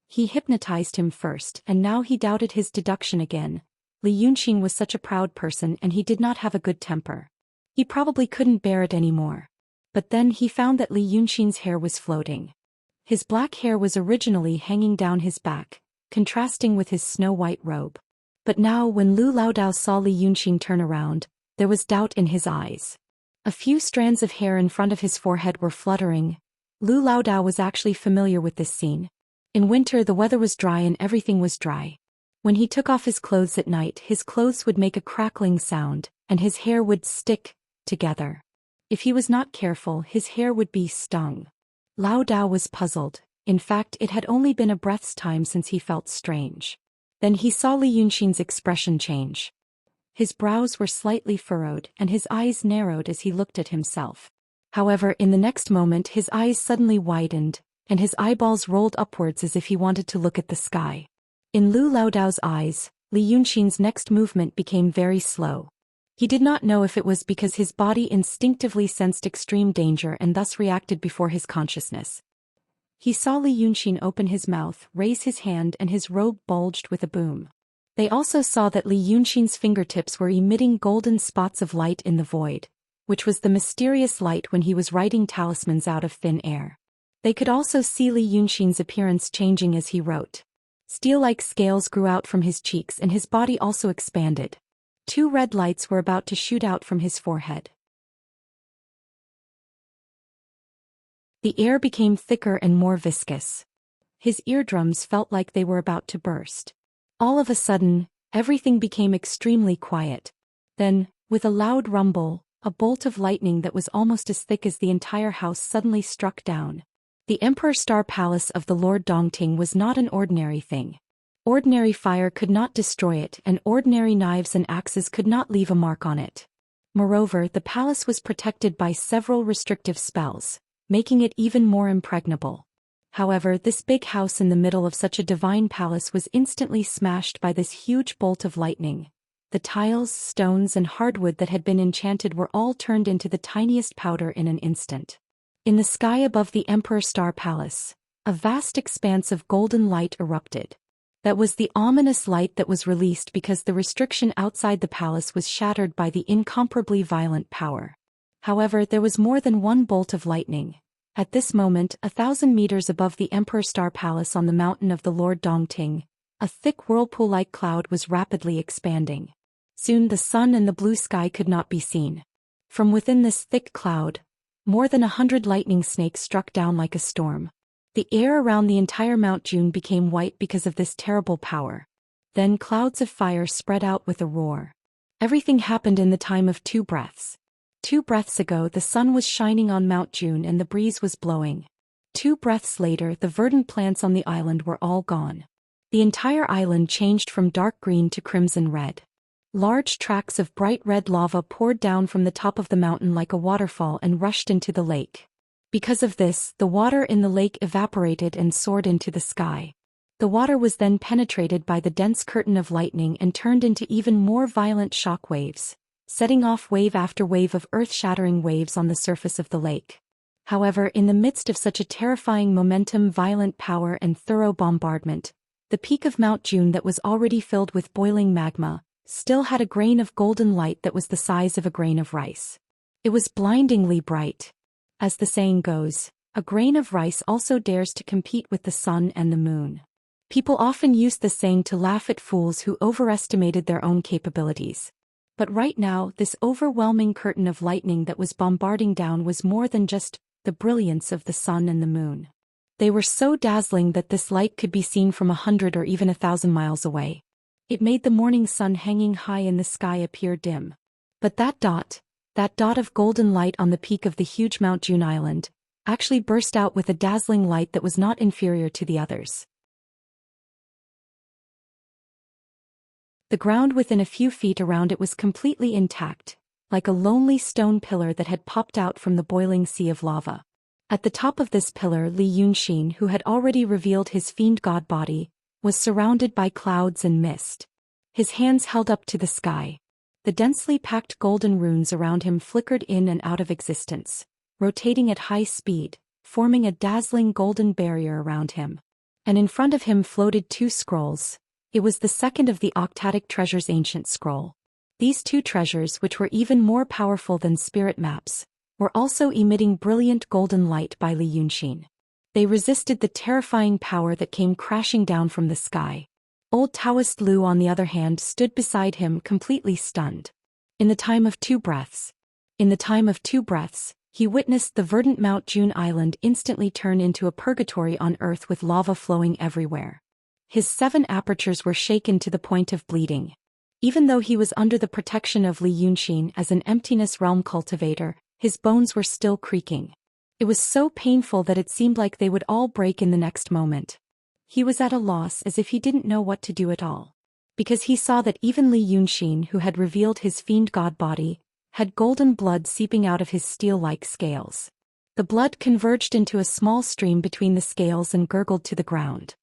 He hypnotized him first, and now he doubted his deduction again. Li Yunxin was such a proud person and he did not have a good temper. He probably couldn't bear it anymore. But then he found that Li Yunxin's hair was floating. His black hair was originally hanging down his back, contrasting with his snow-white robe. But now when Lu Laodao saw Li Yunqing turn around, there was doubt in his eyes. A few strands of hair in front of his forehead were fluttering. Lu Laodao was actually familiar with this scene. In winter the weather was dry and everything was dry. When he took off his clothes at night, his clothes would make a crackling sound, and his hair would stick together. If he was not careful, his hair would be stung. Laodao was puzzled. In fact, it had only been a breath's time since he felt strange. Then he saw Li Yunqing's expression change. His brows were slightly furrowed and his eyes narrowed as he looked at himself. However, in the next moment his eyes suddenly widened, and his eyeballs rolled upwards as if he wanted to look at the sky. In Lu Laodao's eyes, Li Yunqing's next movement became very slow. He did not know if it was because his body instinctively sensed extreme danger and thus reacted before his consciousness. He saw Li Yunqing open his mouth, raise his hand, and his robe bulged with a boom. They also saw that Li Yunqing's fingertips were emitting golden spots of light in the void, which was the mysterious light when he was writing talismans out of thin air. They could also see Li Yunqing's appearance changing as he wrote. Steel-like scales grew out from his cheeks and his body also expanded. 2 red lights were about to shoot out from his forehead. The air became thicker and more viscous. His eardrums felt like they were about to burst. All of a sudden, everything became extremely quiet. Then, with a loud rumble, a bolt of lightning that was almost as thick as the entire house suddenly struck down. The Emperor Star Palace of the Lord Dongting was not an ordinary thing. Ordinary fire could not destroy it, and ordinary knives and axes could not leave a mark on it. Moreover, the palace was protected by several restrictive spells, making it even more impregnable. However, this big house in the middle of such a divine palace was instantly smashed by this huge bolt of lightning. The tiles, stones, and hardwood that had been enchanted were all turned into the tiniest powder in an instant. In the sky above the Emperor Star Palace, a vast expanse of golden light erupted. That was the ominous light that was released because the restriction outside the palace was shattered by the incomparably violent power. However, there was more than one bolt of lightning. At this moment, 1,000 meters above the Emperor Star Palace on the mountain of the Lord Dongting, a thick whirlpool-like cloud was rapidly expanding. Soon the sun and the blue sky could not be seen. From within this thick cloud, more than 100 lightning snakes struck down like a storm. The air around the entire Mount June became white because of this terrible power. Then clouds of fire spread out with a roar. Everything happened in the time of 2 breaths. 2 breaths ago the sun was shining on Mount June and the breeze was blowing. 2 breaths later the verdant plants on the island were all gone. The entire island changed from dark green to crimson red. Large tracts of bright red lava poured down from the top of the mountain like a waterfall and rushed into the lake. Because of this, the water in the lake evaporated and soared into the sky. The water was then penetrated by the dense curtain of lightning and turned into even more violent shock waves, setting off wave after wave of earth-shattering waves on the surface of the lake. However, in the midst of such a terrifying momentum, violent power, and thorough bombardment, the peak of Mount June that was already filled with boiling magma still had a grain of golden light that was the size of a grain of rice. It was blindingly bright. As the saying goes, a grain of rice also dares to compete with the sun and the moon. People often used this saying to laugh at fools who overestimated their own capabilities. But right now, this overwhelming curtain of lightning that was bombarding down was more than just the brilliance of the sun and the moon. They were so dazzling that this light could be seen from 100 or even 1,000 miles away. It made the morning sun hanging high in the sky appear dim. But that dot of golden light on the peak of the huge Mount June Island, actually burst out with a dazzling light that was not inferior to the others. The ground within a few feet around it was completely intact, like a lonely stone pillar that had popped out from the boiling sea of lava. At the top of this pillar, Li Yunqing, who had already revealed his fiend god body, was surrounded by clouds and mist. His hands held up to the sky. The densely packed golden runes around him flickered in and out of existence, rotating at high speed, forming a dazzling golden barrier around him. And in front of him floated 2 scrolls. It was the second of the Octadic Treasure's ancient scroll. These 2 treasures, which were even more powerful than spirit maps, were also emitting brilliant golden light by Li Yunqing. They resisted the terrifying power that came crashing down from the sky. Old Taoist Lu, on the other hand, stood beside him, completely stunned. In the time of two breaths, he witnessed the verdant Mount June Island instantly turn into a purgatory on earth with lava flowing everywhere. His 7 apertures were shaken to the point of bleeding. Even though he was under the protection of Li Yunxin as an emptiness realm cultivator, his bones were still creaking. It was so painful that it seemed like they would all break in the next moment. He was at a loss, as if he didn't know what to do at all. Because he saw that even Li Yunxin, who had revealed his fiend god body, had golden blood seeping out of his steel-like scales. The blood converged into a small stream between the scales and gurgled to the ground.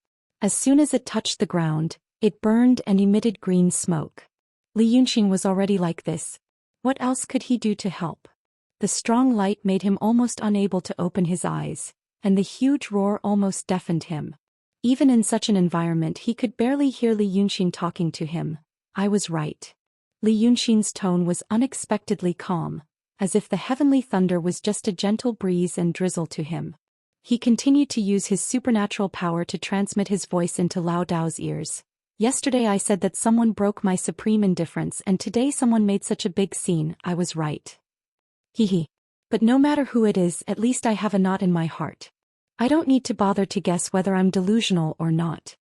As soon as it touched the ground, it burned and emitted green smoke. Li Yunxin was already like this. What else could he do to help? The strong light made him almost unable to open his eyes, and the huge roar almost deafened him. Even in such an environment, he could barely hear Li Yunxin talking to him. I was right. Li Yunxin's tone was unexpectedly calm, as if the heavenly thunder was just a gentle breeze and drizzle to him. He continued to use his supernatural power to transmit his voice into Lao Dao's ears. Yesterday I said that someone broke my supreme indifference, and today someone made such a big scene. I was right. Hehe. But no matter who it is, at least I have a knot in my heart. I don't need to bother to guess whether I'm delusional or not.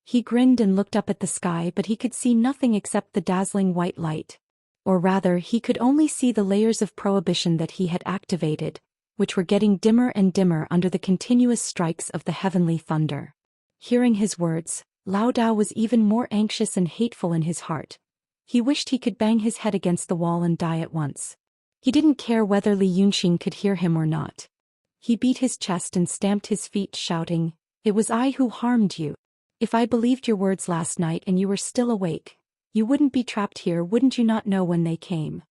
He grinned and looked up at the sky, but he could see nothing except the dazzling white light. Or rather, he could only see the layers of prohibition that he had activated, which were getting dimmer and dimmer under the continuous strikes of the heavenly thunder. Hearing his words, Lao Dao was even more anxious and hateful in his heart. He wished he could bang his head against the wall and die at once. He didn't care whether Li Yunxin could hear him or not. He beat his chest and stamped his feet, shouting, "It was I who harmed you. If I believed your words last night and you were still awake, you wouldn't be trapped here, wouldn't you not know when they came?"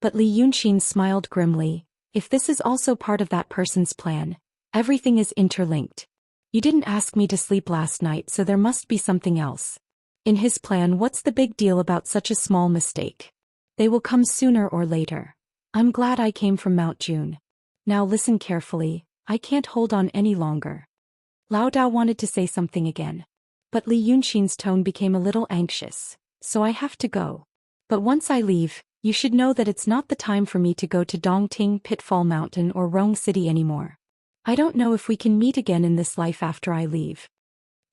But Li Yunxin smiled grimly. If this is also part of that person's plan, everything is interlinked. You didn't ask me to sleep last night, so there must be something else. In his plan, what's the big deal about such a small mistake? They will come sooner or later. I'm glad I came from Mount June. Now listen carefully, I can't hold on any longer. Lao Dao wanted to say something again. But Li Yunxin's tone became a little anxious. So I have to go. But once I leave, you should know that it's not the time for me to go to Dongting, Pitfall Mountain or Rong City anymore. I don't know if we can meet again in this life after I leave.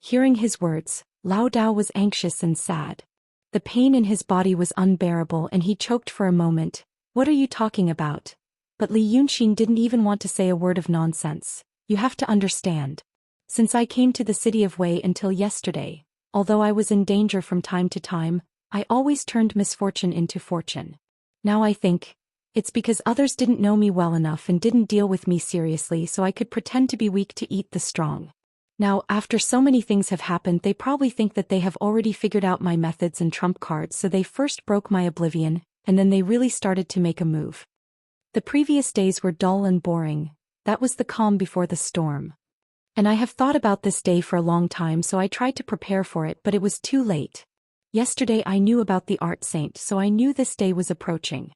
Hearing his words, Lao Dao was anxious and sad. The pain in his body was unbearable and he choked for a moment. What are you talking about? But Li Yunxin didn't even want to say a word of nonsense. You have to understand. Since I came to the city of Wei until yesterday, although I was in danger from time to time, I always turned misfortune into fortune. Now I think, it's because others didn't know me well enough and didn't deal with me seriously, so I could pretend to be weak to eat the strong. Now, after so many things have happened, they probably think that they have already figured out my methods and trump cards, so they first broke my oblivion, and then they really started to make a move. The previous days were dull and boring. That was the calm before the storm. And I have thought about this day for a long time, so I tried to prepare for it, but it was too late. Yesterday I knew about the art saint, so I knew this day was approaching.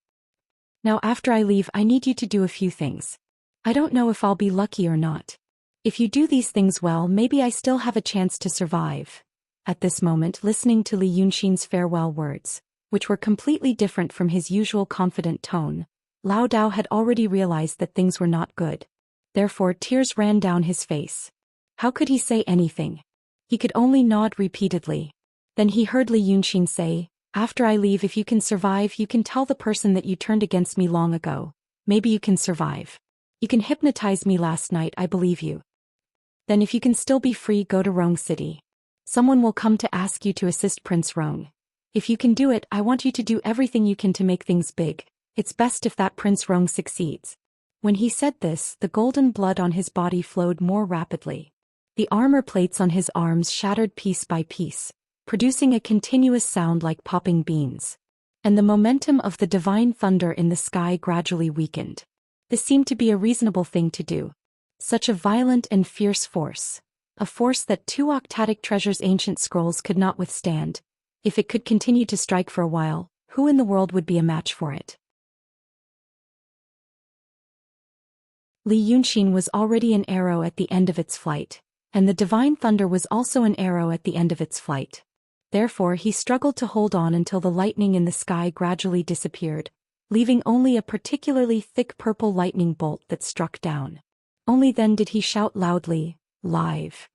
Now after I leave, I need you to do a few things. I don't know if I'll be lucky or not. If you do these things well, maybe I still have a chance to survive. At this moment, listening to Li Yunxin's farewell words, which were completely different from his usual confident tone, Lao Dao had already realized that things were not good. Therefore tears ran down his face. How could he say anything? He could only nod repeatedly. Then he heard Li Yunxin say, "After I leave, if you can survive, you can tell the person that you turned against me long ago. Maybe you can survive. You can hypnotize me last night, I believe you. Then if you can still be free, go to Rong City. Someone will come to ask you to assist Prince Rong. If you can do it, I want you to do everything you can to make things big. It's best if that Prince Rong succeeds." When he said this, the golden blood on his body flowed more rapidly. The armor plates on his arms shattered piece by piece, producing a continuous sound like popping beans. And the momentum of the divine thunder in the sky gradually weakened. This seemed to be a reasonable thing to do. Such a violent and fierce force. A force that 2 octatic treasures ancient scrolls could not withstand. If it could continue to strike for a while, who in the world would be a match for it? Li Yunxin was already an arrow at the end of its flight, and the divine thunder was also an arrow at the end of its flight. Therefore he struggled to hold on until the lightning in the sky gradually disappeared, leaving only a particularly thick purple lightning bolt that struck down. Only then did he shout loudly, "Live!"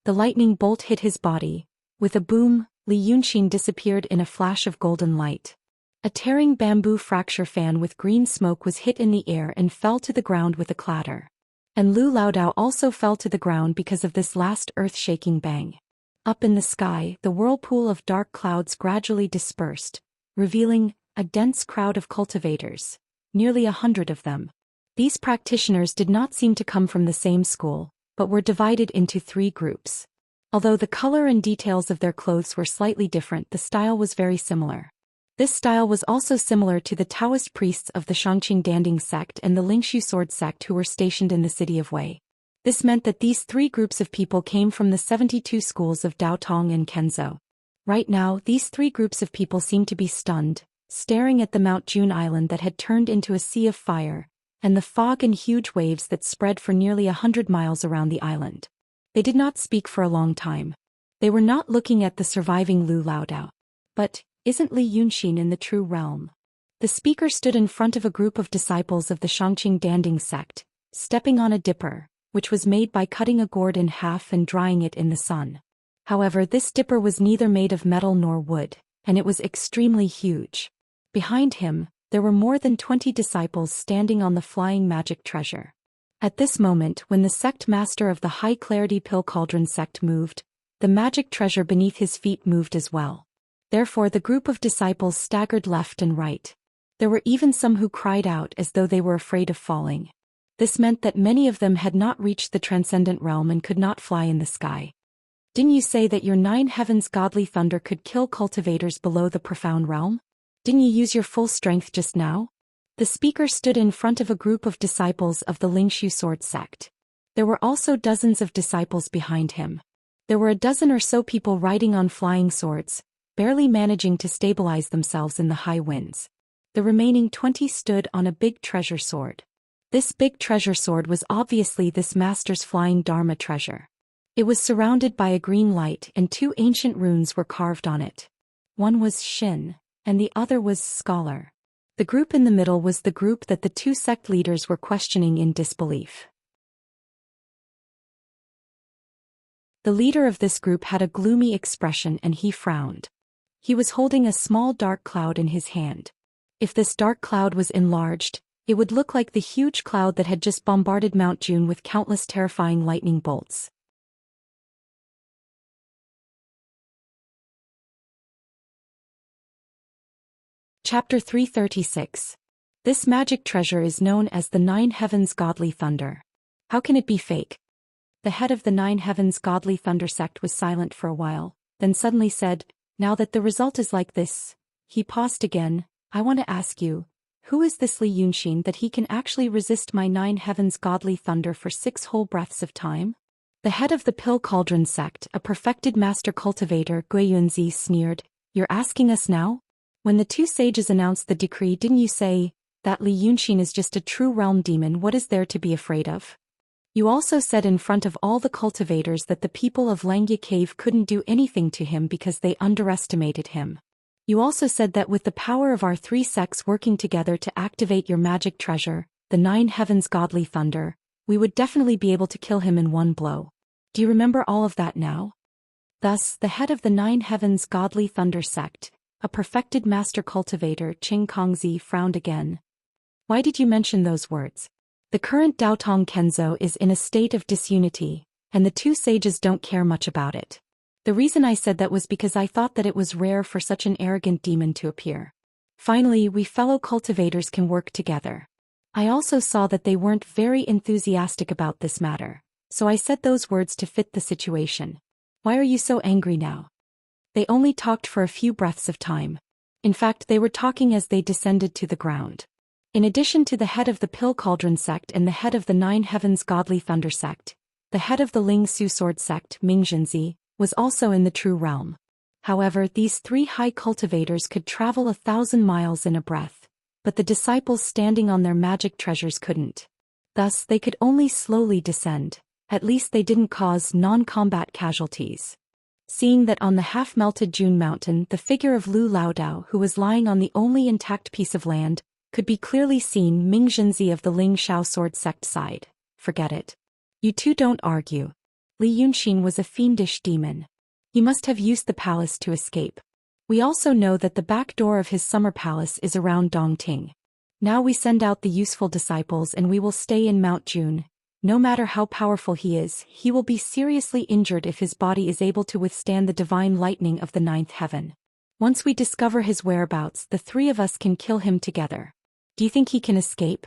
The lightning bolt hit his body. With a boom, Li Yunxin disappeared in a flash of golden light. A tearing bamboo fracture fan with green smoke was hit in the air and fell to the ground with a clatter. And Lu Laodao also fell to the ground because of this last earth-shaking bang. Up in the sky, the whirlpool of dark clouds gradually dispersed, revealing a dense crowd of cultivators, nearly 100 of them. These practitioners did not seem to come from the same school, but were divided into 3 groups. Although the color and details of their clothes were slightly different, the style was very similar. This style was also similar to the Daoist priests of the Xianxia Danding sect and the Lingshu sword sect who were stationed in the city of Wei. This meant that these 3 groups of people came from the 72 schools of Daotong and Kenzhou. Right now, these 3 groups of people seemed to be stunned, staring at the Mount June island that had turned into a sea of fire, and the fog and huge waves that spread for nearly 100 miles around the island. They did not speak for a long time. They were not looking at the surviving Lu Laodao. But, isn't Li Yunxin in the true realm? The speaker stood in front of a group of disciples of the Xianxia Danding sect, stepping on a dipper, which was made by cutting a gourd in half and drying it in the sun. However, this dipper was neither made of metal nor wood, and it was extremely huge. Behind him, there were more than 20 disciples standing on the flying magic treasure. At this moment, when the sect master of the high-clarity pill cauldron sect moved, the magic treasure beneath his feet moved as well. Therefore the group of disciples staggered left and right. There were even some who cried out as though they were afraid of falling. This meant that many of them had not reached the transcendent realm and could not fly in the sky. Didn't you say that your 9 heavens godly thunder could kill cultivators below the profound realm? Didn't you use your full strength just now? The speaker stood in front of a group of disciples of the Lingshu sword sect. There were also dozens of disciples behind him. There were a dozen or so people riding on flying swords, barely managing to stabilize themselves in the high winds. The remaining 20 stood on a big treasure sword. This big treasure sword was obviously this master's flying Dharma treasure. It was surrounded by a green light and 2 ancient runes were carved on it. One was Xin, and the other was Scholar. The group in the middle was the group that the 2 sect leaders were questioning in disbelief. The leader of this group had a gloomy expression and he frowned. He was holding a small dark cloud in his hand. If this dark cloud was enlarged, it would look like the huge cloud that had just bombarded Mount June with countless terrifying lightning bolts. Chapter 336. This magic treasure is known as the 9 heavens godly thunder. How can it be fake? The head of the 9 heavens godly thunder sect was silent for a while, then suddenly said, "Now that the result is like this," he paused again, "I want to ask you, who is this Li Yunxin that he can actually resist my 9 heavens godly thunder for 6 whole breaths of time?" The head of the pill cauldron sect, a perfected master cultivator, Gui Yunzi, sneered, "You're asking us now? When the 2 sages announced the decree, didn't you say that Li Yunxin is just a true realm demon? What is there to be afraid of? You also said in front of all the cultivators that the people of Langya Cave couldn't do anything to him because they underestimated him. You also said that with the power of our 3 sects working together to activate your magic treasure, the 9 heavens godly thunder, we would definitely be able to kill him in one blow. Do you remember all of that now?" Thus, the head of the 9 heavens godly thunder sect, a perfected master cultivator, Qing Kongzi, frowned again. "Why did you mention those words? The current Daotong Kenzhou is in a state of disunity, and the 2 sages don't care much about it. The reason I said that was because I thought that it was rare for such an arrogant demon to appear. Finally, we fellow cultivators can work together. I also saw that they weren't very enthusiastic about this matter, so I said those words to fit the situation. Why are you so angry now?" They only talked for a few breaths of time. In fact, they were talking as they descended to the ground. In addition to the head of the pill cauldron sect and the head of the 9 heavens godly thunder sect, the head of the Ling Su sword sect, Ming Zhenzi, was also in the true realm. However, these 3 high cultivators could travel 1,000 miles in a breath, but the disciples standing on their magic treasures couldn't. Thus, they could only slowly descend. At least they didn't cause non-combat casualties. Seeing that on the half-melted June mountain the figure of Lu Laodao, who was lying on the only intact piece of land, could be clearly seen, Ming Zhenzi of the Ling Shao sword sect sighed. Forget it. You two don't argue. Li Yunxin was a fiendish demon. He must have used the palace to escape. We also know that the back door of his summer palace is around Dongting. Now we send out the useful disciples and we will stay in Mount June. No matter how powerful he is, he will be seriously injured if his body is able to withstand the divine lightning of the ninth heaven. Once we discover his whereabouts, the three of us can kill him together. Do you think he can escape?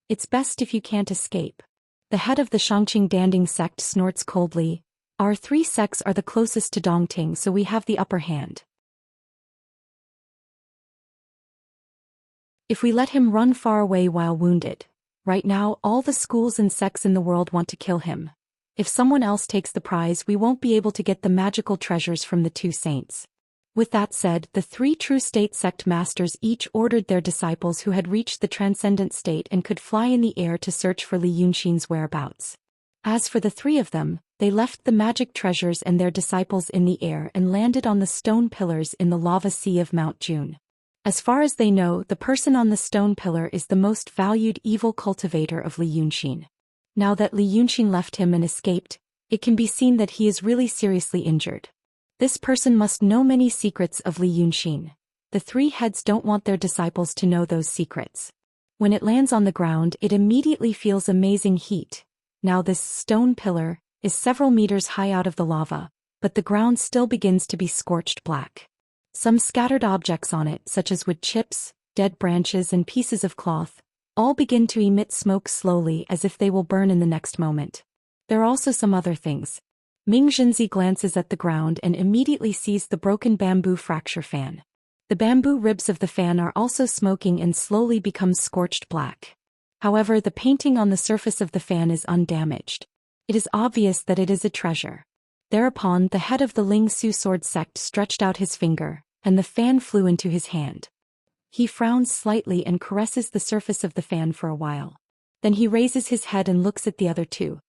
It's best if you can't escape. The head of the Shangqing Danding sect snorts coldly. Our three sects are the closest to Dongting, so we have the upper hand. If we let him run far away while wounded, right now all the schools and sects in the world want to kill him. If someone else takes the prize, we won't be able to get the magical treasures from the two saints. With that said, the three true state sect masters each ordered their disciples who had reached the transcendent state and could fly in the air to search for Li Yunxin's whereabouts. As for the three of them, they left the magic treasures and their disciples in the air and landed on the stone pillars in the lava sea of Mount June. As far as they know, the person on the stone pillar is the most valued evil cultivator of Li Yunxin. Now that Li Yunxin left him and escaped, it can be seen that he is really seriously injured. This person must know many secrets of Li Yunxin. The three heads don't want their disciples to know those secrets. When it lands on the ground, it immediately feels amazing heat. Now this stone pillar is several meters high out of the lava, but the ground still begins to be scorched black. Some scattered objects on it, such as wood chips, dead branches and pieces of cloth, all begin to emit smoke slowly as if they will burn in the next moment. There are also some other things. Ming Zhenzi glances at the ground and immediately sees the broken bamboo fracture fan. The bamboo ribs of the fan are also smoking and slowly become scorched black. However, the painting on the surface of the fan is undamaged. It is obvious that it is a treasure. Thereupon, the head of the Ling Su sword sect stretched out his finger, and the fan flew into his hand. He frowns slightly and caresses the surface of the fan for a while. Then he raises his head and looks at the other two.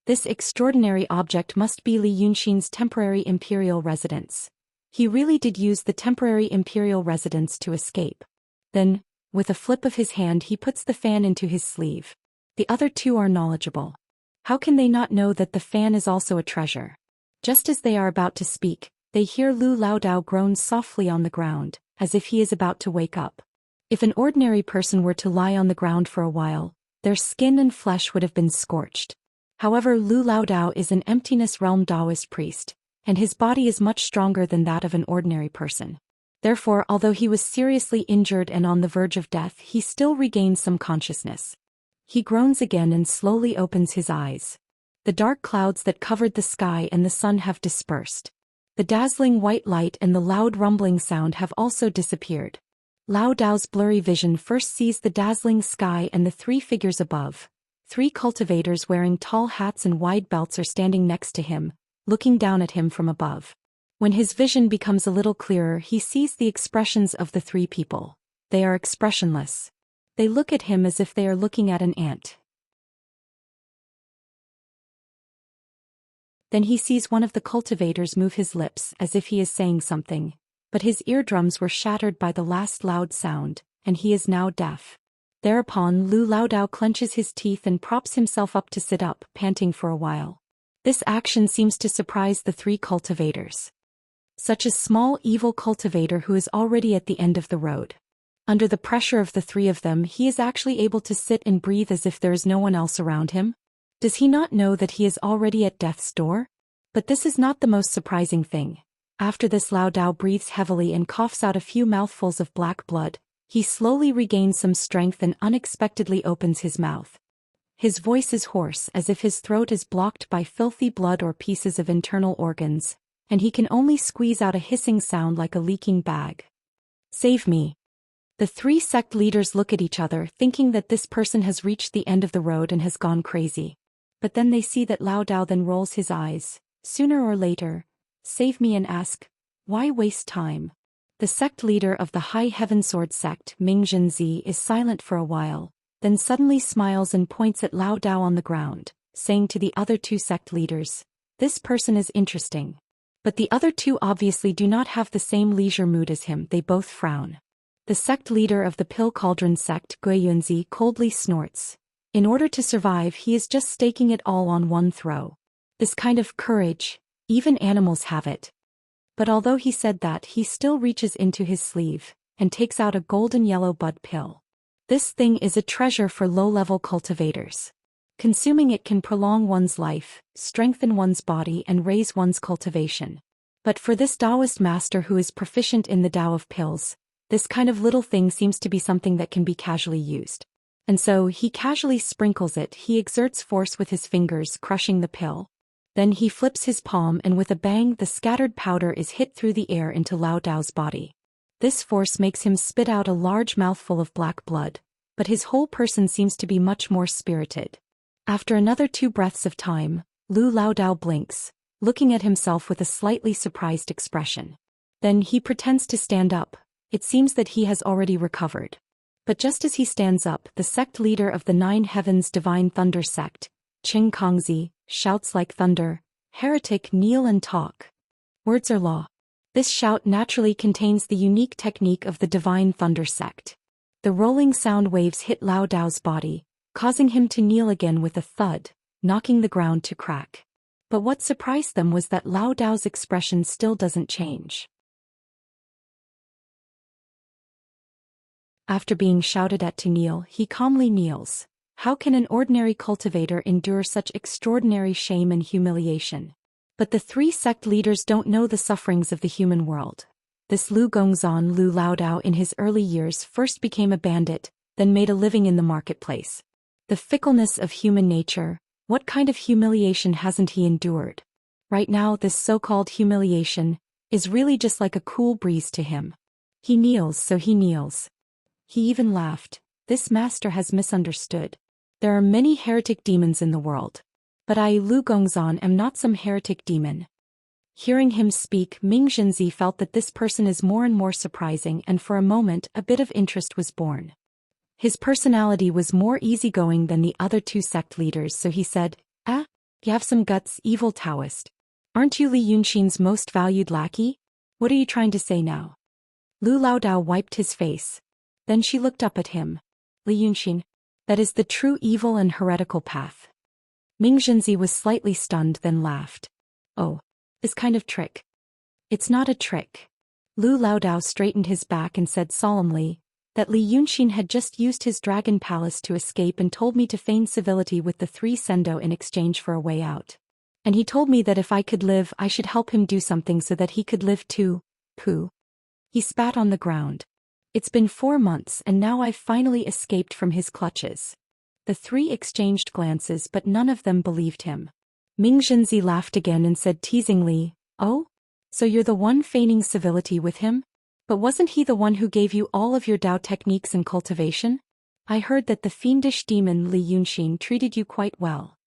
This extraordinary object must be Li Yunxin's temporary imperial residence. He really did use the temporary imperial residence to escape. Then, with a flip of his hand, he puts the fan into his sleeve. The other two are knowledgeable. How can they not know that the fan is also a treasure? Just as they are about to speak, they hear Lu Laodao groan softly on the ground, as if he is about to wake up. If an ordinary person were to lie on the ground for a while, their skin and flesh would have been scorched. However, Lu Laodao is an emptiness realm Daoist priest, and his body is much stronger than that of an ordinary person. Therefore, although he was seriously injured and on the verge of death, he still regains some consciousness. He groans again and slowly opens his eyes. The dark clouds that covered the sky and the sun have dispersed. The dazzling white light and the loud rumbling sound have also disappeared. Lao Dao's blurry vision first sees the dazzling sky and the three figures above. Three cultivators wearing tall hats and wide belts are standing next to him, looking down at him from above. When his vision becomes a little clearer, he sees the expressions of the three people. They are expressionless. They look at him as if they are looking at an ant. Then he sees one of the cultivators move his lips as if he is saying something, but his eardrums were shattered by the last loud sound, and he is now deaf. Thereupon Lu Laodao clenches his teeth and props himself up to sit up, panting for a while. This action seems to surprise the three cultivators. Such a small evil cultivator who is already at the end of the road. Under the pressure of the three of them, he is actually able to sit and breathe as if there is no one else around him. Does he not know that he is already at death's door? But this is not the most surprising thing. After this, Lao Dao breathes heavily and coughs out a few mouthfuls of black blood. He slowly regains some strength and unexpectedly opens his mouth. His voice is hoarse, as if his throat is blocked by filthy blood or pieces of internal organs, and he can only squeeze out a hissing sound like a leaking bag. Save me. The three sect leaders look at each other, thinking that this person has reached the end of the road and has gone crazy. But then they see that Lao Dao then rolls his eyes. Sooner or later, save me, and ask, why waste time? The sect leader of the High Heaven Sword sect, Ming Zhenzi, is silent for a while. then suddenly smiles and points at Lao Dao on the ground, saying to the other two sect leaders, "This person is interesting." But the other two obviously do not have the same leisure mood as him, they both frown. The sect leader of the Pill Cauldron sect, Guiyunzi, coldly snorts. In order to survive, he is just staking it all on one throw. This kind of courage, even animals have it. But although he said that, he still reaches into his sleeve and takes out a golden yellow bud pill. This thing is a treasure for low-level cultivators. Consuming it can prolong one's life, strengthen one's body and raise one's cultivation. But for this Daoist master who is proficient in the Tao of pills, this kind of little thing seems to be something that can be casually used. And so he casually sprinkles it. He exerts force with his fingers, crushing the pill. Then he flips his palm and with a bang the scattered powder is hit through the air into Lao Dao's body. This force makes him spit out a large mouthful of black blood, but his whole person seems to be much more spirited. After another 2 breaths of time, Lao Dao blinks, looking at himself with a slightly surprised expression. Then he pretends to stand up. It seems that he has already recovered. But just as he stands up, the sect leader of the 9 Heavens Divine Thunder sect, Qing Kongzi, shouts like thunder, "Heretic, kneel and talk." Words are law. This shout naturally contains the unique technique of the Divine Thunder sect. The rolling sound waves hit Lao Dao's body, causing him to kneel again with a thud, knocking the ground to crack. But what surprised them was that Lao Dao's expression still doesn't change. After being shouted at to kneel, he calmly kneels. How can an ordinary cultivator endure such extraordinary shame and humiliation? But the 3 sect leaders don't know the sufferings of the human world. This Lu Gongzan Lao Dao in his early years first became a bandit, then made a living in the marketplace. The fickleness of human nature, what kind of humiliation hasn't he endured? Right now this so-called humiliation is really just like a cool breeze to him. He kneels, so he kneels. He even laughed. This master has misunderstood. There are many heretic demons in the world. But I, Lu Gongzan, am not some heretic demon. Hearing him speak, Ming Xinzi felt that this person is more and more surprising, and for a moment a bit of interest was born. His personality was more easygoing than the other 2 sect leaders, so he said, "Ah, you have some guts, evil Taoist. Aren't you Li Yunxin's most valued lackey? What are you trying to say now?" Lao Dao wiped his face. Then she looked up at him. "Li Yunxin, that is the true evil and heretical path." Ming Xinzi was slightly stunned, then laughed. "Oh, this kind of trick. It's not a trick." Lao Dao straightened his back and said solemnly that Li Yunxin had just used his dragon palace to escape and told me to feign civility with the 3 Sendo in exchange for a way out. And he told me that if I could live, I should help him do something so that he could live too. Pooh. He spat on the ground. It's been 4 months and now I've finally escaped from his clutches. The 3 exchanged glances, but none of them believed him. Ming Xinzi laughed again and said teasingly, "Oh? So you're the one feigning civility with him? But wasn't he the one who gave you all of your Dao techniques and cultivation? I heard that the fiendish demon Li Yunxin treated you quite well."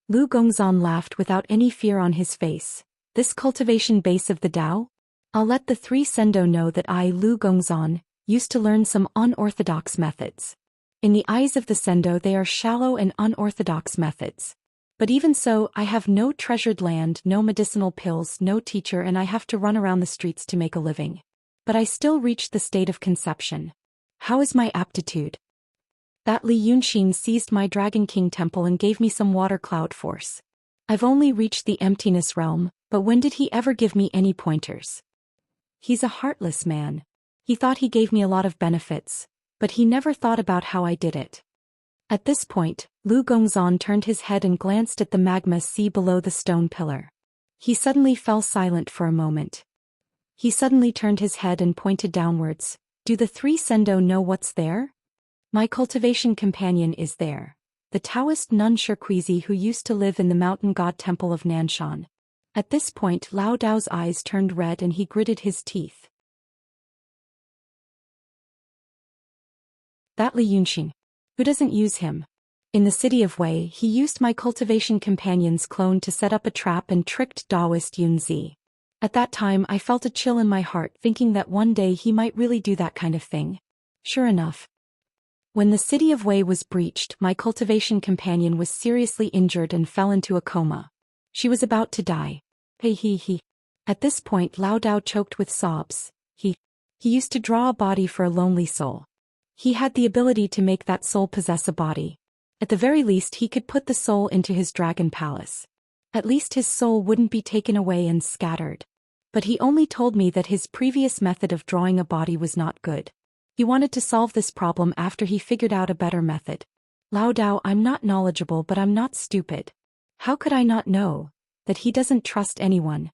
Lu Gongzan laughed without any fear on his face. "This cultivation base of the Dao? I'll let the 3 Sendo know that I, Lu Gongzan, used to learn some unorthodox methods. In the eyes of the Sendo they are shallow and unorthodox methods. But even so, I have no treasured land, no medicinal pills, no teacher, and I have to run around the streets to make a living. But I still reached the state of conception. How is my aptitude? That Li Yunxin seized my Dragon King temple and gave me some water cloud force. I've only reached the emptiness realm, but when did he ever give me any pointers? He's a heartless man. He thought he gave me a lot of benefits, but he never thought about how I did it." At this point, Lu Gongzan turned his head and glanced at the magma sea below the stone pillar. He suddenly fell silent for a moment. He suddenly turned his head and pointed downwards. "Do the 3 Sendo know what's there? My cultivation companion is there. The Taoist nun Shirquizi who used to live in the mountain god temple of Nanshan." At this point Lao Dao's eyes turned red and he gritted his teeth. That Li Yunxin. Who doesn't use him? In the city of Wei, he used my cultivation companion's clone to set up a trap and tricked Daoist Yunzi. At that time I felt a chill in my heart, thinking that one day he might really do that kind of thing. Sure enough. When the city of Wei was breached, my cultivation companion was seriously injured and fell into a coma. She was about to die. He. At this point Lao Dao choked with sobs. He used to draw a body for a lonely soul. He had the ability to make that soul possess a body. At the very least he could put the soul into his dragon palace. At least his soul wouldn't be taken away and scattered. But he only told me that his previous method of drawing a body was not good. He wanted to solve this problem after he figured out a better method. Lao Dao, I'm not knowledgeable but I'm not stupid. How could I not know that he doesn't trust anyone?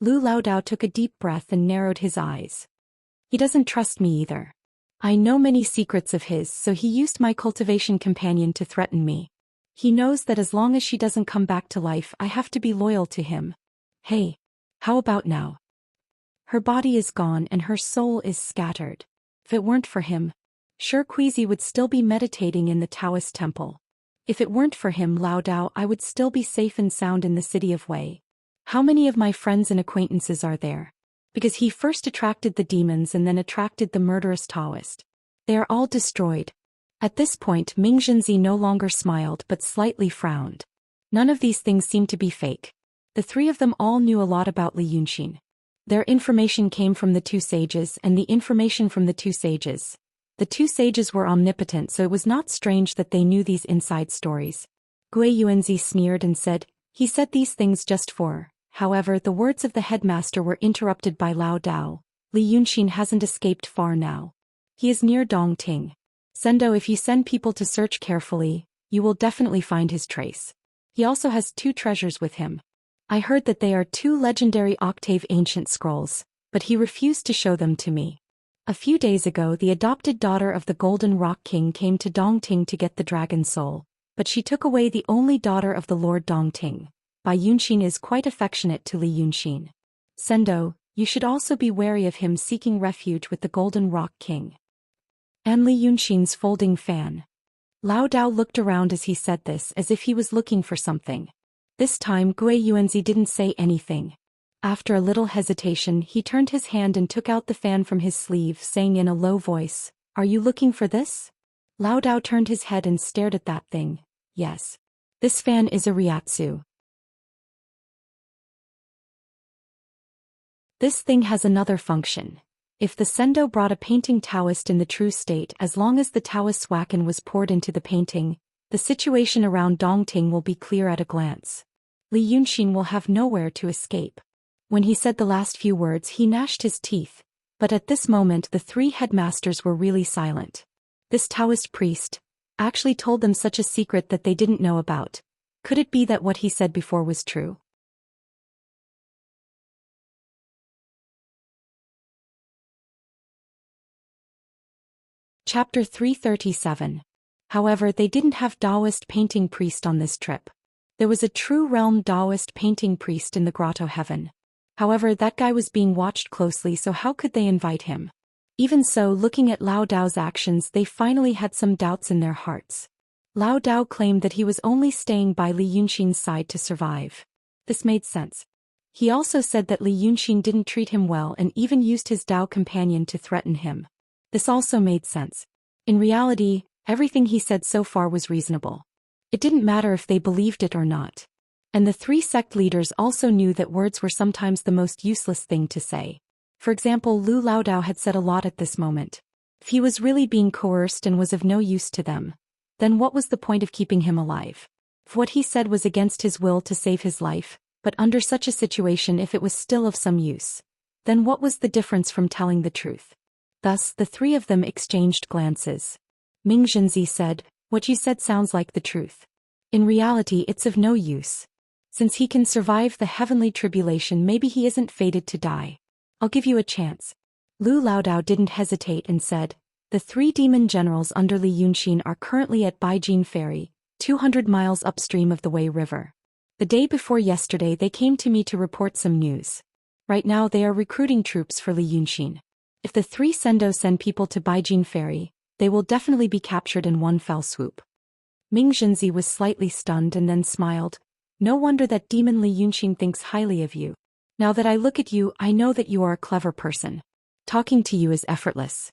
Lao Dao took a deep breath and narrowed his eyes. He doesn't trust me either. I know many secrets of his, so he used my cultivation companion to threaten me. He knows that as long as she doesn't come back to life, I have to be loyal to him. Hey, how about now? Her body is gone and her soul is scattered. If it weren't for him, sure Queasy would still be meditating in the Daoist temple. If it weren't for him, Lao Dao, I would still be safe and sound in the city of Wei. How many of my friends and acquaintances are there? Because he first attracted the demons and then attracted the murderous Daoist. They are all destroyed. At this point Ming Zhenzi no longer smiled but slightly frowned. None of these things seemed to be fake. The three of them all knew a lot about Li Yunxin. Their information came from the two sages and the information from the two sages. The two sages were omnipotent, so it was not strange that they knew these inside stories. Gui Yuanzi sneered and said, he said these things just for. However, the words of the headmaster were interrupted by Lao Dao. Li Yunxin hasn't escaped far now. He is near Dongting. Sendo, if you send people to search carefully, you will definitely find his trace. He also has two treasures with him. I heard that they are two legendary octave ancient scrolls, but he refused to show them to me. A few days ago the adopted daughter of the Golden Rock King came to Dongting to get the dragon soul, but she took away the only daughter of the Lord Dongting. Bai Yunxin is quite affectionate to Li Yunxin. Sendo, you should also be wary of him seeking refuge with the Golden Rock King. And Li Yunxin's folding fan. Lao Dao looked around as he said this as if he was looking for something. This time Gui Yuanzi didn't say anything. After a little hesitation he turned his hand and took out the fan from his sleeve, saying in a low voice, "Are you looking for this?" Lao Dao turned his head and stared at that thing. Yes. This fan is a Ryatsu. This thing has another function. If the Sendo brought a painting Taoist in the true state, as long as the Taoist Wakan was poured into the painting, the situation around Dongting will be clear at a glance. Li Yunxin will have nowhere to escape. When he said the last few words he gnashed his teeth, but at this moment the three headmasters were really silent. This Taoist priest actually told them such a secret that they didn't know about. Could it be that what he said before was true? Chapter 337. However, they didn't have Daoist painting priest on this trip. There was a true realm Daoist painting priest in the grotto heaven. However, that guy was being watched closely, so how could they invite him? Even so, looking at Lao Dao's actions, they finally had some doubts in their hearts. Lao Dao claimed that he was only staying by Li Yunxin's side to survive. This made sense. He also said that Li Yunxin didn't treat him well and even used his Dao companion to threaten him. This also made sense. In reality, everything he said so far was reasonable. It didn't matter if they believed it or not. And the three sect leaders also knew that words were sometimes the most useless thing to say. For example, Lao Dao had said a lot at this moment. If he was really being coerced and was of no use to them, then what was the point of keeping him alive? If what he said was against his will to save his life, but under such a situation if it was still of some use, then what was the difference from telling the truth? Thus, the three of them exchanged glances. Ming Zhenzi said, "What you said sounds like the truth. In reality it's of no use. Since he can survive the heavenly tribulation, maybe he isn't fated to die. I'll give you a chance." Lao Dao didn't hesitate and said, "The three demon generals under Li Yunxin are currently at Baijin Ferry, 200 miles upstream of the Wei River. The day before yesterday they came to me to report some news. Right now they are recruiting troops for Li Yunxin. If the three Sendo send people to Baijin Ferry, they will definitely be captured in one fell swoop." Ming Zhenzi was slightly stunned and then smiled. "No wonder that demon Li Yunxin thinks highly of you. Now that I look at you, I know that you are a clever person. Talking to you is effortless."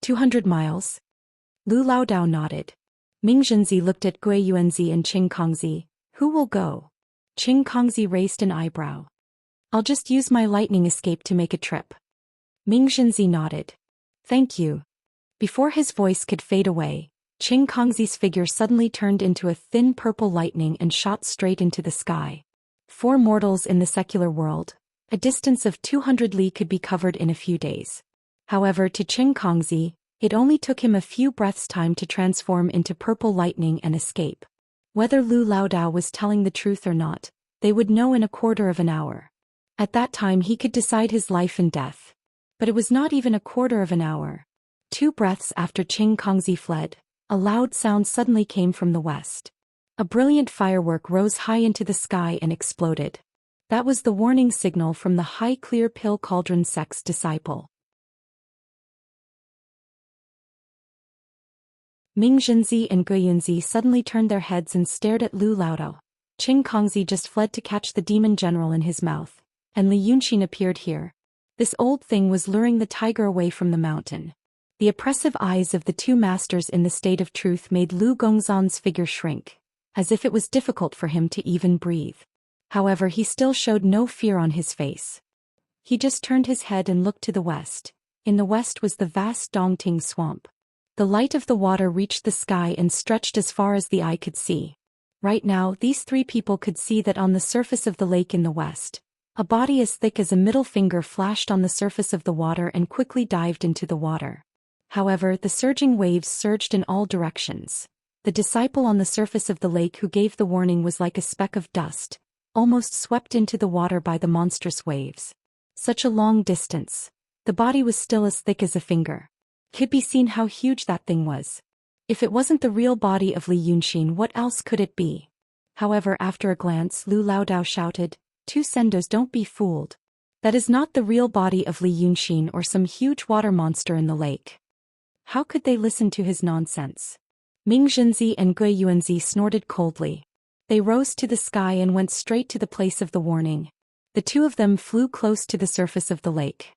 200 miles? Lu Laodao nodded. Ming Zhenzi looked at Gui Yuanzi and Qing Kongzi. Who will go? Qing Kongzi raised an eyebrow. I'll just use my lightning escape to make a trip. Ming Zhenzi nodded. Thank you. Before his voice could fade away, Qing Kongzi's figure suddenly turned into a thin purple lightning and shot straight into the sky. 4 mortals in the secular world, a distance of 200 li could be covered in a few days. However, to Qing Kongzi, it only took him a few breaths' time to transform into purple lightning and escape. Whether Lu Laodao was telling the truth or not, they would know in a quarter of an hour. At that time he could decide his life and death. But it was not even a quarter of an hour. 2 breaths after Qing Kongzi fled, a loud sound suddenly came from the west. A brilliant firework rose high into the sky and exploded. That was the warning signal from the high clear pill cauldron sect's disciple. Ming Zhenzi and Gui Yunzi suddenly turned their heads and stared at Lu Laodao. Qing Kongzi just fled to catch the demon general in his mouth, and Li Yunqin appeared here. This old thing was luring the tiger away from the mountain. The oppressive eyes of the 2 masters in the state of truth made Lu Gongzan's figure shrink, as if it was difficult for him to even breathe. However, he still showed no fear on his face. He just turned his head and looked to the west. In the west was the vast Dongting swamp. The light of the water reached the sky and stretched as far as the eye could see. Right now, these 3 people could see that on the surface of the lake in the west, a body as thick as a middle finger flashed on the surface of the water and quickly dived into the water. However, the surging waves surged in all directions. The disciple on the surface of the lake who gave the warning was like a speck of dust, almost swept into the water by the monstrous waves. Such a long distance. The body was still as thick as a finger. Could be seen how huge that thing was. If it wasn't the real body of Li Yunqin, what else could it be? However, after a glance, Lu Laodao shouted, 2 sendos, don't be fooled. That is not the real body of Li Yunqin or some huge water monster in the lake. How could they listen to his nonsense? Ming Zhenzi and Gui Yuanzi snorted coldly. They rose to the sky and went straight to the place of the warning. The 2 of them flew close to the surface of the lake.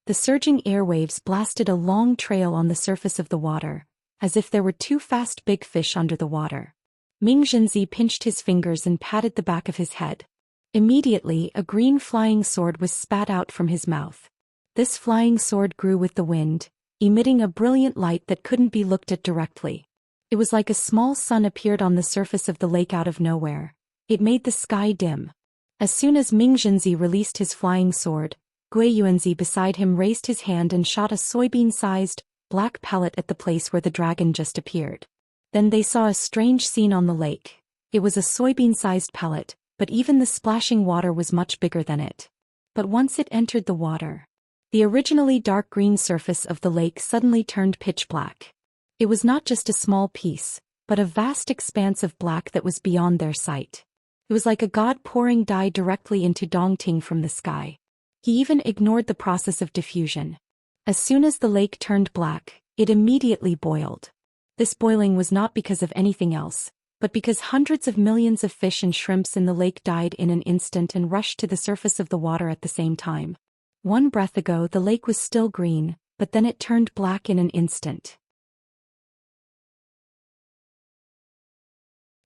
The surging airwaves blasted a long trail on the surface of the water, as if there were 2 fast big fish under the water. Ming Zhenzi pinched his fingers and patted the back of his head. Immediately, a green flying sword was spat out from his mouth. This flying sword grew with the wind, emitting a brilliant light that couldn't be looked at directly. It was like a small sun appeared on the surface of the lake out of nowhere. It made the sky dim. As soon as Ming Zhenzi released his flying sword, Gui Yuanzi beside him raised his hand and shot a soybean-sized, black pellet at the place where the dragon just appeared. Then they saw a strange scene on the lake. It was a soybean-sized pellet, but even the splashing water was much bigger than it. But once it entered the water, the originally dark green surface of the lake suddenly turned pitch black. It was not just a small piece, but a vast expanse of black that was beyond their sight. It was like a god pouring dye directly into Dongting from the sky. He even ignored the process of diffusion. As soon as the lake turned black, it immediately boiled. This boiling was not because of anything else, but because hundreds of millions of fish and shrimps in the lake died in an instant and rushed to the surface of the water at the same time. 1 breath ago the lake was still green, but then it turned black in an instant.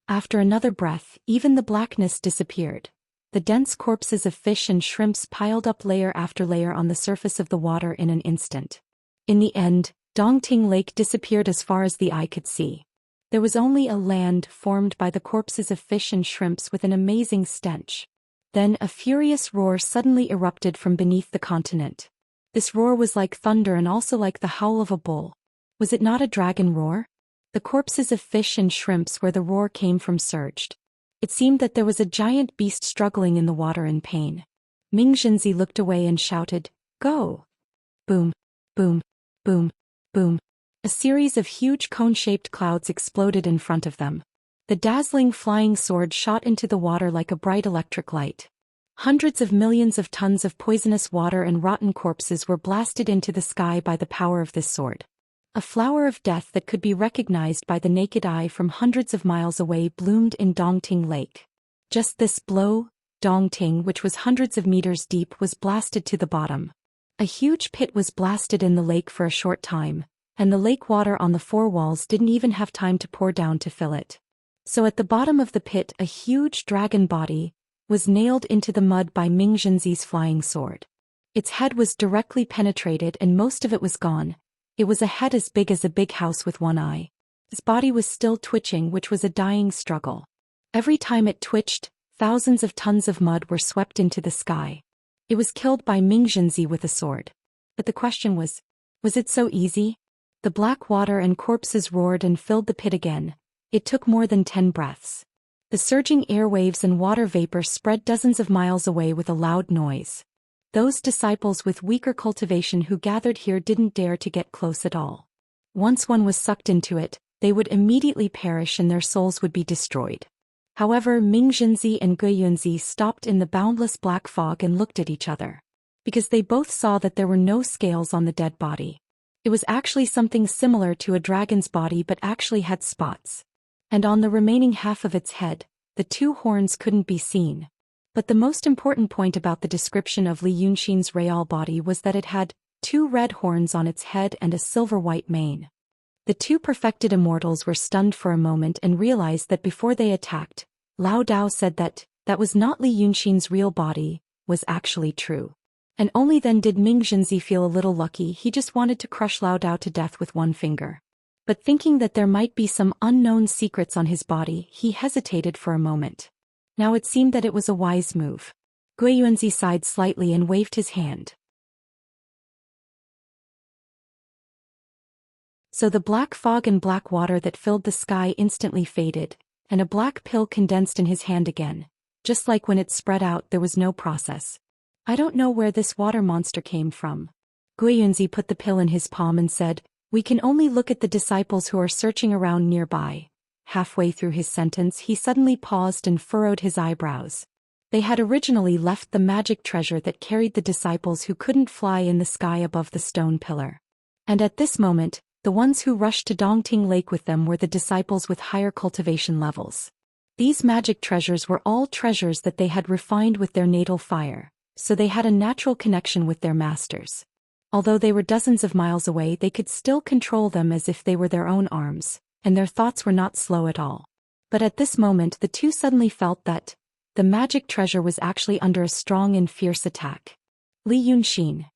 After another breath, even the blackness disappeared. The dense corpses of fish and shrimps piled up layer after layer on the surface of the water in an instant. In the end, Dongting Lake disappeared as far as the eye could see. There was only a land formed by the corpses of fish and shrimps with an amazing stench. Then a furious roar suddenly erupted from beneath the continent. This roar was like thunder and also like the howl of a bull. Was it not a dragon roar? The corpses of fish and shrimps where the roar came from surged. It seemed that there was a giant beast struggling in the water in pain. Ming Zhenzi looked away and shouted, "Go!" Boom, boom, boom, boom. A series of huge cone-shaped clouds exploded in front of them. The dazzling flying sword shot into the water like a bright electric light. Hundreds of millions of tons of poisonous water and rotten corpses were blasted into the sky by the power of this sword. A flower of death that could be recognized by the naked eye from hundreds of miles away bloomed in Dongting Lake. Just this blow, Dongting, which was hundreds of meters deep, was blasted to the bottom. A huge pit was blasted in the lake for a short time, and the lake water on the four walls didn't even have time to pour down to fill it. So at the bottom of the pit a huge dragon body was nailed into the mud by Ming Zhenzi's flying sword. Its head was directly penetrated and most of it was gone. It was a head as big as a big house with one eye. Its body was still twitching, which was a dying struggle. Every time it twitched, thousands of tons of mud were swept into the sky. It was killed by Ming Zhenzi with a sword. But the question was it so easy? The black water and corpses roared and filled the pit again. It took more than 10 breaths. The surging airwaves and water vapor spread dozens of miles away with a loud noise. Those disciples with weaker cultivation who gathered here didn't dare to get close at all. Once one was sucked into it, they would immediately perish and their souls would be destroyed. However, Ming Zhenzi and Gui Yunzi stopped in the boundless black fog and looked at each other. Because they both saw that there were no scales on the dead body. It was actually something similar to a dragon's body but actually had spots. And on the remaining half of its head, the 2 horns couldn't be seen. But the most important point about the description of Li Yunxin's real body was that it had 2 red horns on its head and a silver-white mane. The 2 perfected immortals were stunned for a moment and realized that before they attacked, Lao Dao said that was not Li Yunxin's real body, was actually true. And only then did Ming Zhenzi feel a little lucky. He just wanted to crush Lao Dao to death with one finger. But thinking that there might be some unknown secrets on his body, he hesitated for a moment. Now it seemed that it was a wise move. Gui Yunzi sighed slightly and waved his hand. So the black fog and black water that filled the sky instantly faded, and a black pill condensed in his hand again. Just like when it spread out, there was no process. I don't know where this water monster came from. Gui Yunzi put the pill in his palm and said, "We can only look at the disciples who are searching around nearby." Halfway through his sentence he suddenly paused and furrowed his eyebrows. They had originally left the magic treasure that carried the disciples who couldn't fly in the sky above the stone pillar. And at this moment, the ones who rushed to Dongting Lake with them were the disciples with higher cultivation levels. These magic treasures were all treasures that they had refined with their natal fire, so they had a natural connection with their masters. Although they were dozens of miles away, they could still control them as if they were their own arms, and their thoughts were not slow at all. But at this moment the 2 suddenly felt that the magic treasure was actually under a strong and fierce attack. Li Yunxin.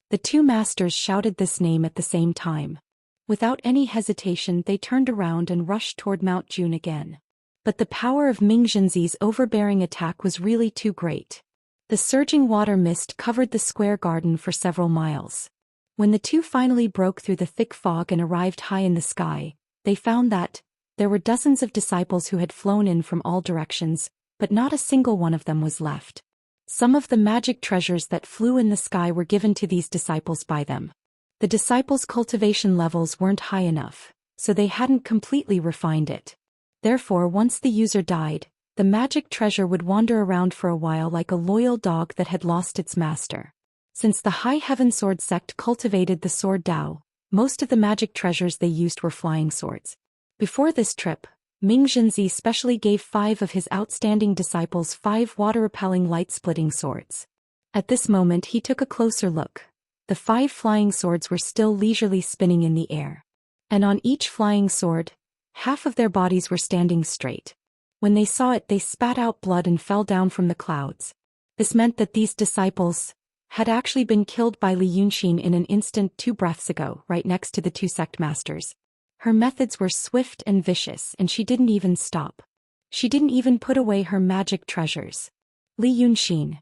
The 2 masters shouted this name at the same time. Without any hesitation they turned around and rushed toward Mount June again. But the power of Ming Zhenzi's overbearing attack was really too great. The surging water mist covered the square garden for several miles. When the 2 finally broke through the thick fog and arrived high in the sky, they found that there were dozens of disciples who had flown in from all directions, but not a single one of them was left. Some of the magic treasures that flew in the sky were given to these disciples by them. The disciples' cultivation levels weren't high enough, so they hadn't completely refined it. Therefore, once the user died, the magic treasure would wander around for a while like a loyal dog that had lost its master. Since the High Heaven Sword sect cultivated the sword Dao, most of the magic treasures they used were flying swords. Before this trip, Ming Zhenzi specially gave 5 of his outstanding disciples 5 water-repelling light-splitting swords. At this moment he took a closer look. The 5 flying swords were still leisurely spinning in the air. And on each flying sword, half of their bodies were standing straight. When they saw it, they spat out blood and fell down from the clouds. This meant that these disciples had actually been killed by Li Yunxin in an instant 2 breaths ago, right next to the 2 sect masters. Her methods were swift and vicious, and she didn't even stop. She didn't even put away her magic treasures. Li Yunxin.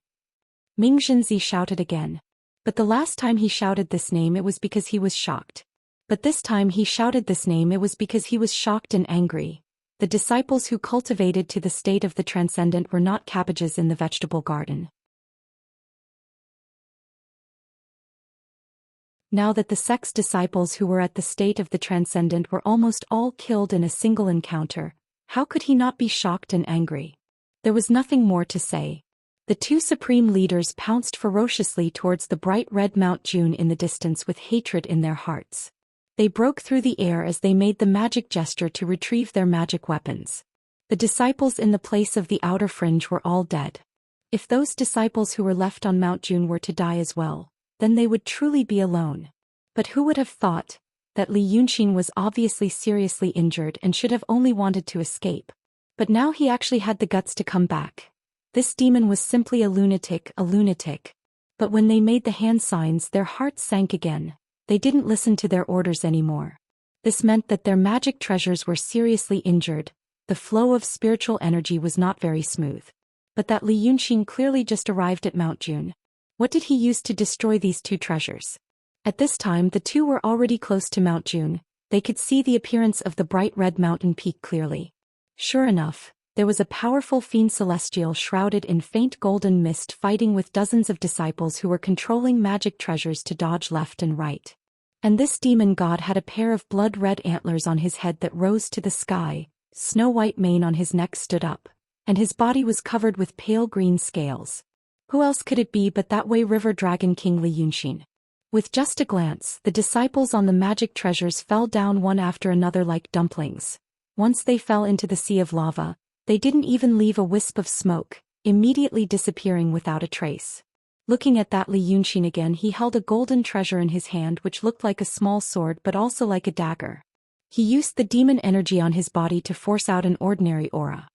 Ming Zhenzi shouted again. But the last time he shouted this name it was because he was shocked. But this time he shouted this name it was because he was shocked and angry. The disciples who cultivated to the state of the transcendent were not cabbages in the vegetable garden. Now that the sect's disciples who were at the state of the transcendent were almost all killed in a single encounter, how could he not be shocked and angry? There was nothing more to say. The 2 supreme leaders pounced ferociously towards the bright red Mount June in the distance with hatred in their hearts. They broke through the air as they made the magic gesture to retrieve their magic weapons. The disciples in the place of the outer fringe were all dead. If those disciples who were left on Mount June were to die as well, then they would truly be alone. But who would have thought? that Li Yunqin was obviously seriously injured and should have only wanted to escape. But now he actually had the guts to come back. This demon was simply a lunatic. But when they made the hand signs, their hearts sank again. They didn't listen to their orders anymore. This meant that their magic treasures were seriously injured. The flow of spiritual energy was not very smooth. But that Li Yunqin clearly just arrived at Mount Jun. What did he use to destroy these two treasures? At this time the two were already close to Mount Jun. They could see the appearance of the bright red mountain peak clearly. Sure enough, there was a powerful fiend celestial shrouded in faint golden mist fighting with dozens of disciples who were controlling magic treasures to dodge left and right. And this demon god had a pair of blood-red antlers on his head that rose to the sky, snow-white mane on his neck stood up, and his body was covered with pale green scales. Who else could it be but that way River Dragon King Li Yunqin? With just a glance, the disciples on the magic treasures fell down one after another like dumplings. Once they fell into the sea of lava, they didn't even leave a wisp of smoke, immediately disappearing without a trace. Looking at that Li Yunqin again, he held a golden treasure in his hand which looked like a small sword but also like a dagger. He used the demon energy on his body to force out an ordinary aura.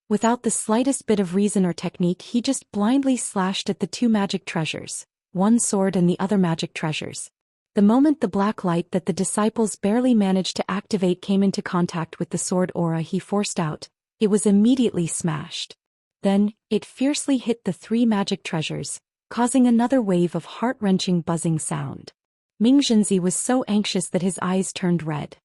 Without the slightest bit of reason or technique, he just blindly slashed at the two magic treasures, one sword and the other magic treasures. The moment the black light that the disciples barely managed to activate came into contact with the sword aura he forced out, it was immediately smashed. Then, it fiercely hit the three magic treasures, causing another wave of heart-wrenching buzzing sound. Ming Zhenzi was so anxious that his eyes turned red.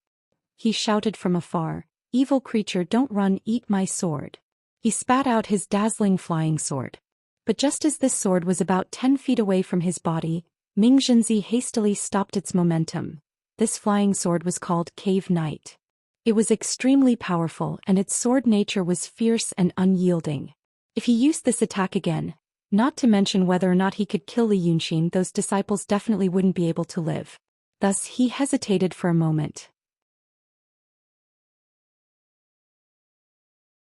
He shouted from afar, "Evil creature, don't run, eat my sword." He spat out his dazzling flying sword. But just as this sword was about 10 feet away from his body, Ming Zhenzi hastily stopped its momentum. This flying sword was called Cave Knight. It was extremely powerful and its sword nature was fierce and unyielding. If he used this attack again, not to mention whether or not he could kill Li Yunqin, those disciples definitely wouldn't be able to live. Thus he hesitated for a moment.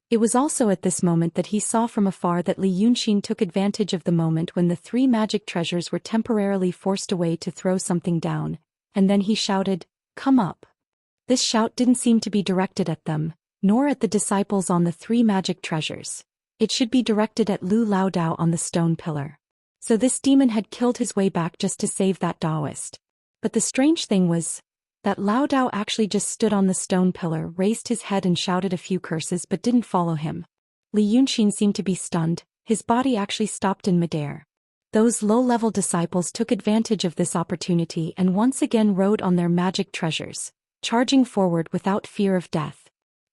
It was also at this moment that he saw from afar that Li Yunqin took advantage of the moment when the three magic treasures were temporarily forced away to throw something down, and then he shouted, "Come up." This shout didn't seem to be directed at them, nor at the disciples on the three magic treasures. It should be directed at Lu Laodao on the stone pillar. So this demon had killed his way back just to save that Daoist. But the strange thing was that Laodao actually just stood on the stone pillar, raised his head and shouted a few curses but didn't follow him. Li Yunqin seemed to be stunned, his body actually stopped in midair. Those low-level disciples took advantage of this opportunity and once again rode on their magic treasures, charging forward without fear of death.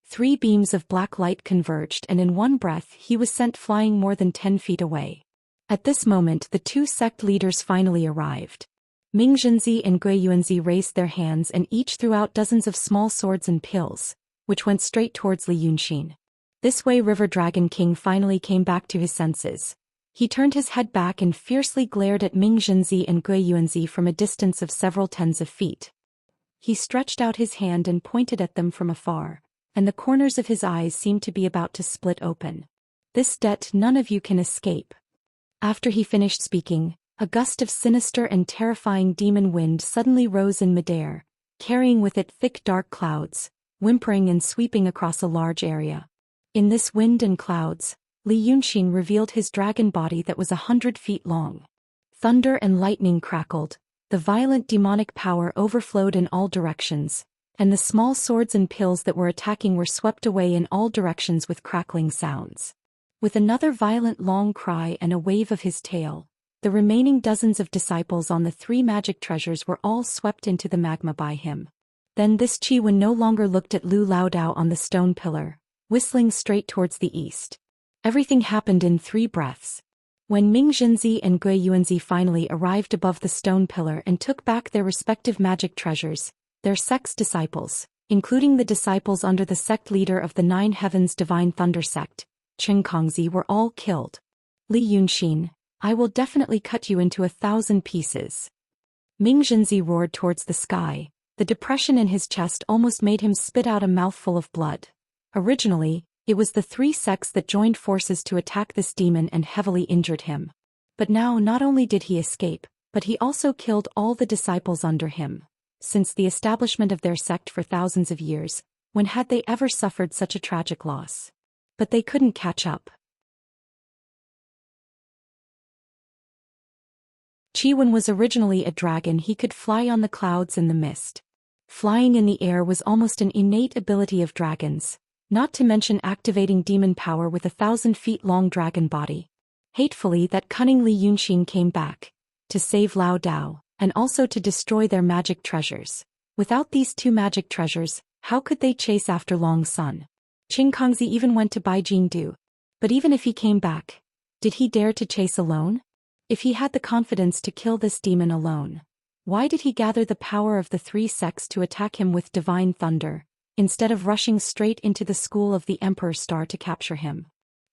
Three beams of black light converged and in one breath he was sent flying more than 10 feet away. At this moment the two sect leaders finally arrived. Ming Zhenzi and Gui Yuanzi raised their hands and each threw out dozens of small swords and pills, which went straight towards Li Yunqin. This way River Dragon King finally came back to his senses. He turned his head back and fiercely glared at Ming Zhenzi and Gui Yuanzi from a distance of several tens of feet. He stretched out his hand and pointed at them from afar, and the corners of his eyes seemed to be about to split open. "This debt none of you can escape." After he finished speaking, a gust of sinister and terrifying demon wind suddenly rose in midair, carrying with it thick dark clouds, whimpering and sweeping across a large area. In this wind and clouds, Li Yunqin revealed his dragon body that was 100 feet long. Thunder and lightning crackled, the violent demonic power overflowed in all directions, and the small swords and pills that were attacking were swept away in all directions with crackling sounds. With another violent long cry and a wave of his tail, the remaining dozens of disciples on the three magic treasures were all swept into the magma by him. Then this Qi Wen no longer looked at Lu Laodao on the stone pillar, whistling straight towards the east. Everything happened in 3 breaths. When Ming Zhenzi and Gui Yuanzi finally arrived above the stone pillar and took back their respective magic treasures, their sect's disciples, including the disciples under the sect leader of the 9 Heavens Divine Thunder sect, Chen Kongzi, were all killed. "Li Yunqin, I will definitely cut you into 1,000 pieces." Ming Zhenzi roared towards the sky. The depression in his chest almost made him spit out a mouthful of blood. Originally, it was the 3 sects that joined forces to attack this demon and heavily injured him. But now not only did he escape, but he also killed all the disciples under him. Since the establishment of their sect for thousands of years, when had they ever suffered such a tragic loss? But they couldn't catch up. Chiwen was originally a dragon. He could fly on the clouds and the mist. Flying in the air was almost an innate ability of dragons, not to mention activating demon power with a 1,000-feet-long dragon body. Hatefully, that cunning Li Yunxin came back, to save Lao Dao, and also to destroy their magic treasures. Without these two magic treasures, how could they chase after Long Sun? Qing Kongzi even went to Baijing Du. But even if he came back, did he dare to chase alone? If he had the confidence to kill this demon alone, why did he gather the power of the three sects to attack him with divine thunder, instead of rushing straight into the school of the Emperor Star to capture him?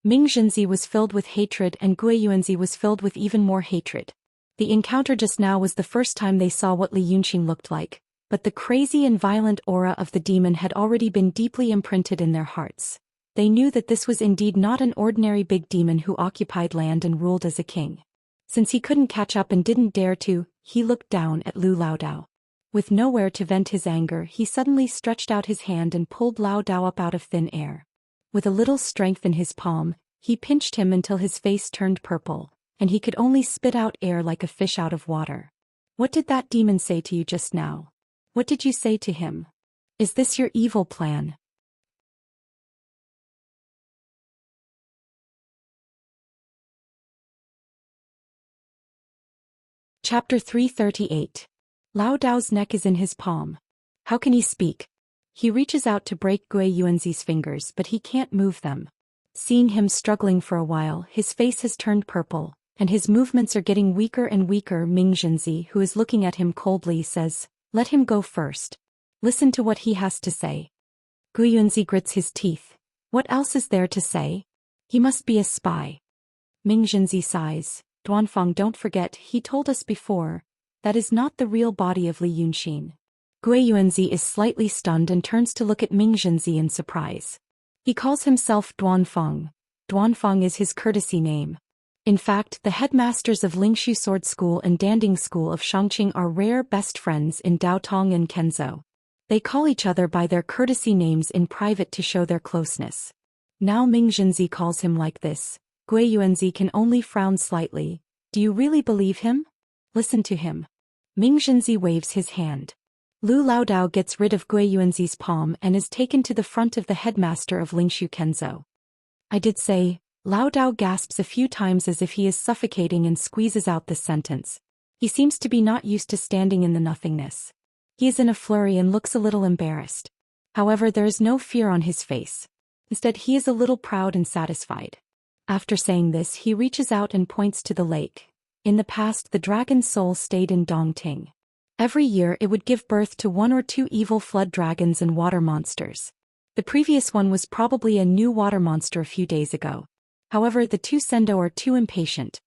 Ming Zhenzi was filled with hatred and Gui Yuanzi was filled with even more hatred. The encounter just now was the first time they saw what Li Yunqing looked like, but the crazy and violent aura of the demon had already been deeply imprinted in their hearts. They knew that this was indeed not an ordinary big demon who occupied land and ruled as a king. Since he couldn't catch up and didn't dare to, he looked down at Lu Laodao. With nowhere to vent his anger, he suddenly stretched out his hand and pulled Lao Dao up out of thin air. With a little strength in his palm, he pinched him until his face turned purple, and he could only spit out air like a fish out of water. What did that demon say to you just now? What did you say to him? Is this your evil plan? Chapter 338. Lao Dao's neck is in his palm. How can he speak? He reaches out to break Gui Yuanzi's fingers, but he can't move them. Seeing him struggling for a while, his face has turned purple, and his movements are getting weaker and weaker. Ming Zhenzi, who is looking at him coldly, says, "Let him go first. Listen to what he has to say." Gui Yuanzi grits his teeth. What else is there to say? He must be a spy. Ming Zhenzi sighs. Duanfang, don't forget, he told us before. That is not the real body of Li Yunxin. Gui Yuanzi is slightly stunned and turns to look at Ming Zhenzi in surprise. He calls himself Duanfang. Duanfang is his courtesy name. In fact, the headmasters of Lingshu Sword School and Danding School of Shangqing are rare best friends in Daotong and Kenzhou. They call each other by their courtesy names in private to show their closeness. Now Ming Zhenzi calls him like this. Gui Yuanzi can only frown slightly. Do you really believe him? Listen to him. Ming Zhenzi waves his hand. Lu Laodao gets rid of Gui Yuanzi's palm and is taken to the front of the headmaster of Lingshu Kenzhou. I did say. Laodao gasps a few times as if he is suffocating and squeezes out this sentence. He seems to be not used to standing in the nothingness. He is in a flurry and looks a little embarrassed. However, there is no fear on his face. Instead, he is a little proud and satisfied. After saying this, he reaches out and points to the lake. In the past, the dragon's soul stayed in Dongting. Every year, it would give birth to 1 or 2 evil flood dragons and water monsters. The previous one was probably a new water monster a few days ago. However, the two Sendo are too impatient.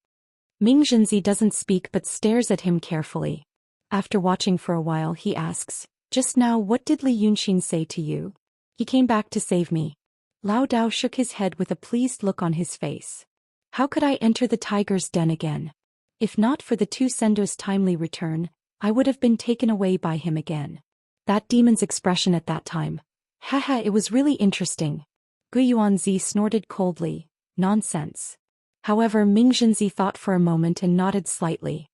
Ming Zhenzi doesn't speak but stares at him carefully. After watching for a while, he asks, "Just now, what did Li Yunxin say to you?" "He came back to save me." Lao Dao shook his head with a pleased look on his face. "How could I enter the tiger's den again? If not for the two Sendo's timely return, I would have been taken away by him again." That demon's expression at that time. Haha, it was really interesting. Gui Yuanzi snorted coldly. Nonsense. However, Ming Zhenzi thought for a moment and nodded slightly.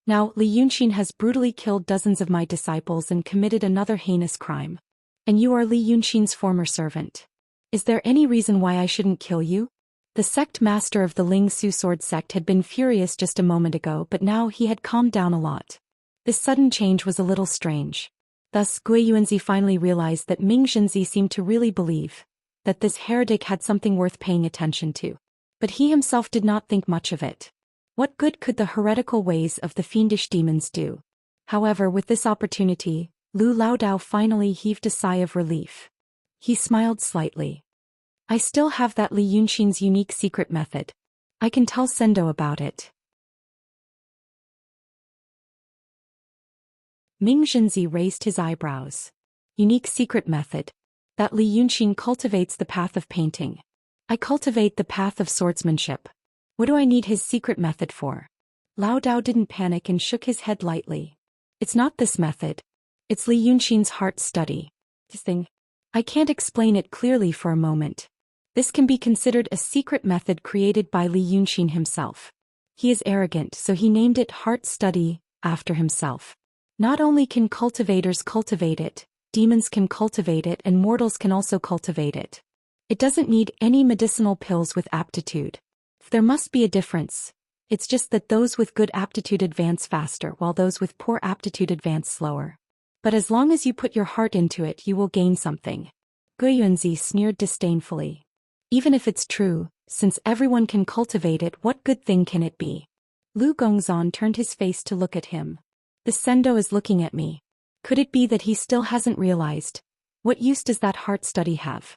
Now, Li Yunxin has brutally killed dozens of my disciples and committed another heinous crime. And you are Li Yunxin's former servant. Is there any reason why I shouldn't kill you? The sect master of the Ling Su sword sect had been furious just a moment ago, but now he had calmed down a lot. This sudden change was a little strange. Thus, Gui Yuanzi finally realized that Ming Zhenzi seemed to really believe that this heretic had something worth paying attention to. But he himself did not think much of it. What good could the heretical ways of the fiendish demons do? However, with this opportunity, Lu Laodao finally heaved a sigh of relief. He smiled slightly. I still have that Li Yunxin's unique secret method. I can tell Sendo about it. Ming Zhenzi raised his eyebrows. Unique secret method. That Li Yunxin cultivates the path of painting. I cultivate the path of swordsmanship. What do I need his secret method for? Lao Dao didn't panic and shook his head lightly. It's not this method. It's Li Yunxin's heart study. This thing. I can't explain it clearly for a moment. This can be considered a secret method created by Li Yunxin himself. He is arrogant, so he named it heart study after himself. Not only can cultivators cultivate it, demons can cultivate it and mortals can also cultivate it. It doesn't need any medicinal pills with aptitude. There must be a difference. It's just that those with good aptitude advance faster while those with poor aptitude advance slower. But as long as you put your heart into it, you will gain something. Gui Yuanzi sneered disdainfully. Even if it's true, since everyone can cultivate it, what good thing can it be? Lu Gongzan turned his face to look at him. The Sendo is looking at me. Could it be that he still hasn't realized? What use does that heart study have?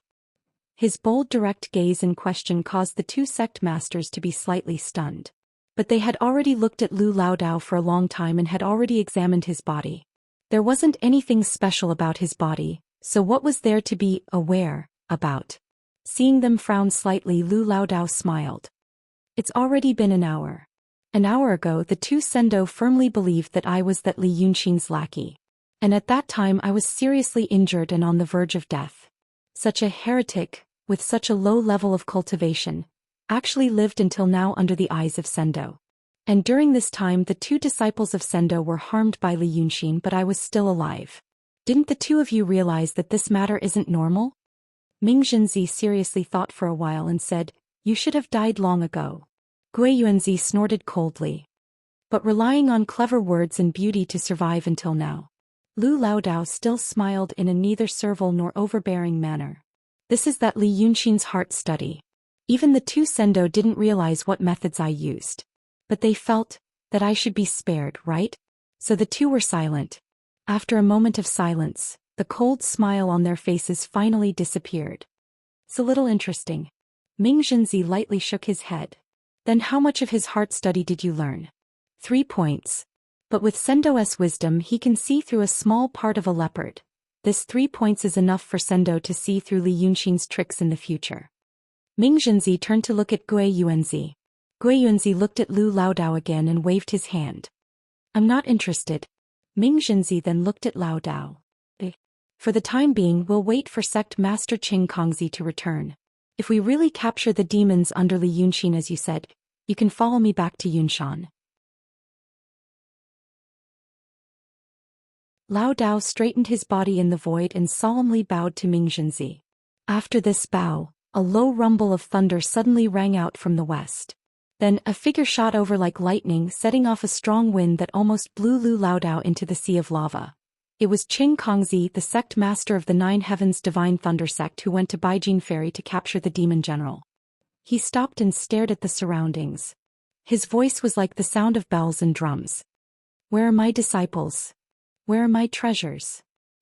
His bold direct gaze and question caused the two sect masters to be slightly stunned. But they had already looked at Lu Laodao for a long time and had already examined his body. There wasn't anything special about his body, so what was there to be aware about? Seeing them frown slightly, Lu Laodao smiled. It's already been an hour. An hour ago the two Sendo firmly believed that I was that Li Yunxin's lackey. And at that time I was seriously injured and on the verge of death. Such a heretic, with such a low level of cultivation, actually lived until now under the eyes of Sendo. And during this time the two disciples of Sendo were harmed by Li Yunxin, but I was still alive. Didn't the two of you realize that this matter isn't normal? Ming Zhenzi seriously thought for a while and said, "You should have died long ago." Gui Yuanzi snorted coldly. But relying on clever words and beauty to survive until now. Lu Laodao still smiled in a neither servile nor overbearing manner. This is that Li Yunxin's heart study. Even the two Sendo didn't realize what methods I used. But they felt that I should be spared, right? So the two were silent. After a moment of silence, the cold smile on their faces finally disappeared. It's a little interesting. Ming Zhenzi lightly shook his head. Then how much of his heart study did you learn? 3 points. But with Sendo's wisdom he can see through a small part of a leopard. This 3 points is enough for Sendo to see through Li Yunxin's tricks in the future. Ming Zhenzi turned to look at Gui Yuanzi. Gui Yuanzi looked at Lu Laodao again and waved his hand. I'm not interested. Ming Zhenzi then looked at Laodao. For the time being we'll wait for Sect Master Qing Kongzi to return. If we really capture the demons under Li Yunxin as you said, you can follow me back to Yunshan. Laodao straightened his body in the void and solemnly bowed to Ming Zhenzi. After this bow, a low rumble of thunder suddenly rang out from the west. Then a figure shot over like lightning, setting off a strong wind that almost blew Lu Laodao into the sea of lava. It was Qing Kongzi, the sect master of the Nine Heavens Divine Thunder sect, who went to Baijin Ferry to capture the demon general. He stopped and stared at the surroundings. His voice was like the sound of bells and drums. Where are my disciples? Where are my treasures?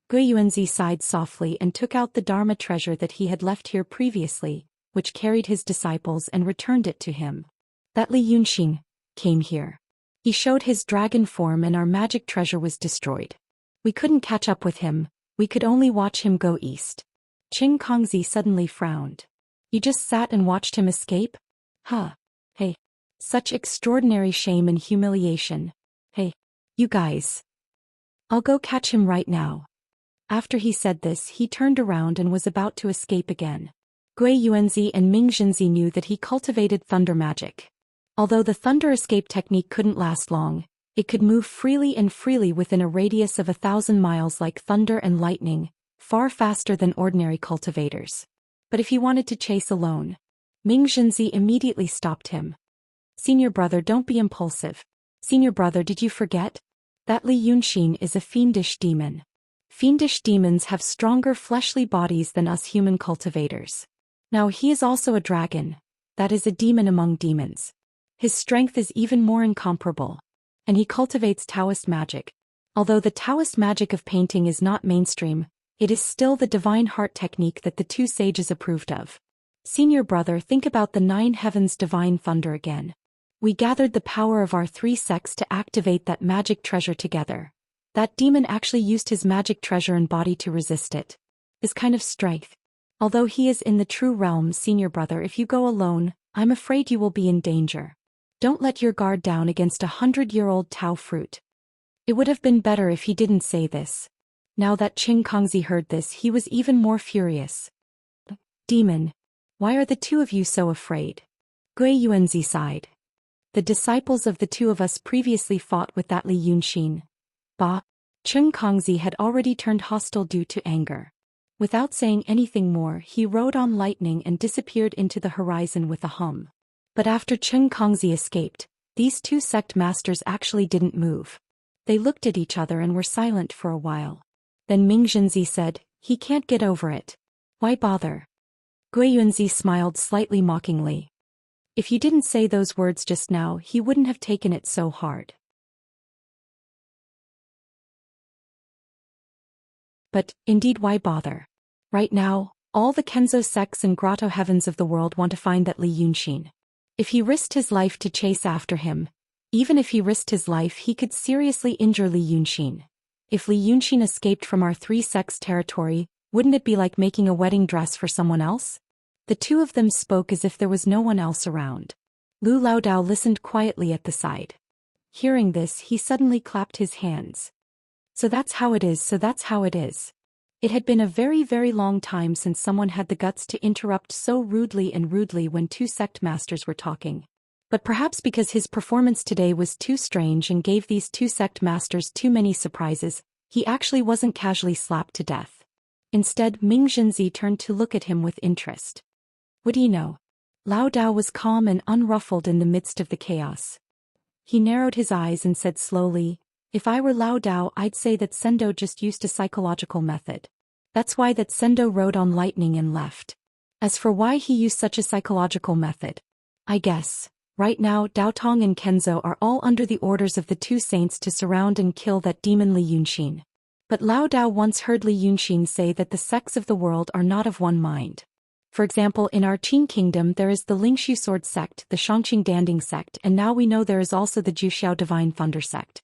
Gui Yuanzi sighed softly and took out the Dharma treasure that he had left here previously, which carried his disciples, and returned it to him. That Li Yunxin came here. He showed his dragon form and our magic treasure was destroyed. We couldn't catch up with him, we could only watch him go east. Qing Kongzi suddenly frowned. You just sat and watched him escape? Huh. Hey. Such extraordinary shame and humiliation. Hey. You guys. I'll go catch him right now. After he said this he turned around and was about to escape again. Gui Yuanzi and Ming Zhenzi knew that he cultivated thunder magic. Although the thunder escape technique couldn't last long, it could move freely within a radius of 1,000 miles like thunder and lightning, far faster than ordinary cultivators. But if he wanted to chase alone, Ming Zhenzi immediately stopped him. Senior brother, don't be impulsive. Senior brother, did you forget? That Li Yunxin is a fiendish demon. Fiendish demons have stronger fleshly bodies than us human cultivators. Now he is also a dragon, that is a demon among demons. His strength is even more incomparable. And he cultivates Taoist magic. Although the Taoist magic of painting is not mainstream, it is still the divine heart technique that the two sages approved of. Senior brother, think about the Nine Heavens Divine Thunder again. We gathered the power of our 3 sects to activate that magic treasure together. That demon actually used his magic treasure and body to resist it. This kind of strength. Although he is in the true realm, senior brother, if you go alone, I'm afraid you will be in danger. Don't let your guard down against 100-year-old Tao fruit. It would have been better if he didn't say this. Now that Qing Kongzi heard this, he was even more furious. Demon. Why are the two of you so afraid? Gui Yuanzi sighed. The disciples of the two of us previously fought with that Li Yunxin. Bah. Qing Kongzi had already turned hostile due to anger. Without saying anything more, he rode on lightning and disappeared into the horizon with a hum. But after Qing Kongzi escaped, these two sect masters actually didn't move. They looked at each other and were silent for a while. Then Ming Zhenzi said, "He can't get over it. Why bother?" Gui Yunzi smiled slightly mockingly. If you didn't say those words just now, he wouldn't have taken it so hard. But, indeed, why bother? Right now, all the Kenzo sects and grotto heavens of the world want to find that Li Yunxin. If he risked his life to chase after him, even if he risked his life, he could seriously injure Li Yunxin. If Li Yunxin escaped from our three sects' territory, wouldn't it be like making a wedding dress for someone else? The two of them spoke as if there was no one else around. Lu Laodao listened quietly at the side. Hearing this, he suddenly clapped his hands. So that's how it is, so that's how it is. It had been a very, very long time since someone had the guts to interrupt so rudely when two sect masters were talking. But perhaps because his performance today was too strange and gave these two sect masters too many surprises, he actually wasn't casually slapped to death. Instead, Ming Zhenzi turned to look at him with interest. What do you know? Lao Dao was calm and unruffled in the midst of the chaos. He narrowed his eyes and said slowly, "If I were Lao Dao, I'd say that Sendo just used a psychological method. That's why that Sendo rode on lightning and left. As for why he used such a psychological method, I guess, right now Dao Tong and Kenzo are all under the orders of the two saints to surround and kill that demon Li Yunxin. But Lao Dao once heard Li Yunxin say that the sects of the world are not of one mind. For example, in our Qing kingdom there is the Lingshu sword sect, the Shangqing Danding sect, and now we know there is also the Zhou Xian divine thunder sect.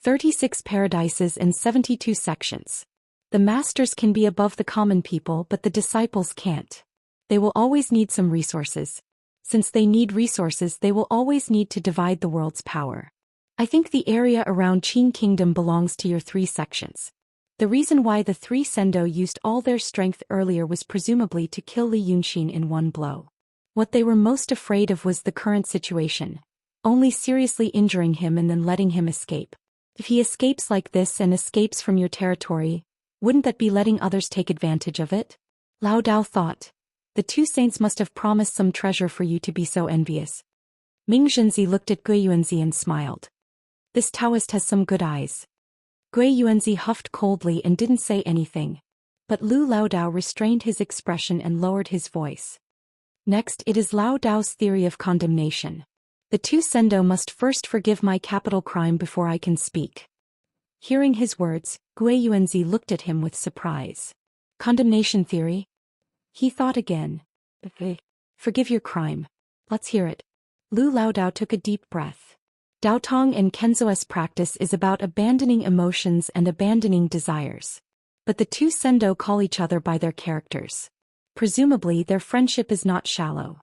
36 paradises and 72 sections. The masters can be above the common people, but the disciples can't. They will always need some resources. Since they need resources, they will always need to divide the world's power. I think the area around Qing kingdom belongs to your three sections. The reason why the three Sendo used all their strength earlier was presumably to kill Li Yunxin in one blow. What they were most afraid of was the current situation, only seriously injuring him and then letting him escape. If he escapes like this and escapes from your territory, wouldn't that be letting others take advantage of it? Lao Dao thought. The two saints must have promised some treasure for you to be so envious. Ming Zhenzi looked at Gui Yuanzi and smiled. This Taoist has some good eyes. Gui Yuanzi huffed coldly and didn't say anything. But Lu Laodao restrained his expression and lowered his voice. Next, it is Lao Dao's theory of condemnation. The two Sendo must first forgive my capital crime before I can speak. Hearing his words, Gui Yuanzi looked at him with surprise. Condemnation theory? He thought again. Forgive your crime. Let's hear it. Lu Laodao took a deep breath. Dao Tong and Kenzo's practice is about abandoning emotions and abandoning desires. But the two Sendo call each other by their characters. Presumably their friendship is not shallow.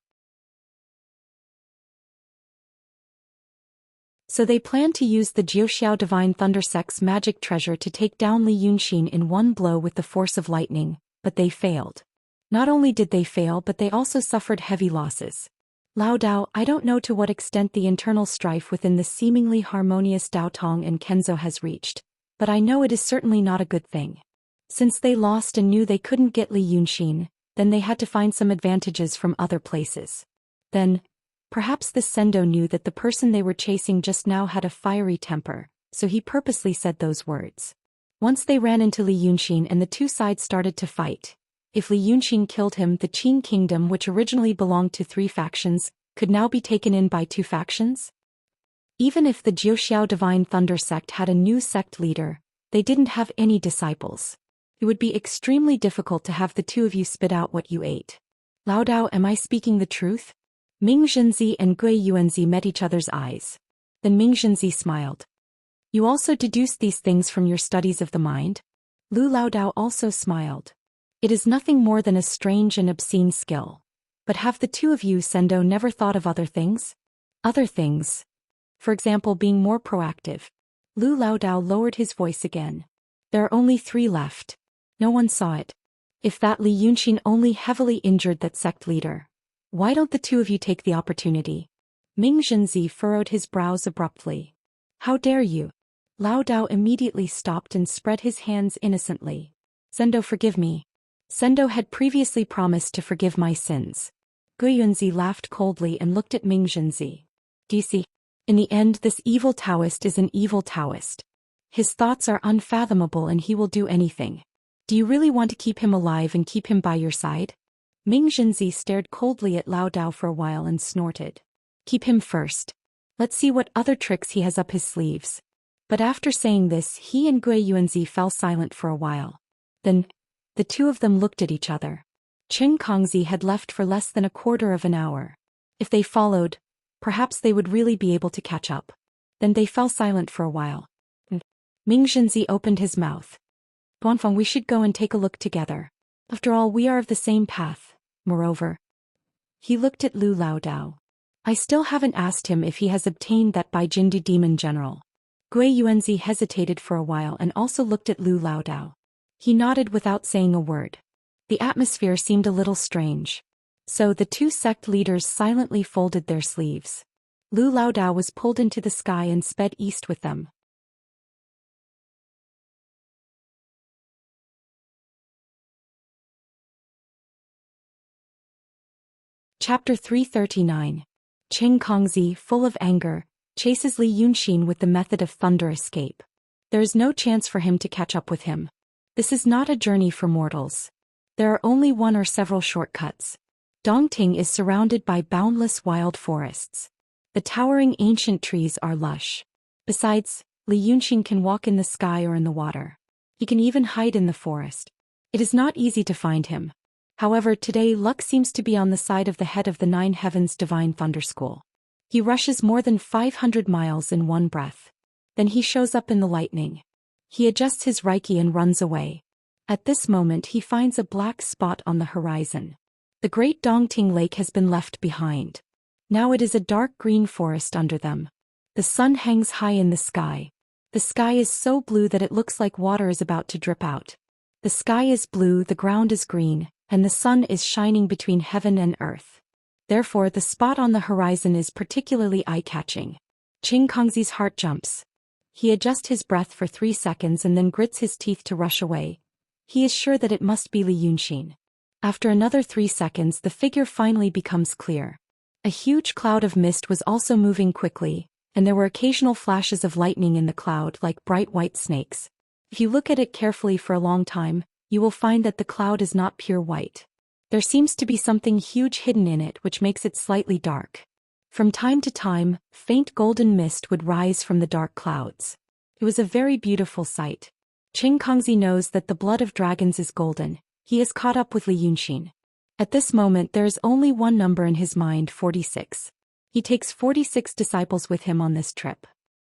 So they plan to use the Zhou Xian divine thunder sect's magic treasure to take down Li Yunxin in one blow with the force of lightning, but they failed. Not only did they fail, but they also suffered heavy losses. Lao Dao, I don't know to what extent the internal strife within the seemingly harmonious Dao Tong and Kenzo has reached, but I know it is certainly not a good thing. Since they lost and knew they couldn't get Li Yunxin, then they had to find some advantages from other places. Then, perhaps this Sendo knew that the person they were chasing just now had a fiery temper, so he purposely said those words. Once they ran into Li Yunxin and the two sides started to fight. If Li Yunxin killed him, the Qing kingdom, which originally belonged to three factions, could now be taken in by two factions? Even if the Zhou Xian divine thunder sect had a new sect leader, they didn't have any disciples. It would be extremely difficult to have the two of you spit out what you ate. Lao Dao, am I speaking the truth? Ming Zhenzi and Gui Yuanzi met each other's eyes. Then Ming Zhenzi smiled. You also deduced these things from your studies of the mind? Lu Laodao also smiled. It is nothing more than a strange and obscene skill. But have the two of you Sendo never thought of other things? Other things. For example, being more proactive. Lu Laodao lowered his voice again. There are only 3 left. No one saw it. If that Li Yunqin only heavily injured that sect leader. Why don't the 2 of you take the opportunity? Ming Zhenzi furrowed his brows abruptly. How dare you? Laodao immediately stopped and spread his hands innocently. Sendo, forgive me. Sendo had previously promised to forgive my sins. Guiyunzi laughed coldly and looked at Ming Zhenzi. Do you see? In the end, this evil Daoist is an evil Daoist. His thoughts are unfathomable and he will do anything. Do you really want to keep him alive and keep him by your side? Ming Zhenzi stared coldly at Laodao for a while and snorted. Keep him first. Let's see what other tricks he has up his sleeves. But after saying this, he and Guiyunzi fell silent for a while. Then, the 2 of them looked at each other. Qing Kongzi had left for less than a quarter of an hour. If they followed, perhaps they would really be able to catch up. Then they fell silent for a while. Ming Zhenzi opened his mouth. Guanfeng, we should go and take a look together. After all, we are of the same path. Moreover, he looked at Lu Laodao. I still haven't asked him if he has obtained that Baijindu demon general. Guiyunzi hesitated for a while and also looked at Lu Laodao. He nodded without saying a word. The atmosphere seemed a little strange. So the 2 sect leaders silently folded their sleeves. Lu Laodao was pulled into the sky and sped east with them. Chapter 339. Qing Kongzi, full of anger, chases Li Yunqin with the method of thunder escape. There is no chance for him to catch up with him. This is not a journey for mortals. There are only one or several shortcuts. Dongting is surrounded by boundless wild forests. The towering ancient trees are lush. Besides, Li Yunqin can walk in the sky or in the water. He can even hide in the forest. It is not easy to find him. However, today luck seems to be on the side of the head of the 9 Heavens Divine Thunder School. He rushes more than 500 miles in one breath. Then he shows up in the lightning. He adjusts his Reiki and runs away. At this moment he finds a black spot on the horizon. The great Dongting Lake has been left behind. Now it is a dark green forest under them. The sun hangs high in the sky. The sky is so blue that it looks like water is about to drip out. The sky is blue, the ground is green, and the sun is shining between heaven and earth. Therefore the spot on the horizon is particularly eye-catching. Qing Kongzi's heart jumps. He adjusts his breath for 3 seconds and then grits his teeth to rush away. He is sure that it must be Li Yunqin. After another 3 seconds the figure finally becomes clear. A huge cloud of mist was also moving quickly, and there were occasional flashes of lightning in the cloud like bright white snakes. If you look at it carefully for a long time, you will find that the cloud is not pure white. There seems to be something huge hidden in it which makes it slightly dark. From time to time, faint golden mist would rise from the dark clouds. It was a very beautiful sight. Qing Kongzi knows that the blood of dragons is golden. He is caught up with Li Yunqin. At this moment there is only one number in his mind, 46. He takes 46 disciples with him on this trip.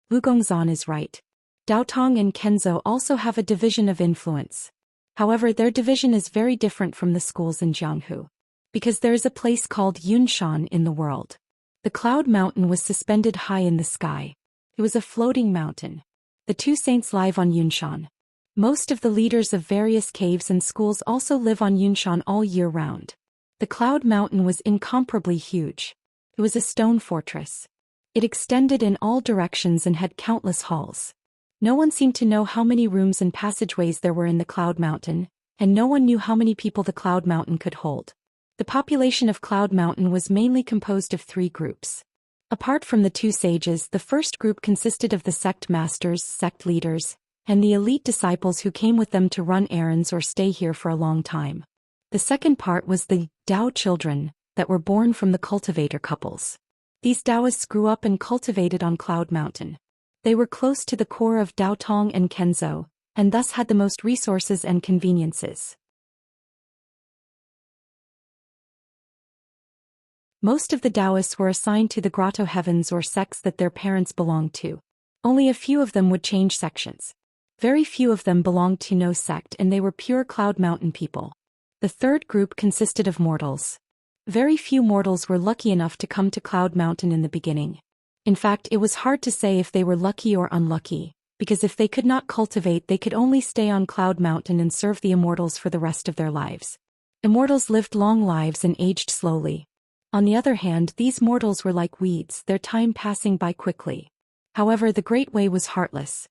Wu Gongzan is right. Daotong and Kenzo also have a division of influence. However, their division is very different from the schools in Jianghu. Because there is a place called Yunshan in the world. The cloud mountain was suspended high in the sky. It was a floating mountain. The 2 saints live on Yunshan. Most of the leaders of various caves and schools also live on Yunshan all year round. The cloud mountain was incomparably huge. It was a stone fortress. It extended in all directions and had countless halls. No one seemed to know how many rooms and passageways there were in the Cloud Mountain, and no one knew how many people the Cloud Mountain could hold. The population of Cloud Mountain was mainly composed of 3 groups. Apart from the 2 sages, the first group consisted of the sect masters, sect leaders, and the elite disciples who came with them to run errands or stay here for a long time. The second part was the Dao children that were born from the cultivator couples. These Daoists grew up and cultivated on Cloud Mountain. They were close to the core of Daotong and Kenzo, and thus had the most resources and conveniences. Most of the Daoists were assigned to the Grotto Heavens or sects that their parents belonged to. Only a few of them would change sections. Very few of them belonged to no sect and they were pure Cloud Mountain people. The third group consisted of mortals. Very few mortals were lucky enough to come to Cloud Mountain in the beginning. In fact, it was hard to say if they were lucky or unlucky, because if they could not cultivate they could only stay on Cloud Mountain and serve the immortals for the rest of their lives. Immortals lived long lives and aged slowly. On the other hand, these mortals were like weeds, their time passing by quickly. However, the Great Way was heartless.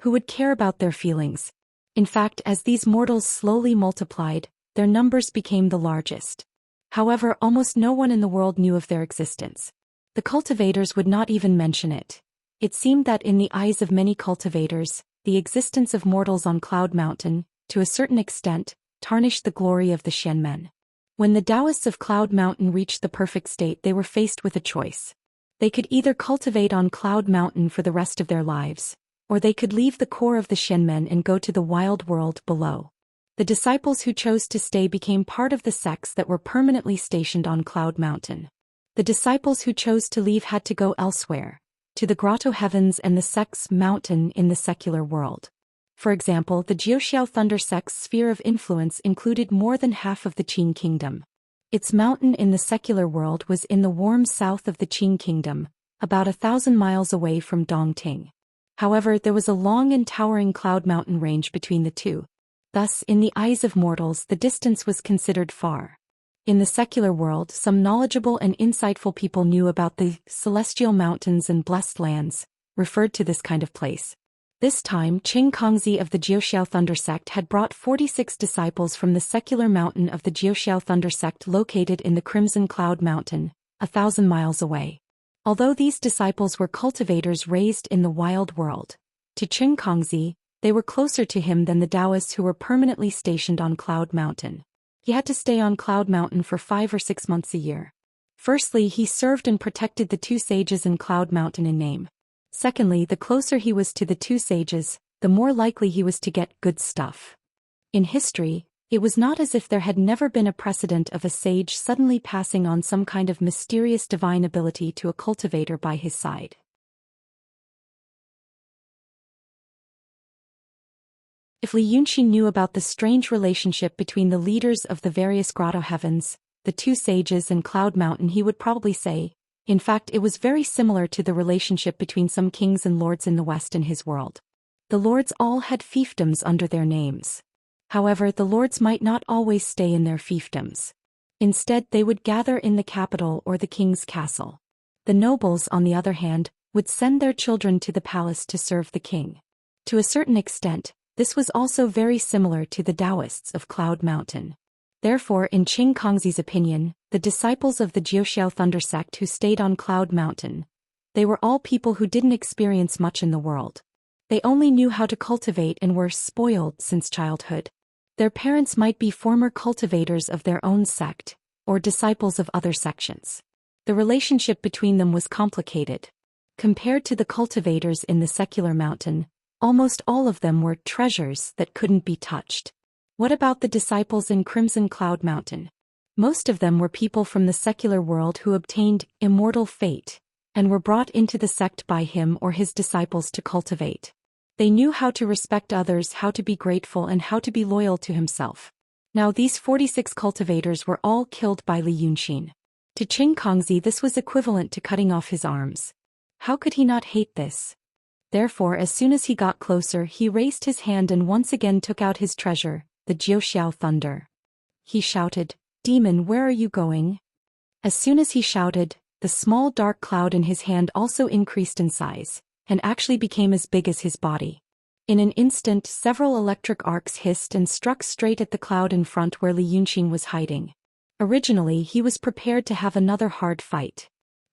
Who would care about their feelings? In fact, as these mortals slowly multiplied, their numbers became the largest. However, almost no one in the world knew of their existence. The cultivators would not even mention it. It seemed that in the eyes of many cultivators, the existence of mortals on Cloud Mountain, to a certain extent, tarnished the glory of the Xian men. When the Daoists of Cloud Mountain reached the perfect state, they were faced with a choice. They could either cultivate on Cloud Mountain for the rest of their lives, or they could leave the core of the Xian men and go to the wild world below. The disciples who chose to stay became part of the sects that were permanently stationed on Cloud Mountain. The disciples who chose to leave had to go elsewhere, to the Grotto Heavens and the sect's mountain in the secular world. For example, the Zhou Thunder sect's sphere of influence included more than half of the Qin kingdom. Its mountain in the secular world was in the warm south of the Qin kingdom, about 1,000 miles away from Dongting. However, there was a long and towering cloud mountain range between the two. Thus, in the eyes of mortals, the distance was considered far. In the secular world, some knowledgeable and insightful people knew about the celestial mountains and blessed lands, referred to this kind of place. This time, Qing Kongzi of the Zhou Thunder sect had brought 46 disciples from the secular mountain of the Zhou Thunder sect located in the Crimson Cloud Mountain, 1,000 miles away. Although these disciples were cultivators raised in the wild world, to Qing Kongzi, they were closer to him than the Daoists who were permanently stationed on Cloud Mountain. He had to stay on Cloud Mountain for 5 or 6 months a year. Firstly, he served and protected the two sages in Cloud Mountain in name. Secondly, the closer he was to the two sages, the more likely he was to get good stuff. In history, it was not as if there had never been a precedent of a sage suddenly passing on some kind of mysterious divine ability to a cultivator by his side. If Li Yunqi knew about the strange relationship between the leaders of the various Grotto Heavens, the two sages and Cloud Mountain, he would probably say, in fact, it was very similar to the relationship between some kings and lords in the West in his world. The lords all had fiefdoms under their names. However, the lords might not always stay in their fiefdoms. Instead, they would gather in the capital or the king's castle. The nobles, on the other hand, would send their children to the palace to serve the king. To a certain extent, this was also very similar to the Daoists of Cloud Mountain. Therefore, in Qing Kongzi's opinion, the disciples of the Zhou Thunder sect who stayed on Cloud Mountain, they were all people who didn't experience much in the world. They only knew how to cultivate and were spoiled since childhood. Their parents might be former cultivators of their own sect, or disciples of other sections. The relationship between them was complicated. Compared to the cultivators in the secular mountain, almost all of them were treasures that couldn't be touched. What about the disciples in Crimson Cloud Mountain? Most of them were people from the secular world who obtained immortal fate, and were brought into the sect by him or his disciples to cultivate. They knew how to respect others, how to be grateful, and how to be loyal to himself. Now these 46 cultivators were all killed by Li Yunqi. To Qing Kongzi this was equivalent to cutting off his arms. How could he not hate this? Therefore, as soon as he got closer, he raised his hand and once again took out his treasure, the Zhou Thunder. He shouted, "Demon, where are you going?" As soon as he shouted, the small dark cloud in his hand also increased in size, and actually became as big as his body. In an instant, several electric arcs hissed and struck straight at the cloud in front where Li Yunqi was hiding. Originally, he was prepared to have another hard fight.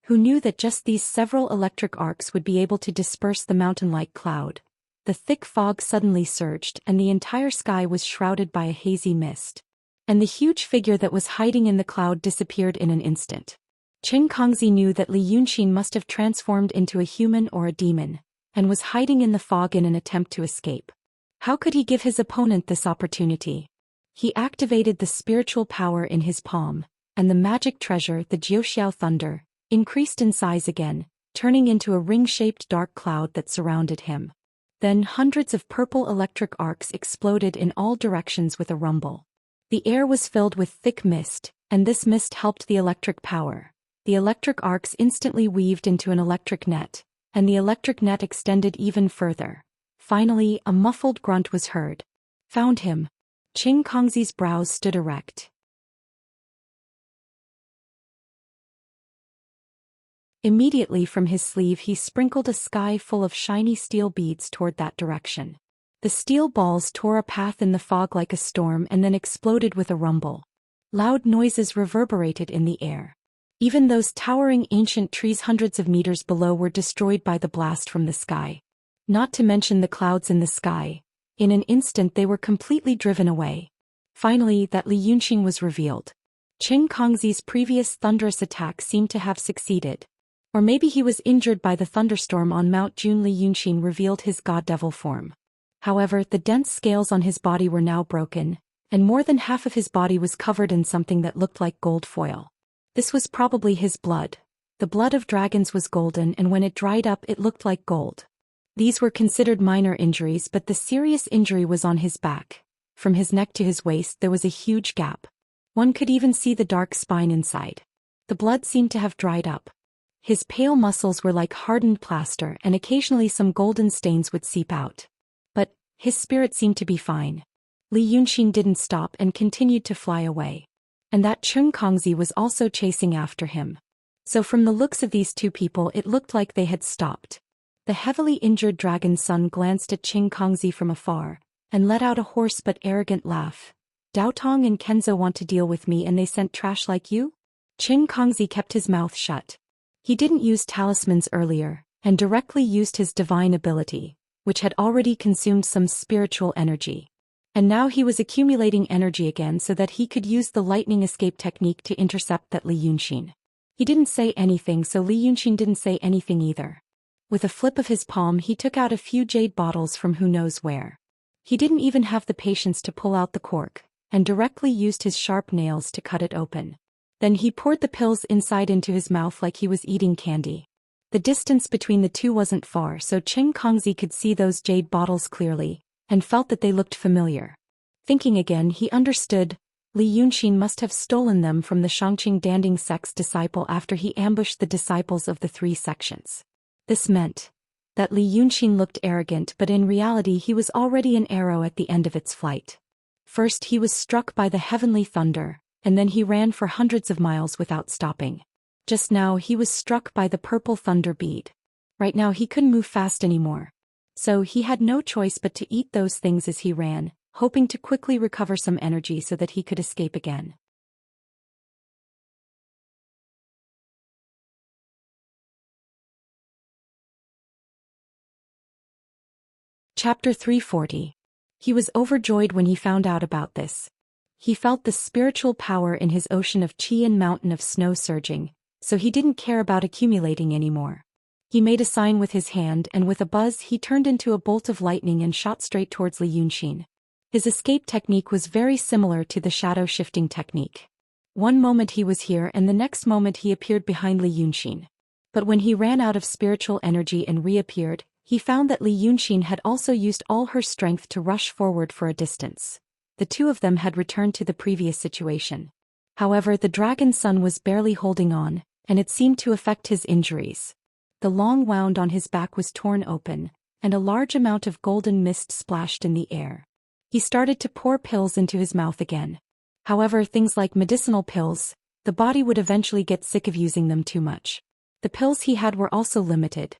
Who knew that just these several electric arcs would be able to disperse the mountain-like cloud? The thick fog suddenly surged and the entire sky was shrouded by a hazy mist. And the huge figure that was hiding in the cloud disappeared in an instant. Qing Kongzi knew that Li Yunqi must have transformed into a human or a demon, and was hiding in the fog in an attempt to escape. How could he give his opponent this opportunity? He activated the spiritual power in his palm, and the magic treasure, the Zhou Thunder, increased in size again, turning into a ring-shaped dark cloud that surrounded him. Then hundreds of purple electric arcs exploded in all directions with a rumble. The air was filled with thick mist, and this mist helped the electric power. The electric arcs instantly weaved into an electric net, and the electric net extended even further. Finally, a muffled grunt was heard. Found him. Qing Kongzi's brows stood erect. Immediately from his sleeve he sprinkled a sky full of shiny steel beads toward that direction. The steel balls tore a path in the fog like a storm and then exploded with a rumble. Loud noises reverberated in the air. Even those towering ancient trees hundreds of meters below were destroyed by the blast from the sky. Not to mention the clouds in the sky. In an instant they were completely driven away. Finally, that Li Yunqing was revealed. Qing Kongzi's previous thunderous attack seemed to have succeeded. Or maybe he was injured by the thunderstorm on Mount Jun. Li Yunqing revealed his god-devil form. However, the dense scales on his body were now broken, and more than half of his body was covered in something that looked like gold foil. This was probably his blood. The blood of dragons was golden, and when it dried up it looked like gold. These were considered minor injuries, but the serious injury was on his back. From his neck to his waist there was a huge gap. One could even see the dark spine inside. The blood seemed to have dried up. His pale muscles were like hardened plaster, and occasionally some golden stains would seep out. But his spirit seemed to be fine. Li Yunqing didn't stop and continued to fly away. And that Qing Kongzi was also chasing after him. So from the looks of these two people it looked like they had stopped. The heavily injured dragon's son glanced at Qing Kongzi from afar, and let out a hoarse but arrogant laugh. Dao Tong and Kenzo want to deal with me and they sent trash like you? Qing Kongzi kept his mouth shut. He didn't use talismans earlier, and directly used his divine ability, which had already consumed some spiritual energy. And now he was accumulating energy again so that he could use the lightning escape technique to intercept that Li Yunqing. He didn't say anything, so Li Yunqing didn't say anything either. With a flip of his palm he took out a few jade bottles from who knows where. He didn't even have the patience to pull out the cork, and directly used his sharp nails to cut it open. Then he poured the pills inside into his mouth like he was eating candy. The distance between the two wasn't far, so Qing Kongzi could see those jade bottles clearly, and felt that they looked familiar. Thinking again, he understood. Li Yunqing must have stolen them from the Shangqing Danding sect's disciple after he ambushed the disciples of the three sections. This meant that Li Yunqing looked arrogant, but in reality he was already an arrow at the end of its flight. First he was struck by the heavenly thunder, and then he ran for hundreds of miles without stopping. Just now he was struck by the purple thunder bead. Right now he couldn't move fast anymore. So he had no choice but to eat those things as he ran, hoping to quickly recover some energy so that he could escape again. Chapter 340. He was overjoyed when he found out about this. He felt the spiritual power in his ocean of qi and mountain of snow surging, so he didn't care about accumulating anymore. He made a sign with his hand, and with a buzz he turned into a bolt of lightning and shot straight towards Li Yunqing. His escape technique was very similar to the shadow shifting technique. One moment he was here and the next moment he appeared behind Li Yunqing. But when he ran out of spiritual energy and reappeared, he found that Li Yunqing had also used all her strength to rush forward for a distance. The two of them had returned to the previous situation. However, the dragon's son was barely holding on, and it seemed to affect his injuries. The long wound on his back was torn open, and a large amount of golden mist splashed in the air. He started to pour pills into his mouth again. However, things like medicinal pills, the body would eventually get sick of using them too much. The pills he had were also limited.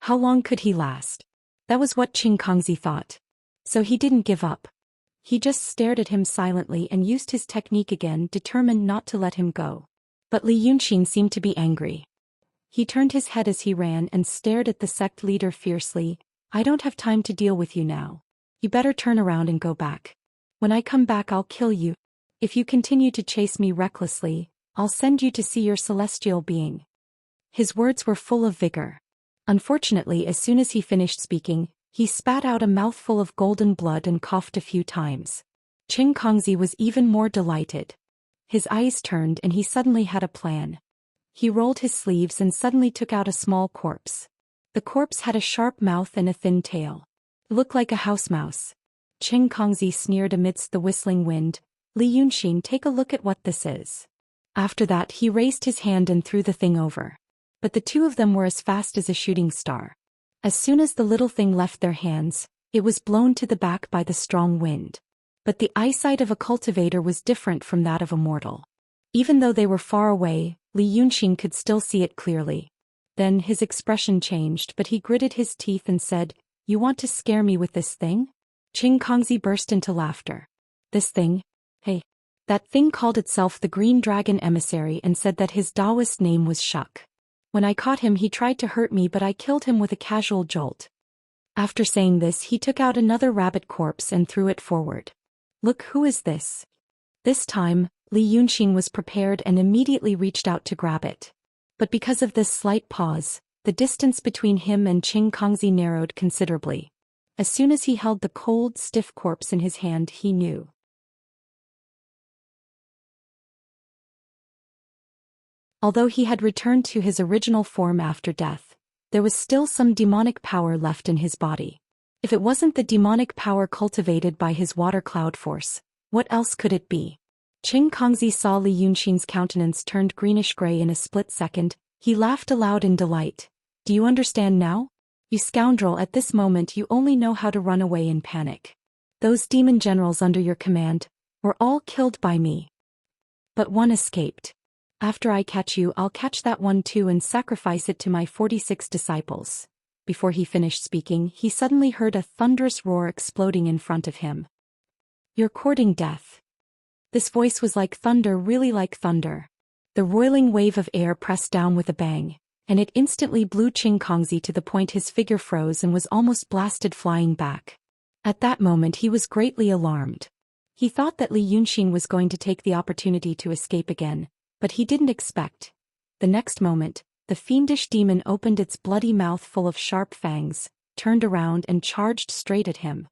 How long could he last? That was what Qing Kongzi thought. So he didn't give up. He just stared at him silently and used his technique again, determined not to let him go. But Li Yunqing seemed to be angry. He turned his head as he ran and stared at the sect leader fiercely. I don't have time to deal with you now. You better turn around and go back. When I come back I'll kill you. If you continue to chase me recklessly, I'll send you to see your celestial being. His words were full of vigor. Unfortunately, as soon as he finished speaking, he spat out a mouthful of golden blood and coughed a few times. Qing Kongzi was even more delighted. His eyes turned and he suddenly had a plan. He rolled his sleeves and suddenly took out a small corpse. The corpse had a sharp mouth and a thin tail. It looked like a house mouse. Qing Kongzi sneered amidst the whistling wind. Li Yunqing, take a look at what this is. After that he raised his hand and threw the thing over. But the two of them were as fast as a shooting star. As soon as the little thing left their hands, It was blown to the back by the strong wind. But the eyesight of a cultivator was different from that of a mortal. Even though they were far away, Li Yunqing could still see it clearly. Then his expression changed, but he gritted his teeth and said, "You want to scare me with this thing?" Qing Kongzi burst into laughter. "This thing? Hey." That thing called itself the Green Dragon Emissary and said that his Daoist name was Shuk. When I caught him he tried to hurt me, but I killed him with a casual jolt. After saying this he took out another rabbit corpse and threw it forward. "Look, who is this?" This time, Li Yunqing was prepared and immediately reached out to grab it. But because of this slight pause, the distance between him and Qing Kongzi narrowed considerably. As soon as he held the cold, stiff corpse in his hand, he knew. Although he had returned to his original form after death, there was still some demonic power left in his body. If it wasn't the demonic power cultivated by his water cloud force, what else could it be? Qing Kongzi saw Li Yunqing's countenance turned greenish-gray in a split second. He laughed aloud in delight. "Do you understand now? You scoundrel, at this moment you only know how to run away in panic. Those demon generals under your command were all killed by me. But one escaped. After I catch you, I'll catch that one too and sacrifice it to my 46 disciples." Before he finished speaking, he suddenly heard a thunderous roar exploding in front of him. "You're courting death." This voice was like thunder, really like thunder. The roiling wave of air pressed down with a bang, and it instantly blew Qing Kongzi to the point his figure froze and was almost blasted flying back. At that moment he was greatly alarmed. He thought that Li Yunqing was going to take the opportunity to escape again, but he didn't expect. The next moment, the fiendish demon opened its bloody mouth full of sharp fangs, turned around and charged straight at him.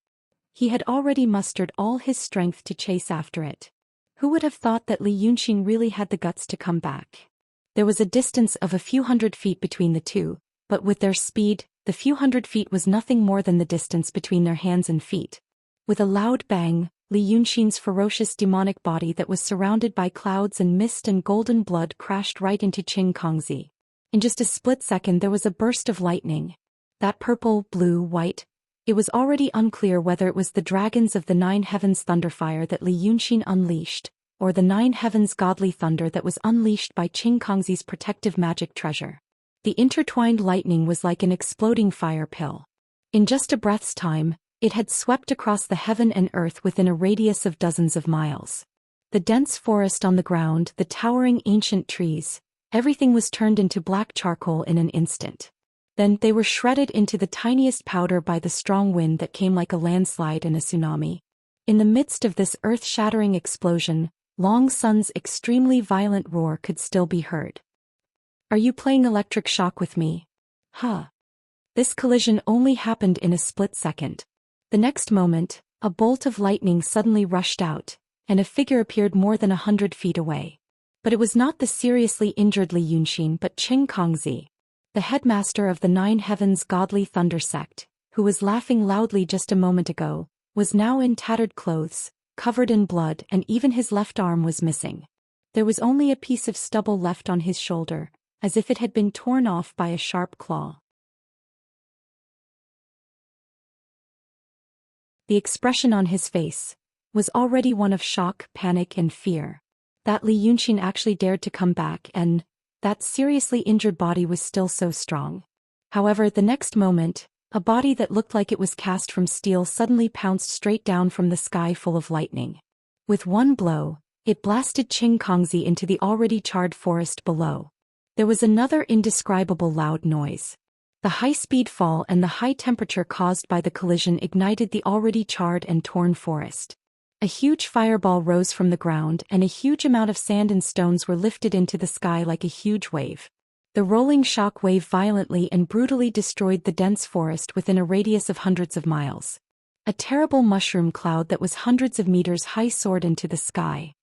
He had already mustered all his strength to chase after it. Who would have thought that Li Yunqing really had the guts to come back? There was a distance of a few hundred feet between the two, but with their speed, the few hundred feet was nothing more than the distance between their hands and feet. With a loud bang, Li Yunqing's ferocious demonic body that was surrounded by clouds and mist and golden blood crashed right into Qing Kongzi. In just a split second there was a burst of lightning. That purple, blue, white. It was already unclear whether it was the dragons of the Nine Heavens thunderfire that Li Yunqing unleashed, or the Nine Heavens godly thunder that was unleashed by Qing Kongzi's protective magic treasure. The intertwined lightning was like an exploding fire pill. In just a breath's time, it had swept across the heaven and earth within a radius of dozens of miles. The dense forest on the ground, the towering ancient trees, everything was turned into black charcoal in an instant. Then they were shredded into the tiniest powder by the strong wind that came like a landslide and a tsunami. In the midst of this earth-shattering explosion, Long Sun's extremely violent roar could still be heard. "Are you playing electric shock with me? Huh." This collision only happened in a split second. The next moment, a bolt of lightning suddenly rushed out, and a figure appeared more than 100 feet away. But it was not the seriously injured Li Yunqing but Qing Kongzi, the headmaster of the Nine Heavens godly thunder sect, who was laughing loudly just a moment ago, was now in tattered clothes, covered in blood, and even his left arm was missing. There was only a piece of stubble left on his shoulder, as if it had been torn off by a sharp claw. The expression on his face was already one of shock, panic, and fear. That Li Yunqing actually dared to come back, and that seriously injured body was still so strong. However, the next moment, a body that looked like it was cast from steel suddenly pounced straight down from the sky full of lightning. With one blow, it blasted Qing Kongzi into the already charred forest below. There was another indescribable loud noise. The high-speed fall and the high temperature caused by the collision ignited the already charred and torn forest. A huge fireball rose from the ground and a huge amount of sand and stones were lifted into the sky like a huge wave. The rolling shock wave violently and brutally destroyed the dense forest within a radius of hundreds of miles. A terrible mushroom cloud that was hundreds of meters high soared into the sky.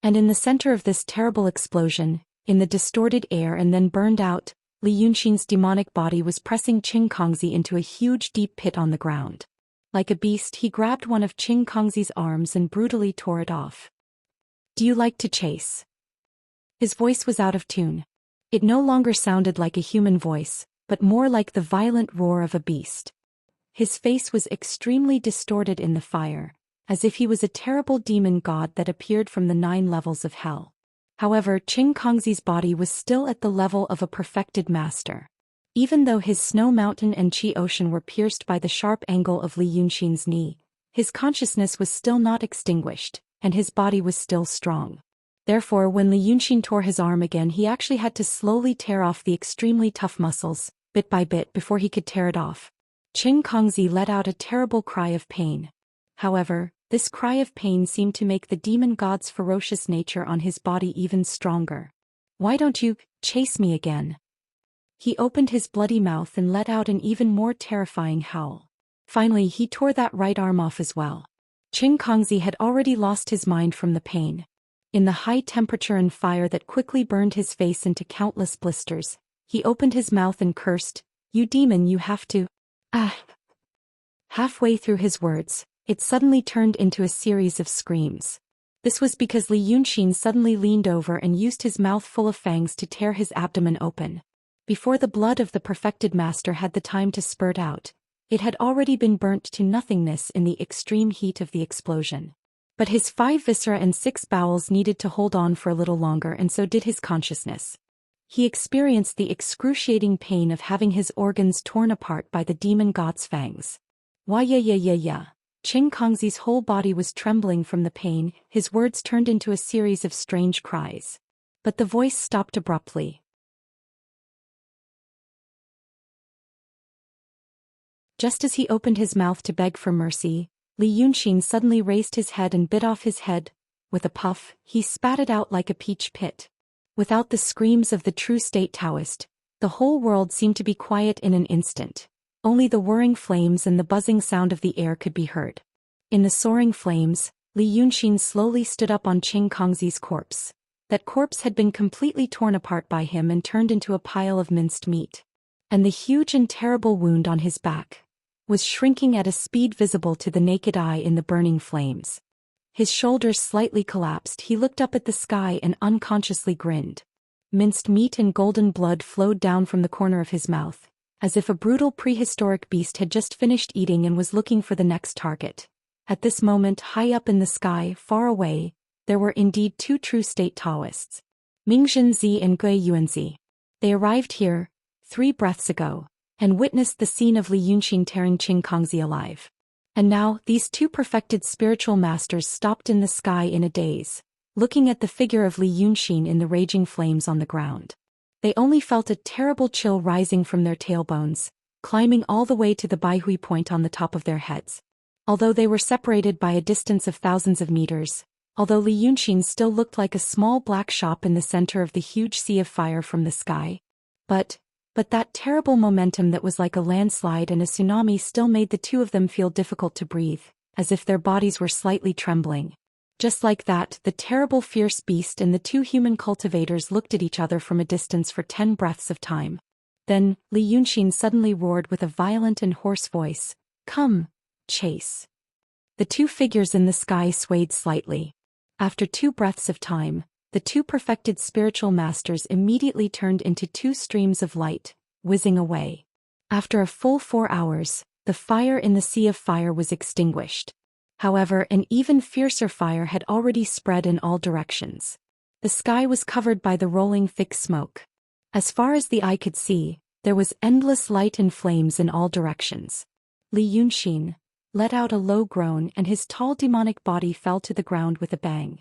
And in the center of this terrible explosion, in the distorted air and then burned out, Li Yunqing's demonic body was pressing Qing Kongzi into a huge deep pit on the ground. Like a beast, he grabbed one of Qing Kongzi's arms and brutally tore it off. "Do you like to chase?" His voice was out of tune. It no longer sounded like a human voice, but more like the violent roar of a beast. His face was extremely distorted in the fire, as if he was a terrible demon god that appeared from the 9 levels of hell. However, Qing Kongzi's body was still at the level of a perfected master. Even though his snow mountain and Qi ocean were pierced by the sharp angle of Li Yunxin's knee, his consciousness was still not extinguished, and his body was still strong. Therefore, when Li Yunxin tore his arm again, he actually had to slowly tear off the extremely tough muscles, bit by bit, before he could tear it off. Qing Kongzi let out a terrible cry of pain. However, this cry of pain seemed to make the demon god's ferocious nature on his body even stronger. "Why don't you chase me again?" He opened his bloody mouth and let out an even more terrifying howl. Finally, he tore that right arm off as well. Qing Kongzi had already lost his mind from the pain. In the high temperature and fire that quickly burned his face into countless blisters, he opened his mouth and cursed, "You demon, you have to..." Ah! Halfway through his words, it suddenly turned into a series of screams. This was because Li Yunxin suddenly leaned over and used his mouth full of fangs to tear his abdomen open. Before the blood of the perfected master had the time to spurt out, it had already been burnt to nothingness in the extreme heat of the explosion. But his 5 viscera and 6 bowels needed to hold on for a little longer, and so did his consciousness. He experienced the excruciating pain of having his organs torn apart by the demon god's fangs. Why ya. Qing Kongzi's whole body was trembling from the pain, his words turned into a series of strange cries. But the voice stopped abruptly. Just as he opened his mouth to beg for mercy, Li Yunxin suddenly raised his head and bit off his head. With a puff, he spat it out like a peach pit. Without the screams of the true state Daoist, the whole world seemed to be quiet in an instant. Only the whirring flames and the buzzing sound of the air could be heard. In the soaring flames, Li Yunxin slowly stood up on Qing Kongzi's corpse. That corpse had been completely torn apart by him and turned into a pile of minced meat. And the huge and terrible wound on his back was shrinking at a speed visible to the naked eye in the burning flames. His shoulders slightly collapsed, he looked up at the sky and unconsciously grinned. Minced meat and golden blood flowed down from the corner of his mouth, as if a brutal prehistoric beast had just finished eating and was looking for the next target. At this moment, high up in the sky, far away, there were indeed 2 true state Daoists, Mingzhenzi and Gui Yuanzi. They arrived here 3 breaths ago, and witnessed the scene of Li Yunxin tearing Qing Kongzi alive. And now, these 2 perfected spiritual masters stopped in the sky in a daze, looking at the figure of Li Yunxin in the raging flames on the ground. They only felt a terrible chill rising from their tailbones, climbing all the way to the Baihui point on the top of their heads. Although they were separated by a distance of thousands of meters, although Li Yunxin still looked like a small black shop in the center of the huge sea of fire from the sky. But that terrible momentum that was like a landslide and a tsunami still made the 2 of them feel difficult to breathe, as if their bodies were slightly trembling. Just like that, the terrible fierce beast and the 2 human cultivators looked at each other from a distance for 10 breaths of time. Then, Li Yunxin suddenly roared with a violent and hoarse voice, "Come, chase." The 2 figures in the sky swayed slightly. After 2 breaths of time, the 2 perfected spiritual masters immediately turned into 2 streams of light, whizzing away. After a full 4 hours, the fire in the sea of fire was extinguished. However, an even fiercer fire had already spread in all directions. The sky was covered by the rolling thick smoke. As far as the eye could see, there was endless light and flames in all directions. Li Yunxin let out a low groan and his tall demonic body fell to the ground with a bang.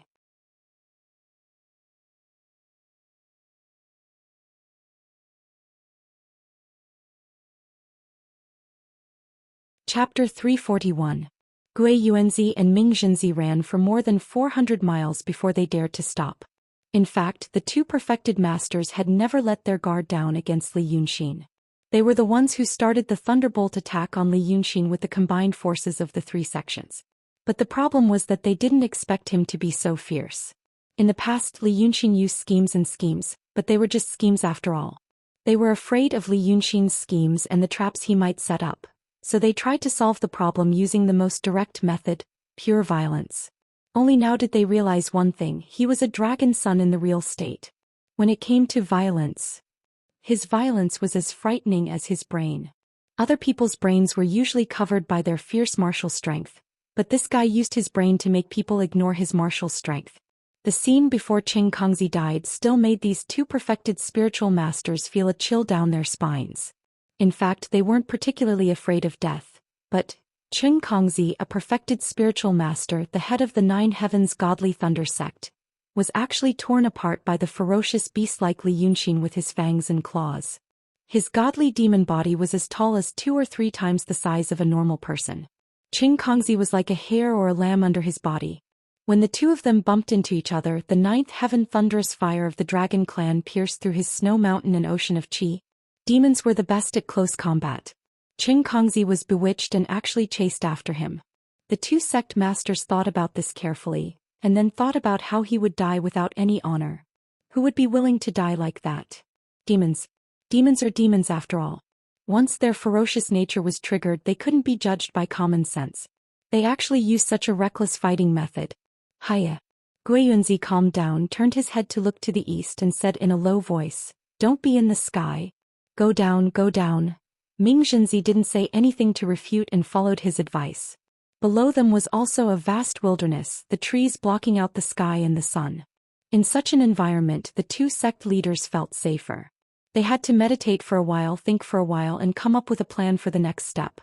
Chapter 341. Gui Yuanzi and Mingzhenzi ran for more than 400 miles before they dared to stop. In fact, the 2 perfected masters had never let their guard down against Li Yunxin. They were the ones who started the thunderbolt attack on Li Yunxin with the combined forces of the 3 sections. But the problem was that they didn't expect him to be so fierce. In the past, Li Yunxin used schemes, but they were just schemes after all. They were afraid of Li Yunxin's schemes and the traps he might set up. So they tried to solve the problem using the most direct method, pure violence. Only now did they realize one thing: he was a dragon son in the real state. When it came to violence, his violence was as frightening as his brain. Other people's brains were usually covered by their fierce martial strength, but this guy used his brain to make people ignore his martial strength. The scene before Qing Kongzi died still made these two perfected spiritual masters feel a chill down their spines. In fact, they weren't particularly afraid of death, but Qing Kongzi, a perfected spiritual master, the head of the Nine Heavens Godly Thunder sect, was actually torn apart by the ferocious beast-like Li Yunxin with his fangs and claws. His godly demon body was as tall as 2 or 3 times the size of a normal person. Qing Kongzi was like a hare or a lamb under his body. When the two of them bumped into each other, the ninth heaven thunderous fire of the dragon clan pierced through his snow mountain and ocean of qi. Demons were the best at close combat. Qing Kongzi was bewitched and actually chased after him. The two sect masters thought about this carefully, and then thought about how he would die without any honor. Who would be willing to die like that? Demons. Demons are demons after all. Once their ferocious nature was triggered, they couldn't be judged by common sense. They actually used such a reckless fighting method. Hiya. Guiyunzi calmed down, turned his head to look to the east and said in a low voice, "Don't be in the sky. Go down, go down." Ming Zhenzi didn't say anything to refute and followed his advice. Below them was also a vast wilderness, the trees blocking out the sky and the sun. In such an environment, the two sect leaders felt safer. They had to meditate for a while, think for a while, and come up with a plan for the next step.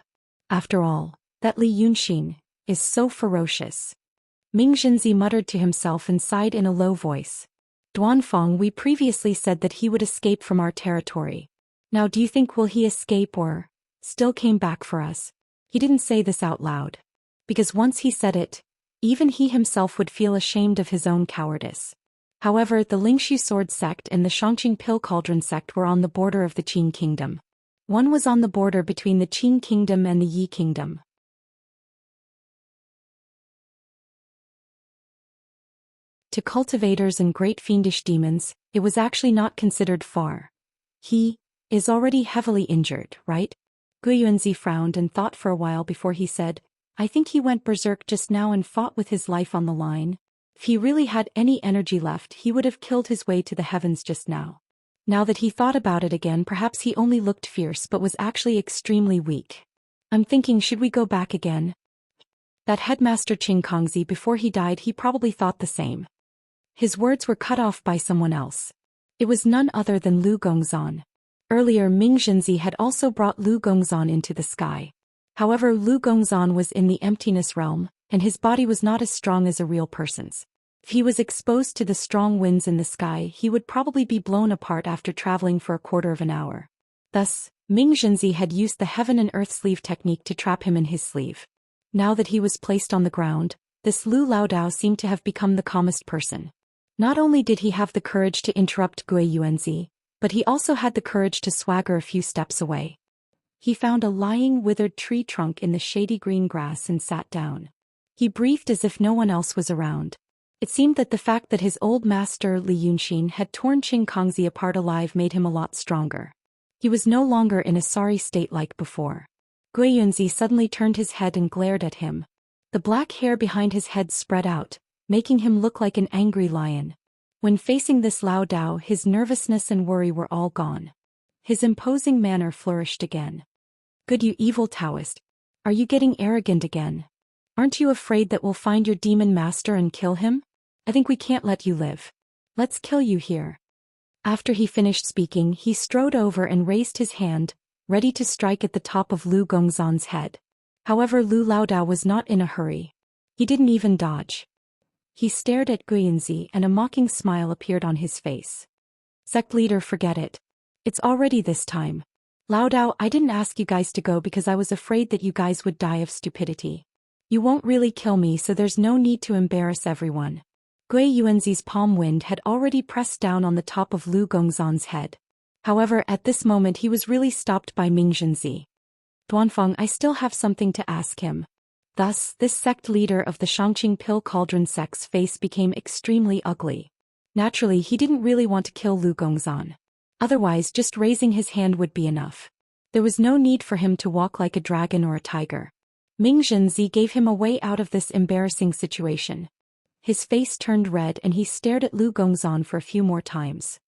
After all, that Li Yunxin is so ferocious. Ming Zhenzi muttered to himself and sighed in a low voice. Duanfang, we previously said that he would escape from our territory. Now do you think will he escape or still came back for us? He didn't say this out loud. Because once he said it, even he himself would feel ashamed of his own cowardice. However, the Lingshu Sword sect and the Xianxia Pill Cauldron sect were on the border of the Qin kingdom. One was on the border between the Qin kingdom and the Yi kingdom. To cultivators and great fiendish demons, it was actually not considered far. He is already heavily injured, right? Guiyunzi frowned and thought for a while before he said, I think he went berserk just now and fought with his life on the line. If he really had any energy left, he would have killed his way to the heavens just now. Now that he thought about it again, perhaps he only looked fierce but was actually extremely weak. I'm thinking, should we go back again? That headmaster Qing Kongzi, before he died, he probably thought the same. His words were cut off by someone else. It was none other than Lu Gongzan. Earlier, Ming Zhenzi had also brought Lu Gongzan into the sky. However, Lu Gongzan was in the emptiness realm, and his body was not as strong as a real person's. If he was exposed to the strong winds in the sky, he would probably be blown apart after traveling for a quarter of an hour. Thus, Ming Zhenzi had used the heaven and earth sleeve technique to trap him in his sleeve. Now that he was placed on the ground, this Lu Laodao seemed to have become the calmest person. Not only did he have the courage to interrupt Guiyunzi, but he also had the courage to swagger a few steps away. He found a lying, withered tree trunk in the shady green grass and sat down. He breathed as if no one else was around. It seemed that the fact that his old master Li Yunxin had torn Qing Kongzi apart alive made him a lot stronger. He was no longer in a sorry state like before. Guiyunzi suddenly turned his head and glared at him. The black hair behind his head spread out, making him look like an angry lion. When facing this Lao Dao, his nervousness and worry were all gone. His imposing manner flourished again. Good, you evil Taoist. Are you getting arrogant again? Aren't you afraid that we'll find your demon master and kill him? I think we can't let you live. Let's kill you here. After he finished speaking, he strode over and raised his hand, ready to strike at the top of Lu Gongzan's head. However, Lu Laodao was not in a hurry. He didn't even dodge. He stared at Guiyunzi and a mocking smile appeared on his face. Sect leader, forget it. It's already this time. Laodao, I didn't ask you guys to go because I was afraid that you guys would die of stupidity. You won't really kill me, so there's no need to embarrass everyone. Guiyunzi's palm wind had already pressed down on the top of Lu Gongzan's head. However, at this moment he was really stopped by Ming Zhenzi. Duanfeng, I still have something to ask him. Thus, this sect leader of the Xianxia Pill Cauldron sect's face became extremely ugly. Naturally, he didn't really want to kill Lu Gongzan. Otherwise, just raising his hand would be enough. There was no need for him to walk like a dragon or a tiger. Ming Zhenzi gave him a way out of this embarrassing situation. His face turned red and he stared at Lu Gongzan for a few more times.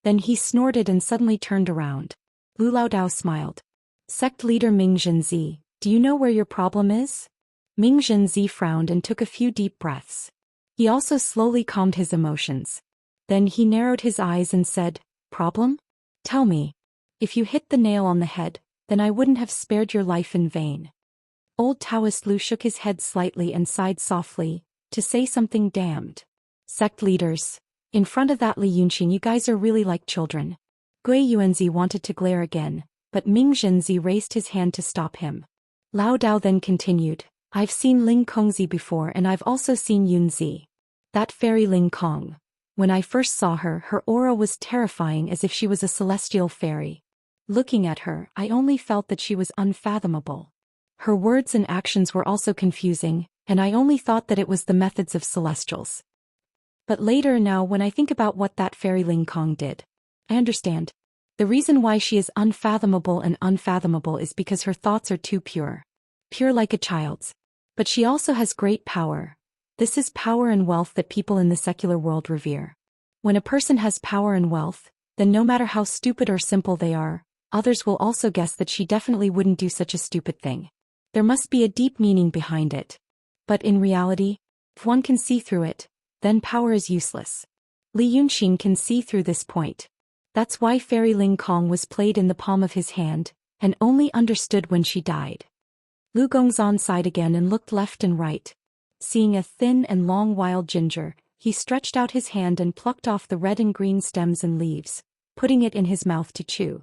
Then he snorted and suddenly turned around. Lu Laodao smiled. Sect leader Ming Zhenzi, do you know where your problem is? Ming Zhenzi frowned and took a few deep breaths. He also slowly calmed his emotions. Then he narrowed his eyes and said, Problem? Tell me. If you hit the nail on the head, then I wouldn't have spared your life in vain. Old Taoist Lu shook his head slightly and sighed softly, to say something damned. Sect leaders, in front of that Li Yunqing you guys are really like children. Gui Yuanzi wanted to glare again, but Ming Zhenzi raised his hand to stop him. Lao Dao then continued, I've seen Ling Kongzi before and I've also seen Yunzi. That fairy Ling Kong. When I first saw her, her aura was terrifying as if she was a celestial fairy. Looking at her, I only felt that she was unfathomable. Her words and actions were also confusing, and I only thought that it was the methods of celestials. But later now when I think about what that fairy Ling Kong did, I understand. The reason why she is unfathomable and unfathomable is because her thoughts are too pure. Pure like a child's. But she also has great power. This is power and wealth that people in the secular world revere. When a person has power and wealth, then no matter how stupid or simple they are, others will also guess that she definitely wouldn't do such a stupid thing. There must be a deep meaning behind it. But in reality, if one can see through it, then power is useless. Li Yunqing can see through this point. That's why Fairy Ling Kong was played in the palm of his hand, and only understood when she died. Lu Gongzan sighed again and looked left and right. Seeing a thin and long wild ginger, he stretched out his hand and plucked off the red and green stems and leaves, putting it in his mouth to chew.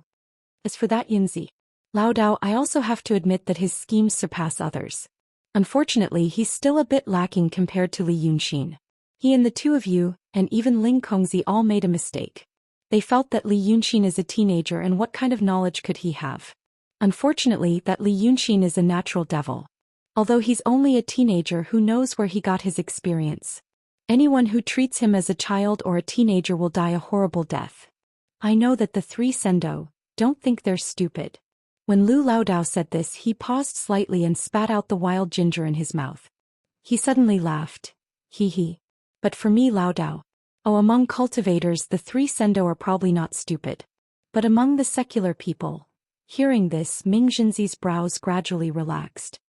As for that Yunzi, Lao Dao, I also have to admit that his schemes surpass others. Unfortunately, he's still a bit lacking compared to Li Yunqing. He and the two of you, and even Ling Kongzi all made a mistake. They felt that Li Yunqing is a teenager and what kind of knowledge could he have? Unfortunately, that Li Yunqing is a natural devil. Although he's only a teenager, who knows where he got his experience. Anyone who treats him as a child or a teenager will die a horrible death. I know that the three Sendo don't think they're stupid. When Lu Laodao said this, he paused slightly and spat out the wild ginger in his mouth. He suddenly laughed. Hee. But for me, Laodao, among cultivators the three Sendo are probably not stupid. But among the secular people, hearing this, Ming Zhenzi's brows gradually relaxed.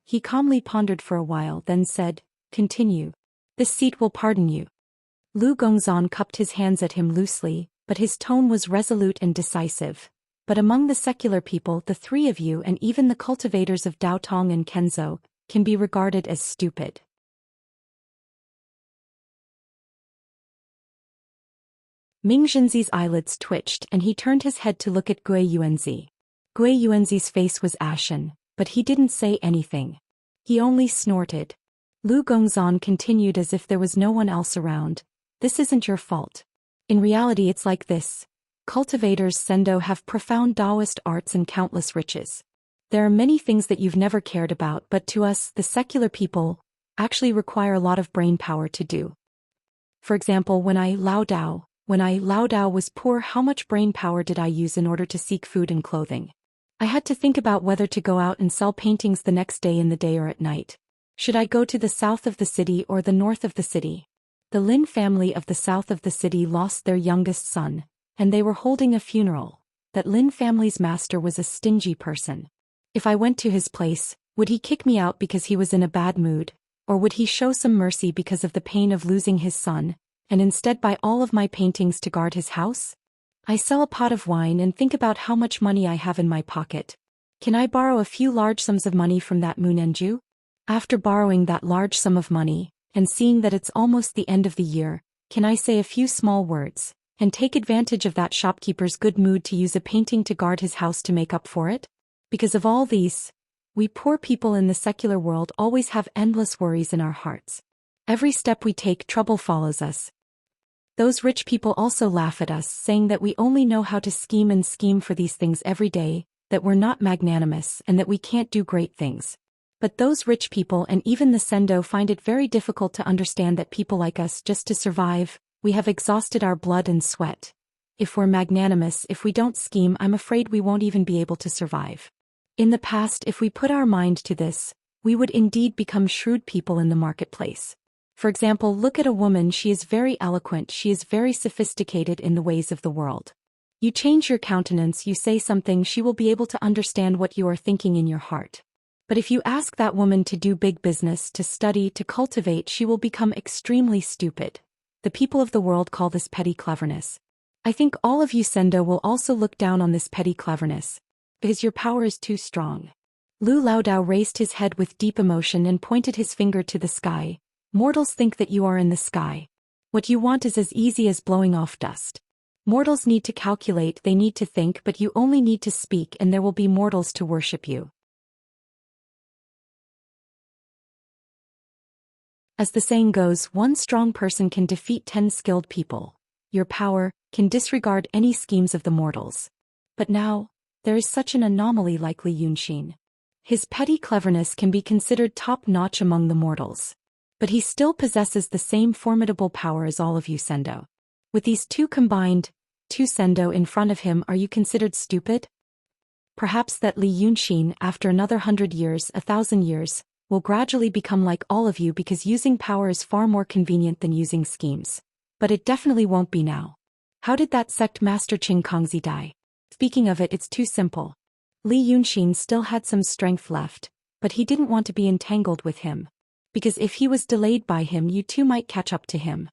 He calmly pondered for a while, then said, Continue. This seat will pardon you. Lu Gongzan cupped his hands at him loosely, but his tone was resolute and decisive. But among the secular people, the three of you and even the cultivators of Daotong and Kenzo can be regarded as stupid. Ming Zhenzi's eyelids twitched and he turned his head to look at Gui Yuanzi. Gui Yuanzi's face was ashen, but he didn't say anything. He only snorted. Lu Gongzan continued as if there was no one else around. This isn't your fault. In reality it's like this. Cultivators Sendo have profound Daoist arts and countless riches. There are many things that you've never cared about, but to us, the secular people, actually require a lot of brain power to do. For example, when I Lao Dao was poor, how much brain power did I use in order to seek food and clothing? I had to think about whether to go out and sell paintings the next day in the day or at night. Should I go to the south of the city or the north of the city? The Lin family of the south of the city lost their youngest son, and they were holding a funeral. That Lin family's master was a stingy person. If I went to his place, would he kick me out because he was in a bad mood, or would he show some mercy because of the pain of losing his son, and instead buy all of my paintings to guard his house? I sell a pot of wine and think about how much money I have in my pocket. Can I borrow a few large sums of money from that Munenju? After borrowing that large sum of money, and seeing that it's almost the end of the year, can I say a few small words, and take advantage of that shopkeeper's good mood to use a painting to guard his house to make up for it? Because of all these, we poor people in the secular world always have endless worries in our hearts. Every step we take, trouble follows us. Those rich people also laugh at us, saying that we only know how to scheme for these things every day, that we're not magnanimous and that we can't do great things. But those rich people and even the Sendo find it very difficult to understand that people like us, just to survive, we have exhausted our blood and sweat. If we're magnanimous, if we don't scheme, I'm afraid we won't even be able to survive. In the past, if we put our mind to this, we would indeed become shrewd people in the marketplace. For example, look at a woman, she is very eloquent, she is very sophisticated in the ways of the world. You change your countenance, you say something, she will be able to understand what you are thinking in your heart. But if you ask that woman to do big business, to study, to cultivate, she will become extremely stupid. The people of the world call this petty cleverness. I think all of you Sendo will also look down on this petty cleverness, because your power is too strong. Lu Laodao raised his head with deep emotion and pointed his finger to the sky. Mortals think that you are in the sky. What you want is as easy as blowing off dust. Mortals need to calculate, they need to think, but you only need to speak and there will be mortals to worship you. As the saying goes, one strong person can defeat 10 skilled people. Your power can disregard any schemes of the mortals. But now, there is such an anomaly like Li Yunxin. His petty cleverness can be considered top-notch among the mortals. But he still possesses the same formidable power as all of you Sendo. With these two combined, two Sendo in front of him, are you considered stupid? Perhaps that Li Yunxin, after another 100 years, 1,000 years, will gradually become like all of you because using power is far more convenient than using schemes. But it definitely won't be now. How did that sect master Qin Kongzi die? Speaking of it, it's too simple. Li Yunxin still had some strength left, but he didn't want to be entangled with him. Because if he was delayed by him, you too might catch up to him.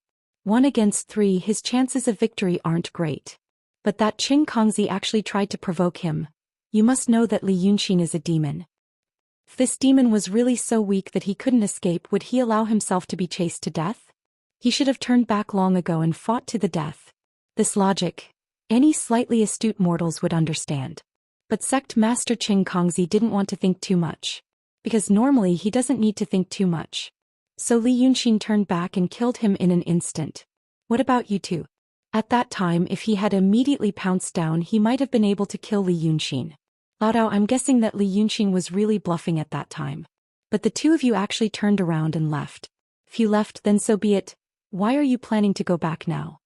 1 against 3, his chances of victory aren't great. But that Qin Kongzi actually tried to provoke him. You must know that Li Yunxin is a demon. If this demon was really so weak that he couldn't escape, would he allow himself to be chased to death? He should have turned back long ago and fought to the death. This logic, any slightly astute mortals would understand. But sect master Qin Kongzi didn't want to think too much. Because normally he doesn't need to think too much. So Li Yunxin turned back and killed him in an instant. What about you two? At that time, if he had immediately pounced down, he might have been able to kill Li Yunxin. Laodao, I'm guessing that Li Yunxin was really bluffing at that time. But the two of you actually turned around and left. If you left, then so be it. Why are you planning to go back now?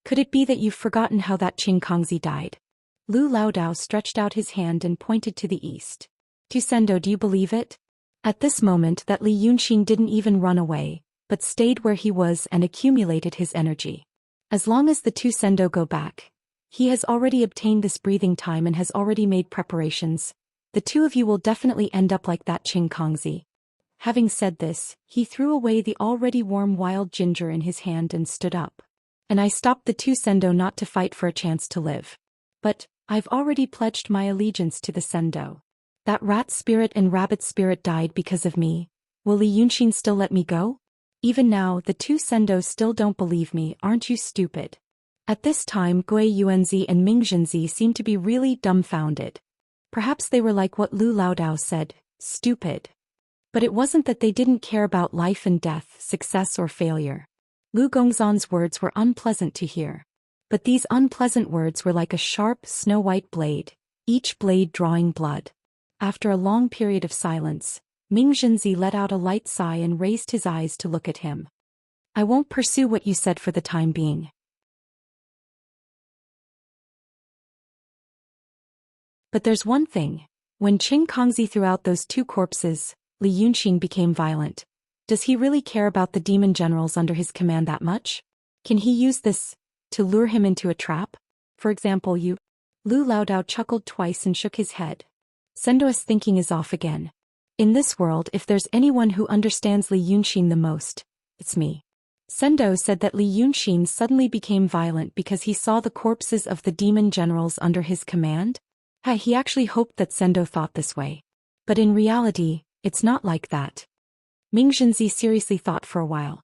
Could it be that you've forgotten how that Qin Kongzi died? Lu Laodao stretched out his hand and pointed to the east. Tu Sendo, do you believe it? At this moment that Li Yunxin didn't even run away, but stayed where he was and accumulated his energy. As long as the two Sendo go back, he has already obtained this breathing time and has already made preparations. The two of you will definitely end up like that Qin Kongzi. Having said this, he threw away the already warm wild ginger in his hand and stood up. And I stopped the two Sendo not to fight for a chance to live. But I've already pledged my allegiance to the Sendo. That rat spirit and rabbit spirit died because of me. Will Li Yunxin still let me go? Even now, the two Sendo still don't believe me, aren't you stupid? At this time, Gui Yuanzi and Ming Zhenzi seemed to be really dumbfounded. Perhaps they were like what Lu Laodao said, stupid. But it wasn't that they didn't care about life and death, success or failure. Lu Gongzhan's words were unpleasant to hear. But these unpleasant words were like a sharp, snow-white blade, each blade drawing blood. After a long period of silence, Ming Zhenzi let out a light sigh and raised his eyes to look at him. I won't pursue what you said for the time being. But there's one thing. When Qin Kongzi threw out those two corpses, Li Yunxin became violent. Does he really care about the demon generals under his command that much? Can he use this to lure him into a trap? For example, you? Lu Laodao chuckled twice and shook his head. Sendo's thinking is off again. In this world, if there's anyone who understands Li Yunxin the most, it's me. Sendo said that Li Yunxin suddenly became violent because he saw the corpses of the demon generals under his command. He actually hoped that Sendo thought this way. But in reality, it's not like that. Ming Zhenzi seriously thought for a while.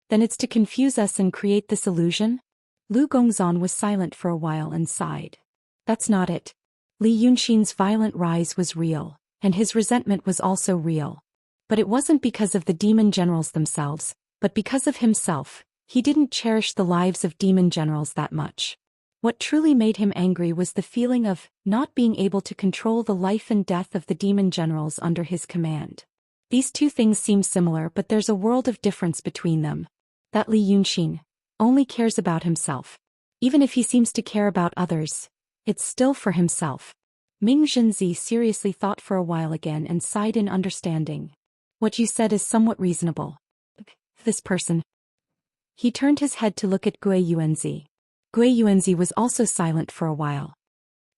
Then it's to confuse us and create this illusion? Lu Gongzhan was silent for a while and sighed. That's not it. Li Yunxin's violent rise was real, and his resentment was also real. But it wasn't because of the demon generals themselves, but because of himself. He didn't cherish the lives of demon generals that much. What truly made him angry was the feeling of not being able to control the life and death of the demon generals under his command. These two things seem similar, but there's a world of difference between them. That Li Yunxin only cares about himself. Even if he seems to care about others, it's still for himself. Ming Zhenzi seriously thought for a while again and sighed in understanding. What you said is somewhat reasonable. this person. He turned his head to look at Gui Yuanzi. Gui Yuanzi was also silent for a while.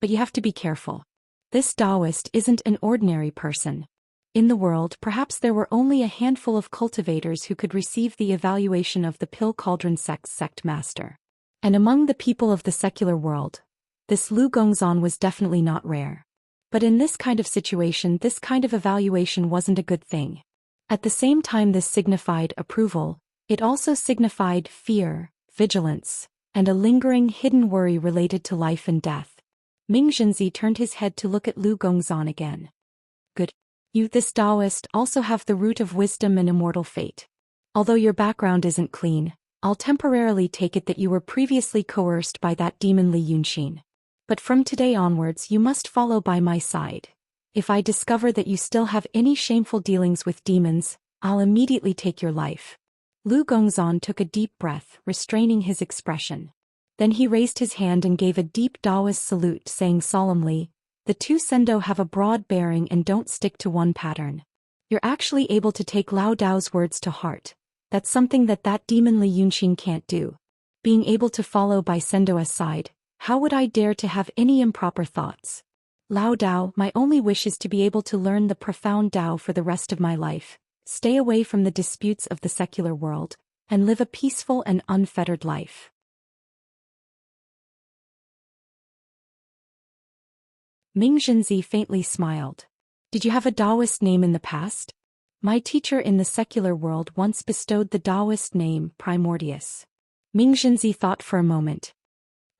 But you have to be careful. This Daoist isn't an ordinary person. In the world, perhaps there were only a handful of cultivators who could receive the evaluation of the Pill Cauldron sect's sect master. And among the people of the secular world, this Lu Gongzan was definitely not rare. But in this kind of situation, this kind of evaluation wasn't a good thing. At the same time this signified approval, it also signified fear, vigilance, and a lingering hidden worry related to life and death. Ming Zhenzi turned his head to look at Lu Gongzan again. Good. You, this Daoist, also have the root of wisdom and immortal fate. Although your background isn't clean, I'll temporarily take it that you were previously coerced by that demon Li Yunxin. But from today onwards you must follow by my side. If I discover that you still have any shameful dealings with demons, I'll immediately take your life. Lu Gongzan took a deep breath, restraining his expression. Then he raised his hand and gave a deep Daoist salute, saying solemnly, "The two Sendo have a broad bearing and don't stick to one pattern. You're actually able to take Lao Dao's words to heart. That's something that demon Li Yunxin can't do. Being able to follow by Sendo's side, how would I dare to have any improper thoughts? Lao Dao, my only wish is to be able to learn the profound Dao for the rest of my life, stay away from the disputes of the secular world, and live a peaceful and unfettered life." Ming Zhenzi faintly smiled. "Did you have a Daoist name in the past?" "My teacher in the secular world once bestowed the Daoist name Primordius." Ming Zhenzi thought for a moment.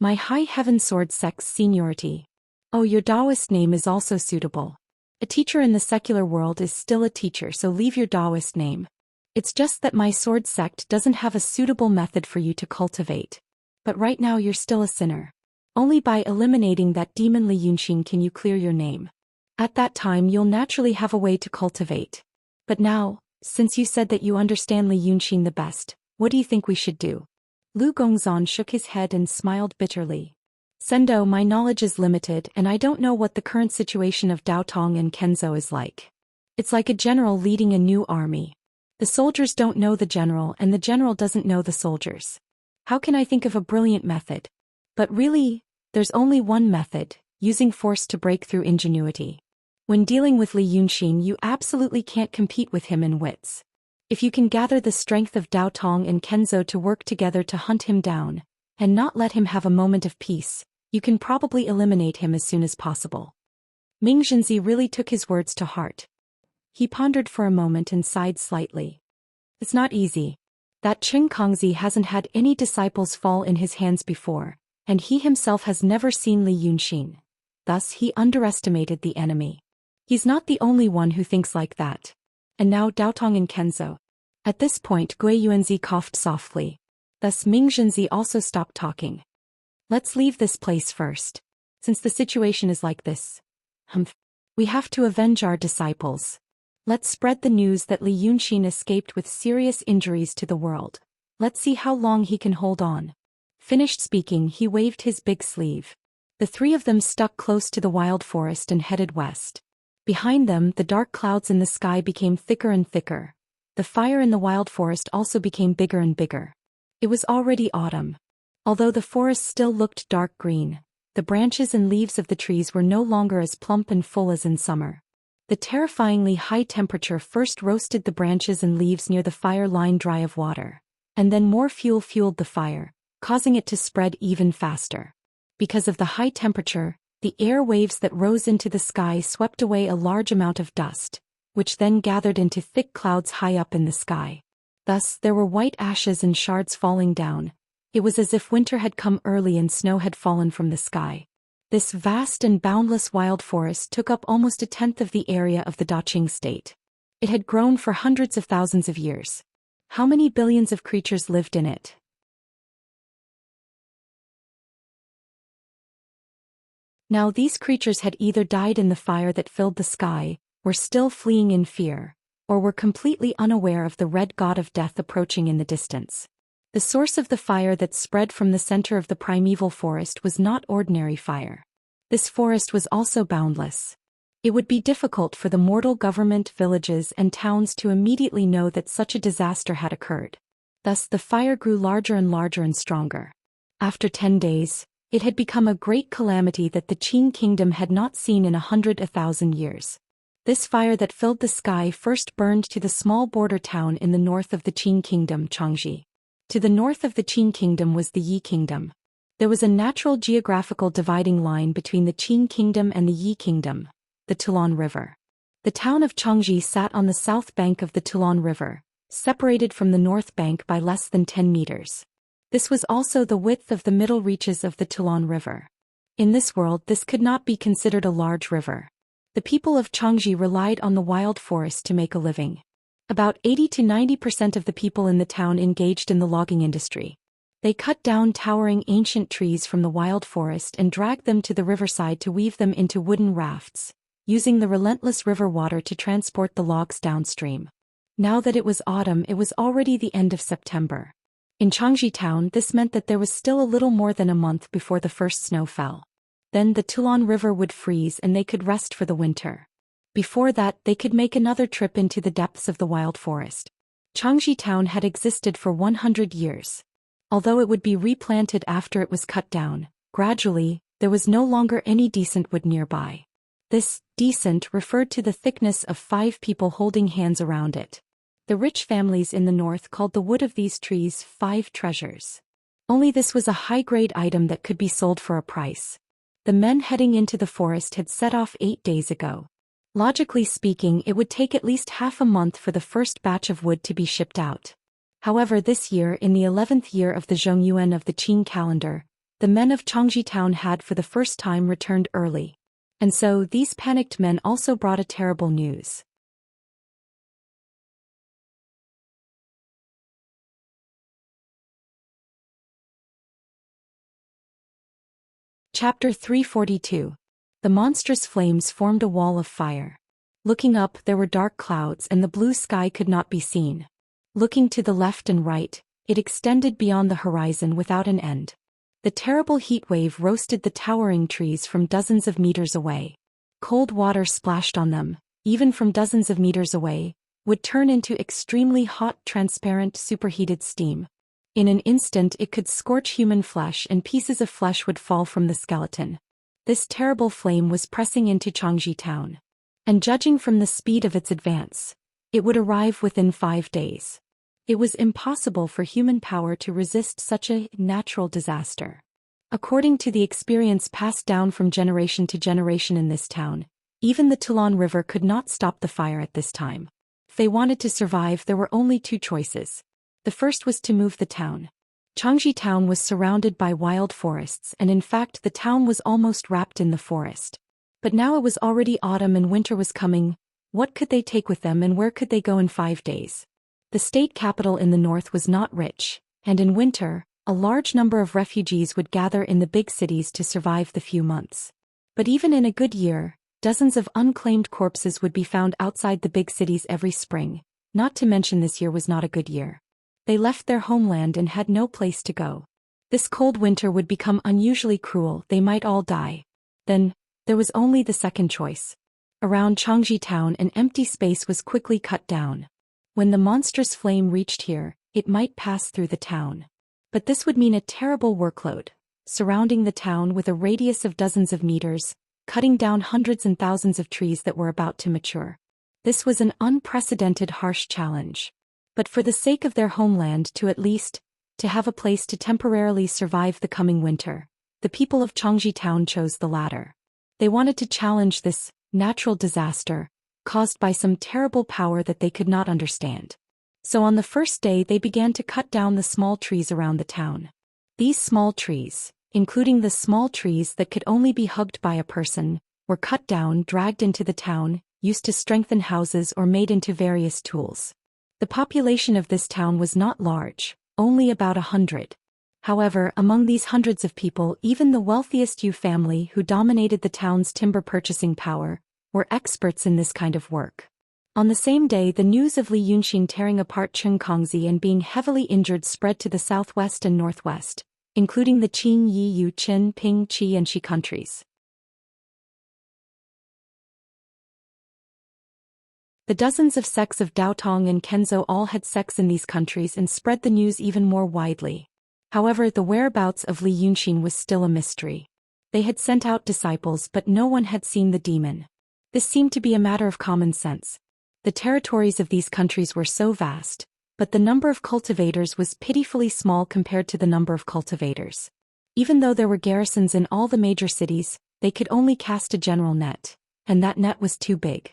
"My High Heaven Sword sect's seniority. Oh, your Daoist name is also suitable. A teacher in the secular world is still a teacher, so leave your Daoist name. It's just that my sword sect doesn't have a suitable method for you to cultivate. But right now you're still a sinner. Only by eliminating that demon Li Yunxin can you clear your name. At that time you'll naturally have a way to cultivate. But now, since you said that you understand Li Yunxin the best, what do you think we should do?" Lu Gongzan shook his head and smiled bitterly. "Sendo, my knowledge is limited and I don't know what the current situation of Daotong and Kenzo is like. It's like a general leading a new army. The soldiers don't know the general and the general doesn't know the soldiers. How can I think of a brilliant method? But really, there's only one method, using force to break through ingenuity. When dealing with Li Yunxin you absolutely can't compete with him in wits. If you can gather the strength of Daotong and Kenzo to work together to hunt him down, and not let him have a moment of peace, you can probably eliminate him as soon as possible." Ming Zhenzi really took his words to heart. He pondered for a moment and sighed slightly. "It's not easy. That Qing Kongzi hasn't had any disciples fall in his hands before, and he himself has never seen Li Yunxin. Thus he underestimated the enemy. He's not the only one who thinks like that. And now Daotong and Kenzo." At this point Gui Yuanzi coughed softly. Thus Ming Zhenzi also stopped talking. "Let's leave this place first. Since the situation is like this. We have to avenge our disciples. Let's spread the news that Li Yunxin escaped with serious injuries to the world. Let's see how long he can hold on." Finished speaking, he waved his big sleeve. The three of them stuck close to the wild forest and headed west. Behind them, the dark clouds in the sky became thicker and thicker. The fire in the wild forest also became bigger and bigger. It was already autumn. Although the forest still looked dark green, the branches and leaves of the trees were no longer as plump and full as in summer. The terrifyingly high temperature first roasted the branches and leaves near the fire line dry of water, and then more fuel fueled the fire, causing it to spread even faster. Because of the high temperature, the air waves that rose into the sky swept away a large amount of dust, which then gathered into thick clouds high up in the sky. Thus there were white ashes and shards falling down. It was as if winter had come early and snow had fallen from the sky. This vast and boundless wild forest took up almost a tenth of the area of the Daqing state. It had grown for hundreds of thousands of years. How many billions of creatures lived in it? Now these creatures had either died in the fire that filled the sky, were still fleeing in fear, or were completely unaware of the red god of death approaching in the distance. The source of the fire that spread from the center of the primeval forest was not ordinary fire. This forest was also boundless. It would be difficult for the mortal government, villages and towns to immediately know that such a disaster had occurred. Thus the fire grew larger and stronger. After 10 days, it had become a great calamity that the Qin kingdom had not seen in 100,000 years. This fire that filled the sky first burned to the small border town in the north of the Qin kingdom, Changji. To the north of the Qin kingdom was the Yi kingdom. There was a natural geographical dividing line between the Qin kingdom and the Yi kingdom, the Tulan River. The town of Changji sat on the south bank of the Tulan River, separated from the north bank by less than 10 meters. This was also the width of the middle reaches of the Tulan River. In this world, this could not be considered a large river. The people of Changji relied on the wild forest to make a living. About 80 to 90% of the people in the town engaged in the logging industry. They cut down towering ancient trees from the wild forest and dragged them to the riverside to weave them into wooden rafts, using the relentless river water to transport the logs downstream. Now that it was autumn, it was already the end of September. In Changji town, this meant that there was still a little more than a month before the first snow fell. Then the Tulan River would freeze and they could rest for the winter. Before that, they could make another trip into the depths of the wild forest. Changji town had existed for 100 years. Although it would be replanted after it was cut down, gradually, there was no longer any decent wood nearby. This decent referred to the thickness of 5 people holding hands around it. The rich families in the north called the wood of these trees 5 treasures. Only this was a high-grade item that could be sold for a price. The men heading into the forest had set off 8 days ago. Logically speaking, it would take at least half a month for the first batch of wood to be shipped out. However, this year, in the 11th year of the Zhongyuan of the Qin calendar, the men of Changji town had for the first time returned early. And so, these panicked men also brought a terrible news. Chapter 342. The monstrous flames formed a wall of fire. Looking up, there were dark clouds and the blue sky could not be seen. Looking to the left and right, it extended beyond the horizon without an end. The terrible heat wave roasted the towering trees from dozens of meters away. Cold water splashed on them, even from dozens of meters away, would turn into extremely hot, transparent, superheated steam. In an instant it could scorch human flesh and pieces of flesh would fall from the skeleton. This terrible flame was pressing into Changji town. And judging from the speed of its advance, it would arrive within 5 days. It was impossible for human power to resist such a natural disaster. According to the experience passed down from generation to generation in this town, even the Tulan River could not stop the fire at this time. If they wanted to survive, there were only 2 choices. The first was to move the town. Changji town was surrounded by wild forests and in fact the town was almost wrapped in the forest. But now it was already autumn and winter was coming. What could they take with them and where could they go in 5 days? The state capital in the north was not rich, and in winter, a large number of refugees would gather in the big cities to survive the few months. But even in a good year, dozens of unclaimed corpses would be found outside the big cities every spring, not to mention this year was not a good year. They left their homeland and had no place to go. This cold winter would become unusually cruel, they might all die. Then, there was only the second choice. Around Changji town an empty space was quickly cut down. When the monstrous flame reached here, it might pass through the town. But this would mean a terrible workload, surrounding the town with a radius of dozens of meters, cutting down hundreds and thousands of trees that were about to mature. This was an unprecedented harsh challenge. But for the sake of their homeland to have a place to temporarily survive the coming winter, the people of Changji town chose the latter. They wanted to challenge this natural disaster, caused by some terrible power that they could not understand. So on the first day they began to cut down the small trees around the town. These small trees, including the small trees that could only be hugged by a person, were cut down, dragged into the town, used to strengthen houses or made into various tools. The population of this town was not large, only about 100. However, among these hundreds of people, even the wealthiest Yu family who dominated the town's timber purchasing power, were experts in this kind of work. On the same day, the news of Li Yunxin tearing apart Chengkongzi and being heavily injured spread to the southwest and northwest, including the Qin, Yi, Yu, Qin, Ping, Qi and Shi countries. The dozens of sects of Daotong and Kenzo all had sects in these countries and spread the news even more widely. However, the whereabouts of Li Yunqin was still a mystery. They had sent out disciples but no one had seen the demon. This seemed to be a matter of common sense. The territories of these countries were so vast, but the number of cultivators was pitifully small compared to the number of cultivators. Even though there were garrisons in all the major cities, they could only cast a general net, and that net was too big.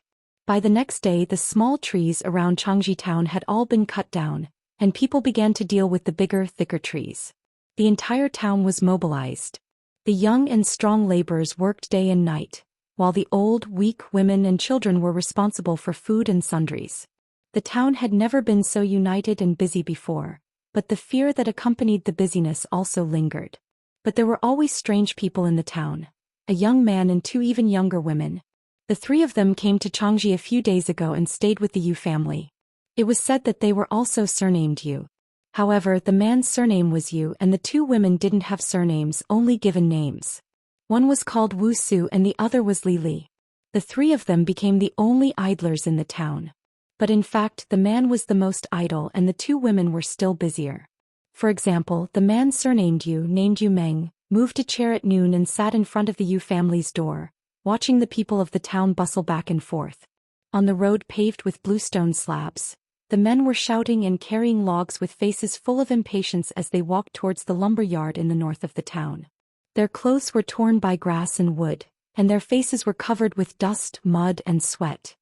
By the next day the small trees around Changji town had all been cut down, and people began to deal with the bigger, thicker trees. The entire town was mobilized. The young and strong laborers worked day and night, while the old, weak women and children were responsible for food and sundries. The town had never been so united and busy before, but the fear that accompanied the busyness also lingered. But there were always strange people in the town, a young man and two even younger women. The three of them came to Changji a few days ago and stayed with the Yu family. It was said that they were also surnamed Yu. However, the man's surname was Yu and the two women didn't have surnames, only given names. One was called Wu Su and the other was Li Li. The three of them became the only idlers in the town. But in fact the man was the most idle and the two women were still busier. For example, the man surnamed Yu, named Yu Meng, moved a chair at noon and sat in front of the Yu family's door, watching the people of the town bustle back and forth. On the road paved with bluestone slabs, the men were shouting and carrying logs with faces full of impatience as they walked towards the lumber yard in the north of the town. Their clothes were torn by grass and wood, and their faces were covered with dust, mud, and sweat.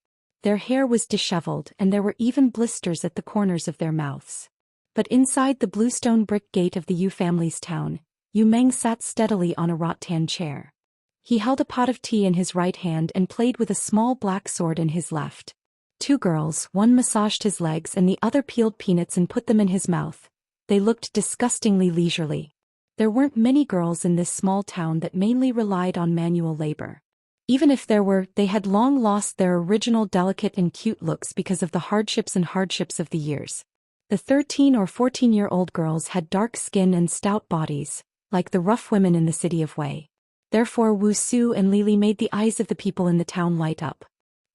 Their hair was disheveled and there were even blisters at the corners of their mouths. But inside the bluestone brick gate of the Yu family's town, Yu Meng sat steadily on a rattan chair. He held a pot of tea in his right hand and played with a small black sword in his left. Two girls, one massaged his legs and the other peeled peanuts and put them in his mouth. They looked disgustingly leisurely. There weren't many girls in this small town that mainly relied on manual labor. Even if there were, they had long lost their original delicate and cute looks because of the hardships of the years. The 13 or 14-year-old girls had dark skin and stout bodies, like the rough women in the city of Wei. Therefore Wu Su and Li Li made the eyes of the people in the town light up.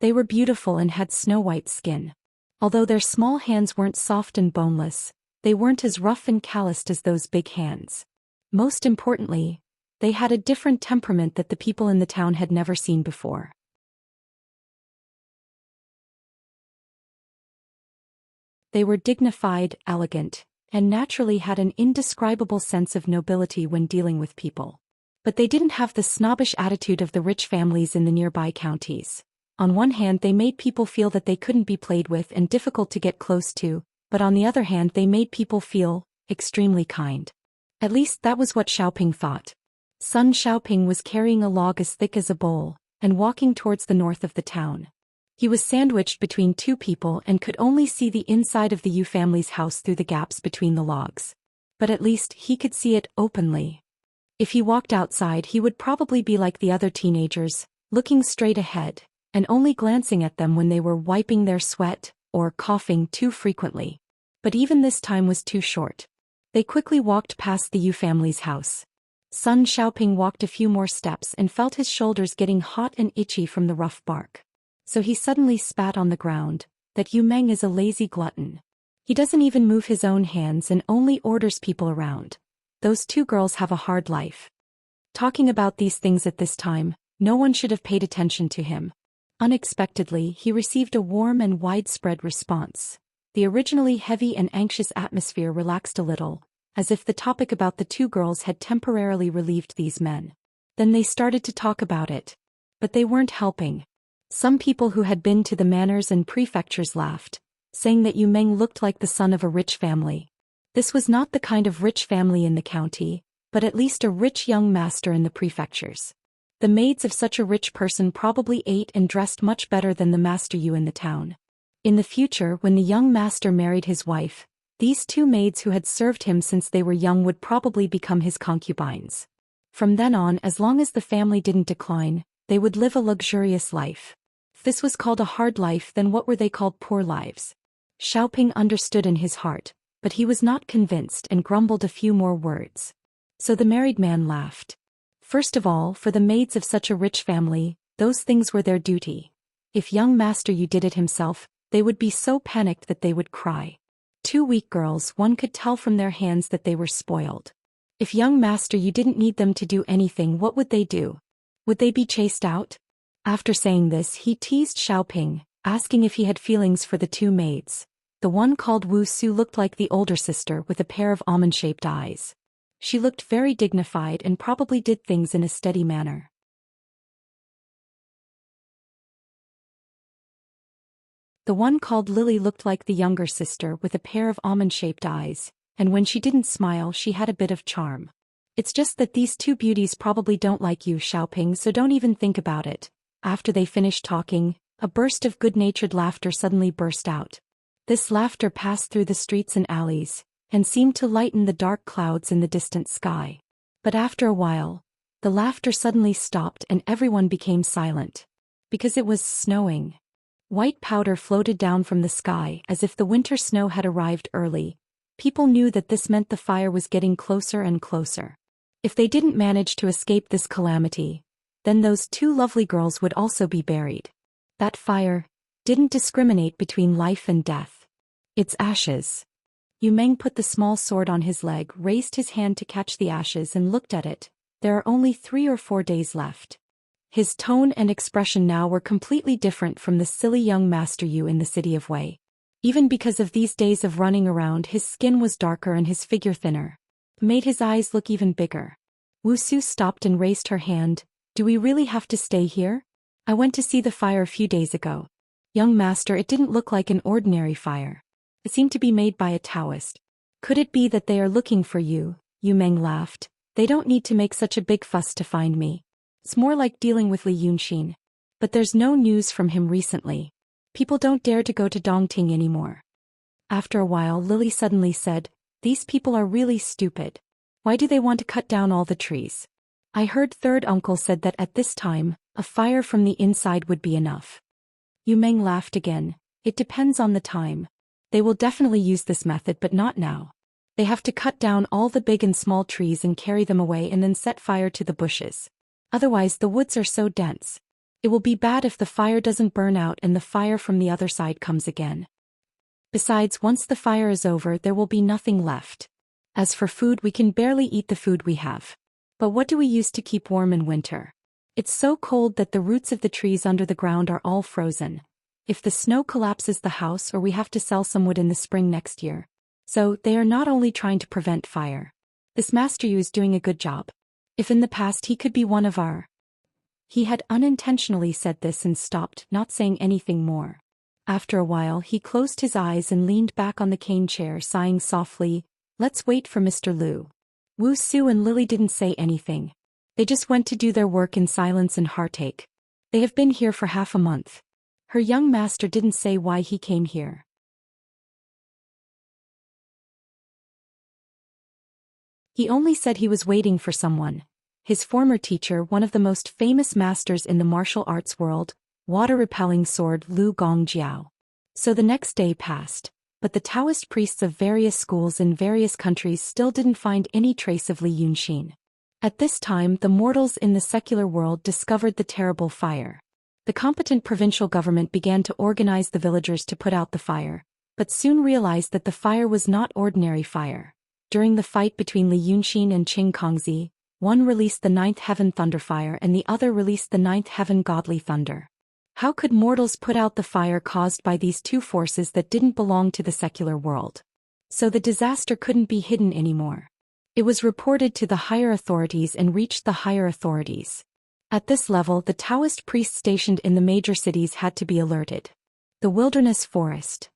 They were beautiful and had snow-white skin. Although their small hands weren't soft and boneless, they weren't as rough and calloused as those big hands. Most importantly, they had a different temperament that the people in the town had never seen before. They were dignified, elegant, and naturally had an indescribable sense of nobility when dealing with people. But they didn't have the snobbish attitude of the rich families in the nearby counties. On one hand they made people feel that they couldn't be played with and difficult to get close to, but on the other hand they made people feel extremely kind. At least that was what Xiaoping thought. Sun Xiaoping was carrying a log as thick as a bowl, and walking towards the north of the town. He was sandwiched between two people and could only see the inside of the Yu family's house through the gaps between the logs. But at least he could see it openly. If he walked outside he would probably be like the other teenagers, looking straight ahead, and only glancing at them when they were wiping their sweat, or coughing too frequently. But even this time was too short. They quickly walked past the Yu family's house. Sun Xiaoping walked a few more steps and felt his shoulders getting hot and itchy from the rough bark. So he suddenly spat on the ground. That Yu Meng is a lazy glutton. He doesn't even move his own hands and only orders people around. Those two girls have a hard life. Talking about these things at this time, no one should have paid attention to him. Unexpectedly, he received a warm and widespread response. The originally heavy and anxious atmosphere relaxed a little, as if the topic about the two girls had temporarily relieved these men. Then they started to talk about it. But they weren't helping. Some people who had been to the manors and prefectures laughed, saying that Yu Meng looked like the son of a rich family. This was not the kind of rich family in the county, but at least a rich young master in the prefectures. The maids of such a rich person probably ate and dressed much better than the master Yu in the town. In the future, when the young master married his wife, these two maids who had served him since they were young would probably become his concubines. From then on, as long as the family didn't decline, they would live a luxurious life. If this was called a hard life, then what were they called? Poor lives. Xiaoping understood in his heart, but he was not convinced and grumbled a few more words. So the married man laughed. First of all, for the maids of such a rich family, those things were their duty. If young master Yu did it himself, they would be so panicked that they would cry. Two weak girls, one could tell from their hands that they were spoiled. If young master Yu didn't need them to do anything, what would they do? Would they be chased out? After saying this, he teased Xiaoping, asking if he had feelings for the two maids. The one called Wu Su looked like the older sister with a pair of almond-shaped eyes. She looked very dignified and probably did things in a steady manner. The one called Lily looked like the younger sister with a pair of almond-shaped eyes, and when she didn't smile she had a bit of charm. It's just that these two beauties probably don't like you, Xiaoping, so don't even think about it. After they finished talking, a burst of good-natured laughter suddenly burst out. This laughter passed through the streets and alleys, and seemed to lighten the dark clouds in the distant sky. But after a while, the laughter suddenly stopped and everyone became silent. Because it was snowing. White powder floated down from the sky as if the winter snow had arrived early. People knew that this meant the fire was getting closer and closer. If they didn't manage to escape this calamity, then those two lovely girls would also be buried. That fire didn't discriminate between life and death. Its ashes. Yu Meng put the small sword on his leg, raised his hand to catch the ashes and looked at it. There are only 3 or 4 days left. His tone and expression now were completely different from the silly young Master Yu in the city of Wei. Even because of these days of running around, his skin was darker and his figure thinner. Made his eyes look even bigger. Wu Su stopped and raised her hand. Do we really have to stay here? I went to see the fire a few days ago. Young master, it didn't look like an ordinary fire. It seemed to be made by a Daoist. Could it be that they are looking for you? Yu Meng laughed. They don't need to make such a big fuss to find me. It's more like dealing with Li Yunxin. But there's no news from him recently. People don't dare to go to Dongting anymore. After a while, Lily suddenly said, these people are really stupid. Why do they want to cut down all the trees? I heard third uncle said that at this time, a fire from the inside would be enough. Yu Meng laughed again. It depends on the time. They will definitely use this method, but not now. They have to cut down all the big and small trees and carry them away and then set fire to the bushes. Otherwise the woods are so dense. It will be bad if the fire doesn't burn out and the fire from the other side comes again. Besides, once the fire is over, there will be nothing left. As for food, we can barely eat the food we have. But what do we use to keep warm in winter? It's so cold that the roots of the trees under the ground are all frozen. If the snow collapses the house, or we have to sell some wood in the spring next year. So, they are not only trying to prevent fire. This Master Yu is doing a good job. If in the past he could be one of our... He had unintentionally said this and stopped, not saying anything more. After a while he closed his eyes and leaned back on the cane chair, sighing softly, let's wait for Mr. Lu. Wu Su and Lily didn't say anything. They just went to do their work in silence and heartache. They have been here for half a month. Her young master didn't say why he came here. He only said he was waiting for someone. His former teacher, one of the most famous masters in the martial arts world, water-repelling sword Lu Gongjiao. So the next day passed, but the Taoist priests of various schools in various countries still didn't find any trace of Li Yunxin. At this time, the mortals in the secular world discovered the terrible fire. The competent provincial government began to organize the villagers to put out the fire, but soon realized that the fire was not ordinary fire. During the fight between Li Yunxin and Qing Kongzi, one released the 9th heaven thunderfire and the other released the 9th heaven godly thunder. How could mortals put out the fire caused by these two forces that didn't belong to the secular world? So the disaster couldn't be hidden anymore. It was reported to the higher authorities and reached the higher authorities. At this level, the Taoist priests stationed in the major cities had to be alerted. The wilderness forest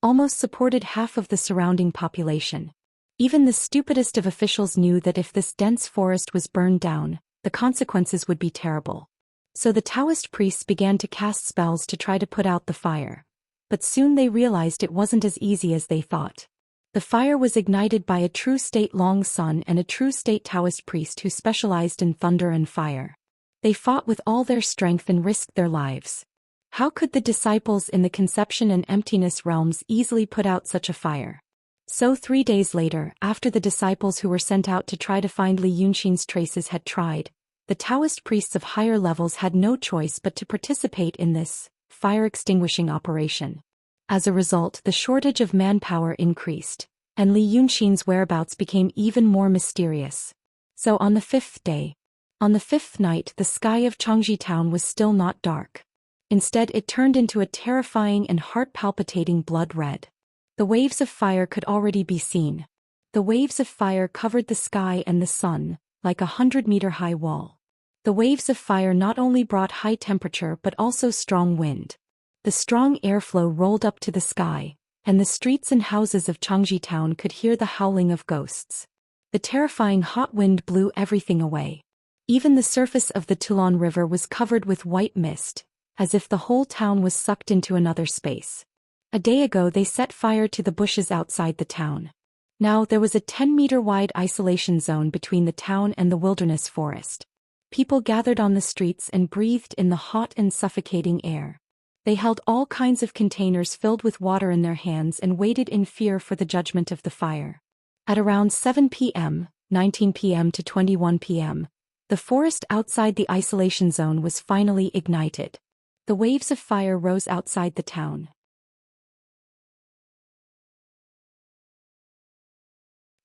almost supported half of the surrounding population. Even the stupidest of officials knew that if this dense forest was burned down, the consequences would be terrible. So the Taoist priests began to cast spells to try to put out the fire. But soon they realized it wasn't as easy as they thought. The fire was ignited by a true state Long Sun and a true state Taoist priest who specialized in thunder and fire. They fought with all their strength and risked their lives. How could the disciples in the conception and emptiness realms easily put out such a fire? So 3 days later, after the disciples who were sent out to try to find Li Yunxin's traces had tried, the Taoist priests of higher levels had no choice but to participate in this, fire extinguishing operation. As a result, the shortage of manpower increased, and Li Yunxin's whereabouts became even more mysterious. So on the fifth night, the sky of Changji town was still not dark. Instead, it turned into a terrifying and heart-palpitating blood red. The waves of fire could already be seen. The waves of fire covered the sky and the sun, like a 100-meter-high wall. The waves of fire not only brought high temperature but also strong wind. The strong airflow rolled up to the sky, and the streets and houses of Changji town could hear the howling of ghosts. The terrifying hot wind blew everything away. Even the surface of the Toulon River was covered with white mist, as if the whole town was sucked into another space. A day ago they set fire to the bushes outside the town. Now there was a 10-meter-wide isolation zone between the town and the wilderness forest. People gathered on the streets and breathed in the hot and suffocating air. They held all kinds of containers filled with water in their hands and waited in fear for the judgment of the fire. At around 7 p.m., 19 p.m. to 21 p.m., the forest outside the isolation zone was finally ignited. The waves of fire rose outside the town.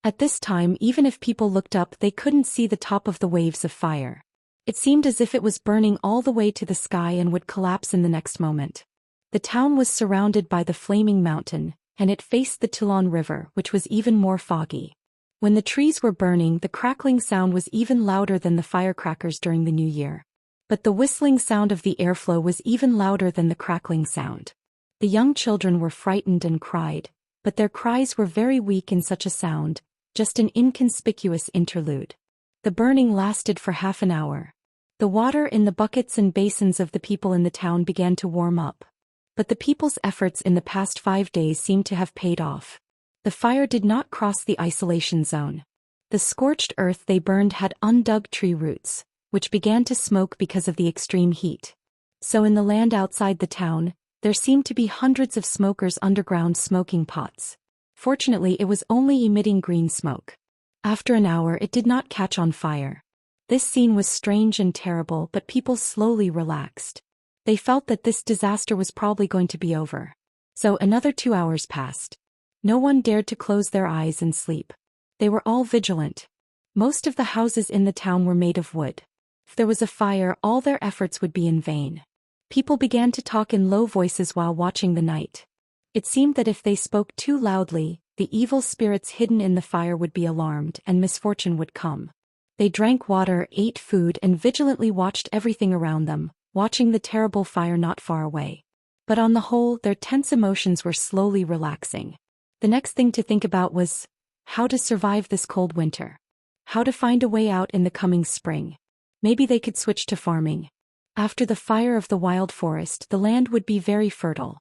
At this time, even if people looked up, they couldn't see the top of the waves of fire. It seemed as if it was burning all the way to the sky and would collapse in the next moment. The town was surrounded by the flaming mountain, and it faced the Toulon River, which was even more foggy. When the trees were burning, the crackling sound was even louder than the firecrackers during the New Year. But the whistling sound of the airflow was even louder than the crackling sound. The young children were frightened and cried, but their cries were very weak in such a sound, just an inconspicuous interlude. The burning lasted for half an hour. The water in the buckets and basins of the people in the town began to warm up. But the people's efforts in the past 5 days seemed to have paid off. The fire did not cross the isolation zone. The scorched earth they burned had undug tree roots, which began to smoke because of the extreme heat. So in the land outside the town, there seemed to be hundreds of smokers underground smoking pots. Fortunately, it was only emitting green smoke. After an hour, it did not catch on fire. This scene was strange and terrible, but people slowly relaxed. They felt that this disaster was probably going to be over. So another 2 hours passed. No one dared to close their eyes and sleep. They were all vigilant. Most of the houses in the town were made of wood. If there was a fire, all their efforts would be in vain. People began to talk in low voices while watching the night. It seemed that if they spoke too loudly, the evil spirits hidden in the fire would be alarmed and misfortune would come. They drank water, ate food, and vigilantly watched everything around them, watching the terrible fire not far away. But on the whole, their tense emotions were slowly relaxing. The next thing to think about was how to survive this cold winter. How to find a way out in the coming spring. Maybe they could switch to farming. After the fire of the wild forest, the land would be very fertile.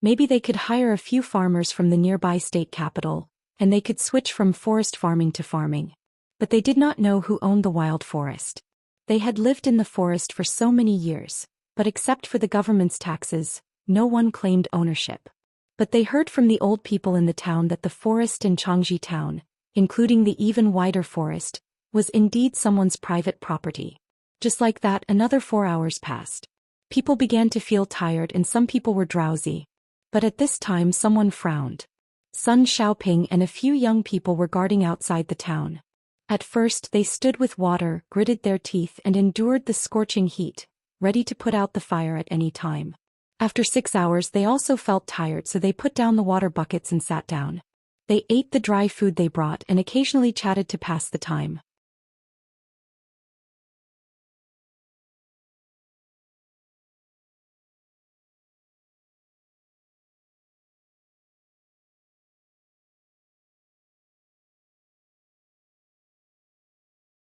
Maybe they could hire a few farmers from the nearby state capital, and they could switch from forest farming to farming. But they did not know who owned the wild forest. They had lived in the forest for so many years, but except for the government's taxes, no one claimed ownership. But they heard from the old people in the town that the forest in Changji town, including the even wider forest, was indeed someone's private property. Just like that, another 4 hours passed. People began to feel tired and some people were drowsy. But at this time someone frowned. Sun Xiaoping and a few young people were guarding outside the town. At first they stood with water, gritted their teeth and endured the scorching heat, ready to put out the fire at any time. After 6 hours they also felt tired, so they put down the water buckets and sat down. They ate the dry food they brought and occasionally chatted to pass the time.